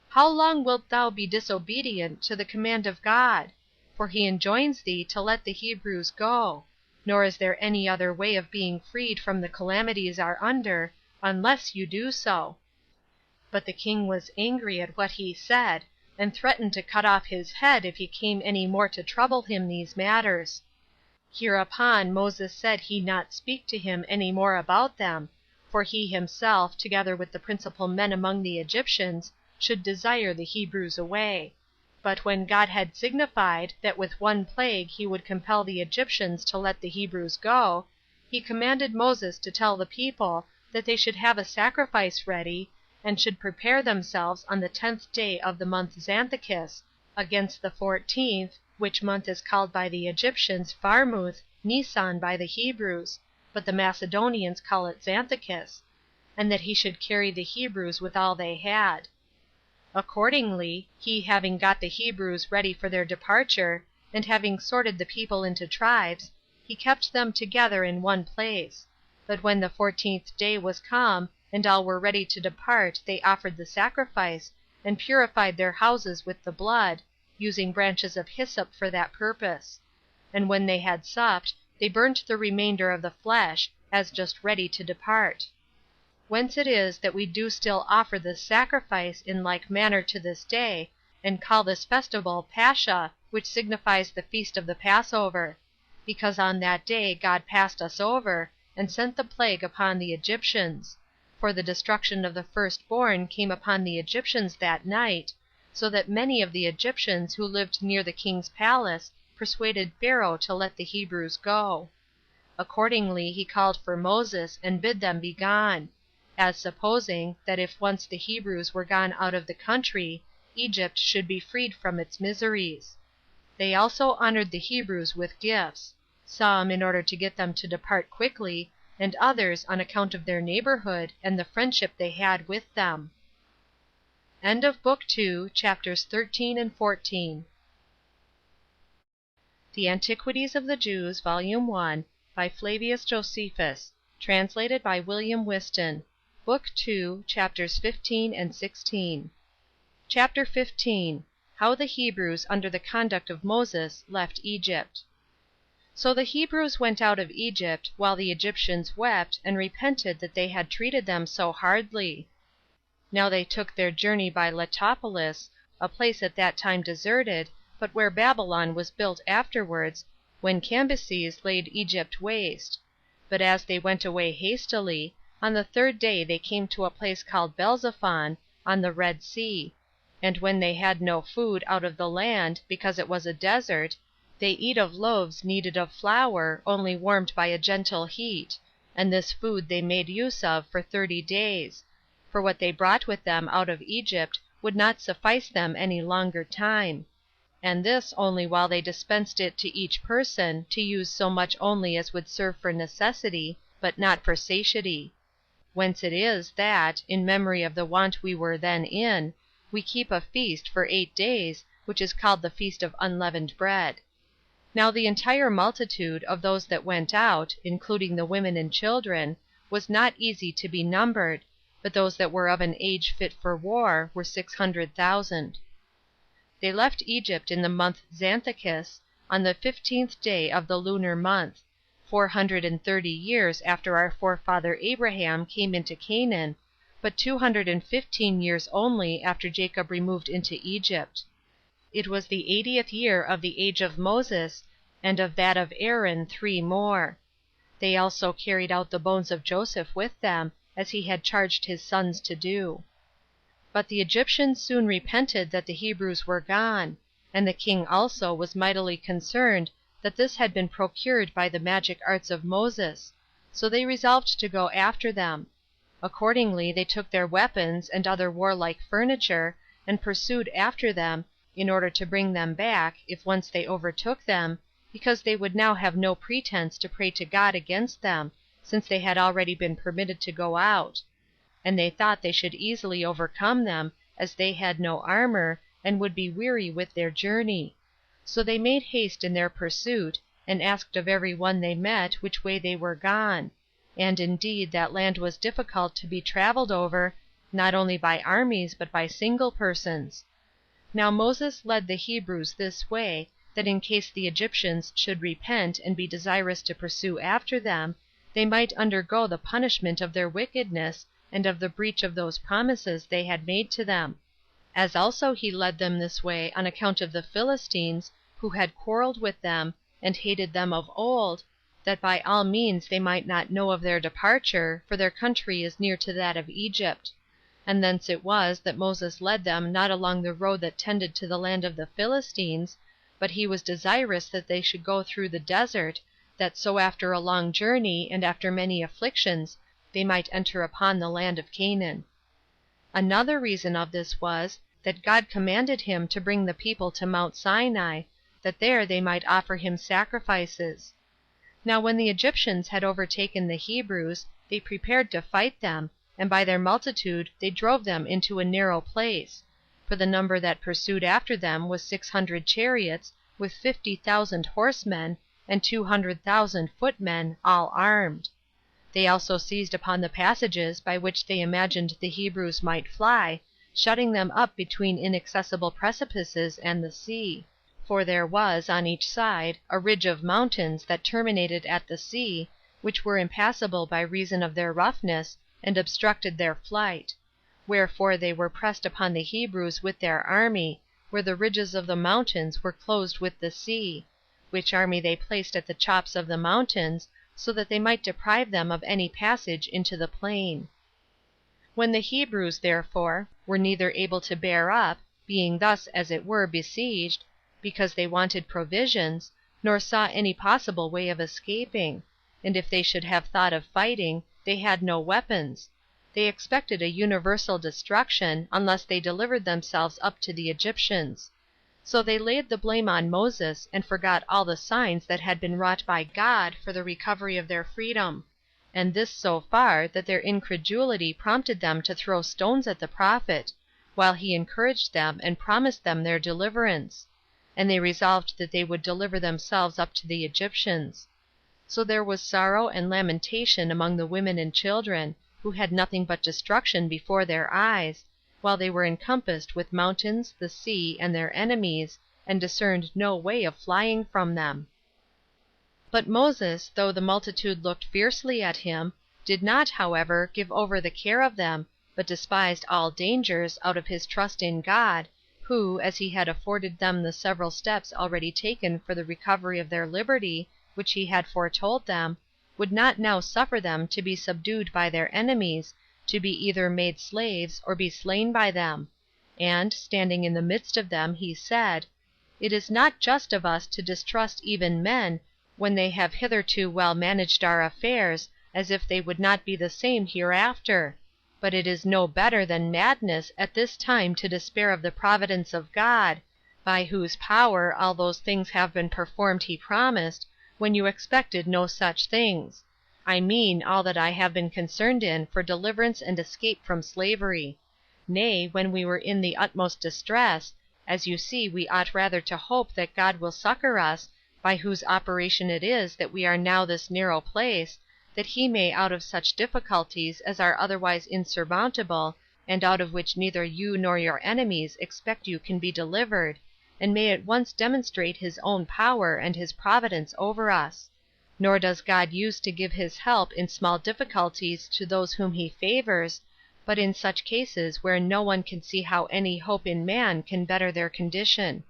How long wilt thou be disobedient to the command of God? For he enjoins thee to let the Hebrews go, nor is there any other way of being freed from the calamities are under, unless you do so. But the king was angry at what he said, and threatened to cut off his head if he came any more to trouble him these matters. Hereupon Moses said he not speak to him any more about them, for he himself, together with the principal men among the Egyptians, should desire the Hebrews away. But when God had signified that with one plague he would compel the Egyptians to let the Hebrews go, he commanded Moses to tell the people that they should have a sacrifice ready, and should prepare themselves on the 10th day of the month Xanthicus, against the 14th, which month is called by the Egyptians Pharmuth, Nisan by the Hebrews, but the Macedonians call it Xanthicus, and that he should carry the Hebrews with all they had. Accordingly, he having got the Hebrews ready for their departure, and having sorted the people into tribes, he kept them together in one place. But when the 14th day was come, and all were ready to depart, they offered the sacrifice, and purified their houses with the blood, using branches of hyssop for that purpose. And when they had supped, they burnt the remainder of the flesh, as just ready to depart. Whence it is that we do still offer this sacrifice in like manner to this day, and call this festival Pascha, which signifies the feast of the Passover; because on that day God passed us over, and sent the plague upon the Egyptians; for the destruction of the firstborn came upon the Egyptians that night, so that many of the Egyptians who lived near the king's palace persuaded Pharaoh to let the Hebrews go. Accordingly he called for Moses, and bid them be gone; as supposing, that if once the Hebrews were gone out of the country, Egypt should be freed from its miseries. They also honored the Hebrews with gifts; some in order to get them to depart quickly, and others on account of their neighborhood, and the friendship they had with them. End of Book 2, chapters 13 and 14. The Antiquities of the Jews, Volume 1, by Flavius Josephus, translated by William Whiston. Book 2, chapters 15 and 16. Chapter 15. How the Hebrews under the conduct of Moses left Egypt. So the Hebrews went out of Egypt, while the Egyptians wept, and repented that they had treated them so hardly. Now they took their journey by Letopolis, a place at that time deserted, but where Babylon was built afterwards, when Cambyses laid Egypt waste. But as they went away hastily, on the third day they came to a place called Belzephon, on the Red Sea; and when they had no food out of the land, because it was a desert, they eat of loaves kneaded of flour, only warmed by a gentle heat, and this food they made use of for 30 days, for what they brought with them out of Egypt would not suffice them any longer time; and this only while they dispensed it to each person, to use so much only as would serve for necessity, but not for satiety. Whence it is that, in memory of the want we were then in, we keep a feast for 8 days, which is called the Feast of Unleavened Bread. Now the entire multitude of those that went out, including the women and children, was not easy to be numbered, but those that were of an age fit for war were 600,000. They left Egypt in the month Xanthicus, on the 15th day of the lunar month, 430 years after our forefather Abraham came into Canaan, but 215 years only after Jacob removed into Egypt. It was the 80th year of the age of Moses, and of that of Aaron 3 more. They also carried out the bones of Joseph with them, as he had charged his sons to do. But the Egyptians soon repented that the Hebrews were gone, and the king also was mightily concerned that this had been procured by the magic arts of Moses, so they resolved to go after them. Accordingly they took their weapons and other warlike furniture, and pursued after them, in order to bring them back, if once they overtook them, because they would now have no pretense to pray to God against them, since they had already been permitted to go out; and they thought they should easily overcome them, as they had no armor, and would be weary with their journey. So they made haste in their pursuit, and asked of every one they met which way they were gone; and indeed that land was difficult to be traveled over, not only by armies, but by single persons. Now Moses led the Hebrews this way, that in case the Egyptians should repent and be desirous to pursue after them, they might undergo the punishment of their wickedness, and of the breach of those promises they had made to them; as also he led them this way on account of the Philistines, who had quarreled with them, and hated them of old, that by all means they might not know of their departure, for their country is near to that of Egypt. And thence it was that Moses led them not along the road that tended to the land of the Philistines, but he was desirous that they should go through the desert, that so after a long journey, and after many afflictions, they might enter upon the land of Canaan. Another reason of this was, that God commanded him to bring the people to Mount Sinai, that there they might offer him sacrifices. Now when the Egyptians had overtaken the Hebrews, they prepared to fight them, and by their multitude they drove them into a narrow place; for the number that pursued after them was 600 chariots, with 50,000 horsemen, and 200,000 footmen, all armed. They also seized upon the passages by which they imagined the Hebrews might fly, shutting them up between inaccessible precipices and the sea; for there was, on each side, a ridge of mountains that terminated at the sea, which were impassable by reason of their roughness, and obstructed their flight; wherefore they were pressed upon the Hebrews with their army, where the ridges of the mountains were closed with the sea; which army they placed at the chops of the mountains, so that they might deprive them of any passage into the plain. When the Hebrews, therefore, were neither able to bear up, being thus, as it were, besieged, because they wanted provisions, nor saw any possible way of escaping, and if they should have thought of fighting, they had no weapons, they expected a universal destruction, unless they delivered themselves up to the Egyptians. So they laid the blame on Moses, and forgot all the signs that had been wrought by God for the recovery of their freedom; and this so far, that their incredulity prompted them to throw stones at the prophet, while he encouraged them and promised them their deliverance; and they resolved that they would deliver themselves up to the Egyptians. So there was sorrow and lamentation among the women and children, who had nothing but destruction before their eyes, while they were encompassed with mountains, the sea, and their enemies, and discerned no way of flying from them. But Moses, though the multitude looked fiercely at him, did not, however, give over the care of them, but despised all dangers, out of his trust in God, who, as he had afforded them the several steps already taken for the recovery of their liberty, which he had foretold them, would not now suffer them to be subdued by their enemies, to be either made slaves, or be slain by them; and, standing in the midst of them, he said, "It is not just of us to distrust even men, when they have hitherto well managed our affairs, as if they would not be the same hereafter; but it is no better than madness at this time to despair of the providence of God, by whose power all those things have been performed he promised, when you expected no such things; I mean all that I have been concerned in for deliverance and escape from slavery; nay, when we were in the utmost distress, as you see we ought rather to hope that God will succor us, by whose operation it is that we are now this narrow place, that he may out of such difficulties as are otherwise insurmountable, and out of which neither you nor your enemies expect you can be delivered, and may at once demonstrate his own power and his providence over us. Nor does God use to give his help in small difficulties to those whom he favors, but in such cases where no one can see how any hope in man can better their condition.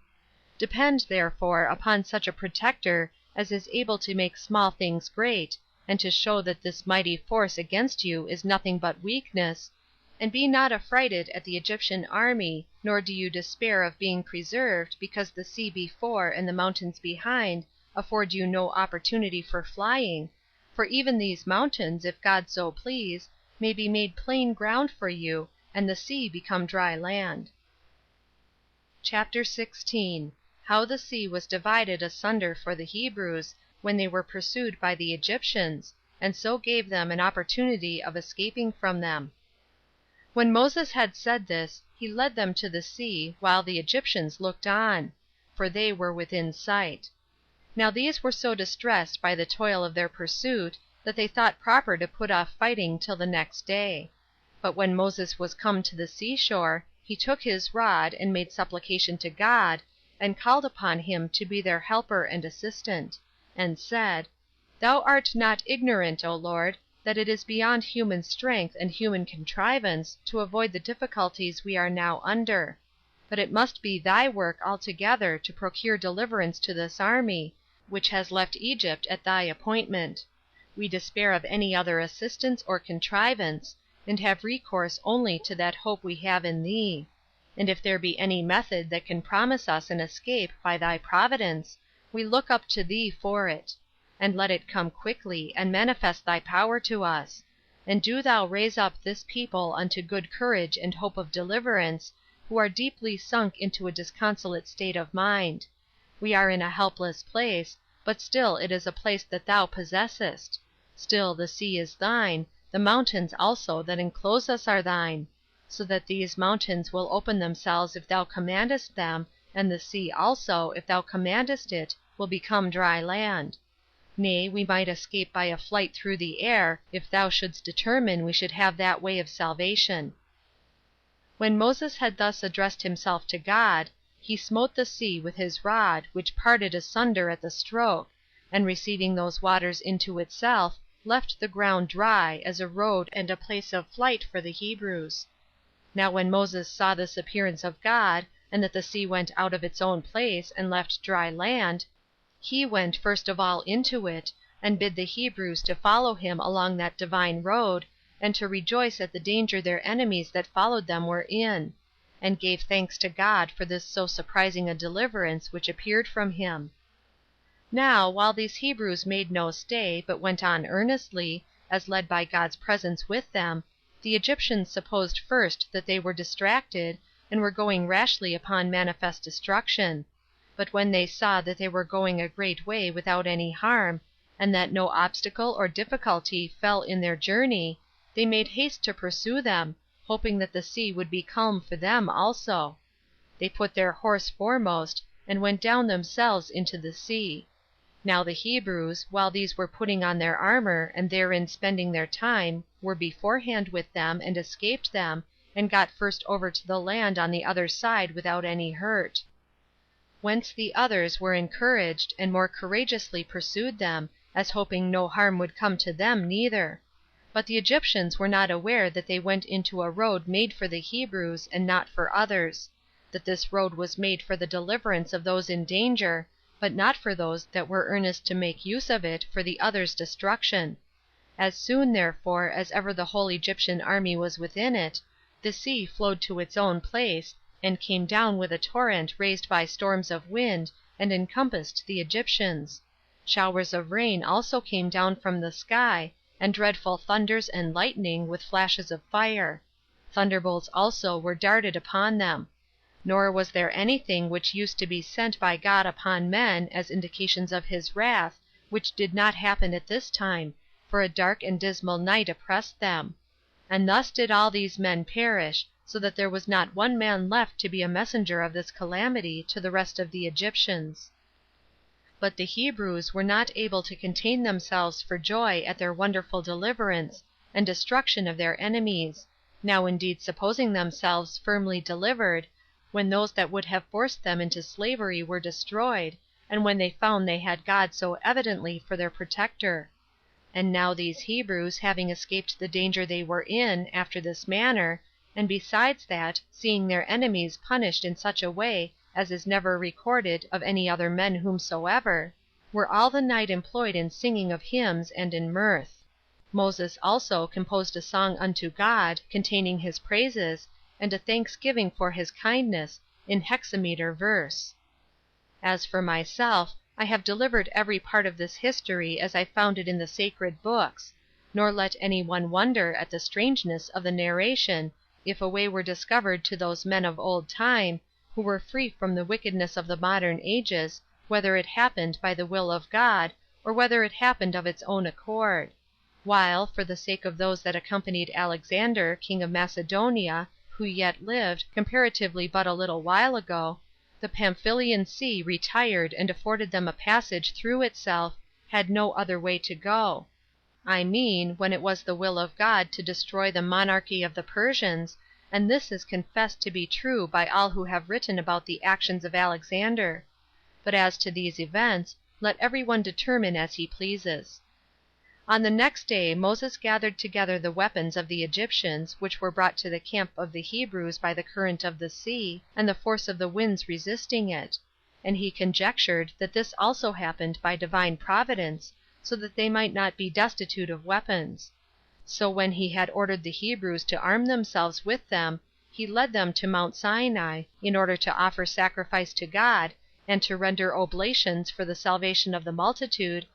Depend, therefore, upon such a protector as is able to make small things great, and to show that this mighty force against you is nothing but weakness, and be not affrighted at the Egyptian army, nor do you despair of being preserved, because the sea before and the mountains behind afford you no opportunity for flying, for even these mountains, if God so please, may be made plain ground for you, and the sea become dry land. Chapter 16. How the sea was divided asunder for the Hebrews, when they were pursued by the Egyptians, and so gave them an opportunity of escaping from them. When Moses had said this, he led them to the sea, while the Egyptians looked on; for they were within sight. Now these were so distressed by the toil of their pursuit, that they thought proper to put off fighting till the next day. But when Moses was come to the seashore, he took his rod, and made supplication to God, and called upon him to be their helper and assistant; and said, Thou art not ignorant, O Lord, that it is beyond human strength and human contrivance to avoid the difficulties we are now under; but it must be thy work altogether to procure deliverance to this army, which has left Egypt at thy appointment. We despair of any other assistance or contrivance, and have recourse only to that hope we have in thee; and if there be any method that can promise us an escape by thy providence, we look up to thee for it; and let it come quickly, and manifest thy power to us; and do thou raise up this people unto good courage and hope of deliverance, who are deeply sunk into a disconsolate state of mind. We are in a helpless place, but still it is a place that thou possessest; still the sea is thine, the mountains also that enclose us are thine; so that these mountains will open themselves if thou commandest them, and the sea also, if thou commandest it, will become dry land. Nay, we might escape by a flight through the air, if thou shouldst determine we should have that way of salvation. When Moses had thus addressed himself to God, he smote the sea with his rod, which parted asunder at the stroke, and receiving those waters into itself, left the ground dry, as a road and a place of flight for the Hebrews. Now when Moses saw this appearance of God, and that the sea went out of its own place, and left dry land, he went first of all into it, and bid the Hebrews to follow him along that divine road, and to rejoice at the danger their enemies that followed them were in; and gave thanks to God for this so surprising a deliverance which appeared from him. Now, while these Hebrews made no stay, but went on earnestly, as led by God's presence with them, the Egyptians supposed first that they were distracted, and were going rashly upon manifest destruction; but when they saw that they were going a great way without any harm, and that no obstacle or difficulty fell in their journey, they made haste to pursue them, hoping that the sea would be calm for them also. They put their horse foremost, and went down themselves into the sea. Now the Hebrews, while these were putting on their armor, and therein spending their time, were beforehand with them, and escaped them, and got first over to the land on the other side without any hurt. Whence the others were encouraged, and more courageously pursued them, as hoping no harm would come to them neither. But the Egyptians were not aware that they went into a road made for the Hebrews, and not for others; that this road was made for the deliverance of those in danger, but not for those that were earnest to make use of it for the others' destruction. As soon, therefore, as ever the whole Egyptian army was within it, the sea flowed to its own place, and came down with a torrent raised by storms of wind, and encompassed the Egyptians. Showers of rain also came down from the sky, and dreadful thunders and lightning, with flashes of fire. Thunderbolts also were darted upon them. Nor was there anything which used to be sent by God upon men as indications of his wrath, which did not happen at this time, for a dark and dismal night oppressed them. And thus did all these men perish, so that there was not one man left to be a messenger of this calamity to the rest of the Egyptians. But the Hebrews were not able to contain themselves for joy at their wonderful deliverance, and destruction of their enemies, now indeed supposing themselves firmly delivered, when those that would have forced them into slavery were destroyed, and when they found they had God so evidently for their protector. And now these Hebrews, having escaped the danger they were in, after this manner, and besides that, seeing their enemies punished in such a way as is never recorded of any other men whomsoever, were all the night employed in singing of hymns and in mirth. Moses also composed a song unto God, containing his praises, and a thanksgiving for his kindness, in hexameter verse. As for myself, I have delivered every part of this history as I found it in the sacred books, nor let any one wonder at the strangeness of the narration, if a way were discovered to those men of old time, who were free from the wickedness of the modern ages, whether it happened by the will of God, or whether it happened of its own accord; while, for the sake of those that accompanied Alexander, king of Macedonia, who yet lived, comparatively but a little while ago, the Pamphylian sea retired and afforded them a passage through itself, had no other way to go; I mean, when it was the will of God to destroy the monarchy of the Persians, and this is confessed to be true by all who have written about the actions of Alexander. But as to these events, let every one determine as he pleases. On the next day Moses gathered together the weapons of the Egyptians, which were brought to the camp of the Hebrews by the current of the sea, and the force of the winds resisting it; and he conjectured that this also happened by divine providence, so that they might not be destitute of weapons. So when he had ordered the Hebrews to arm themselves with them, he led them to Mount Sinai, in order to offer sacrifice to God, and to render oblations for the salvation of the multitude,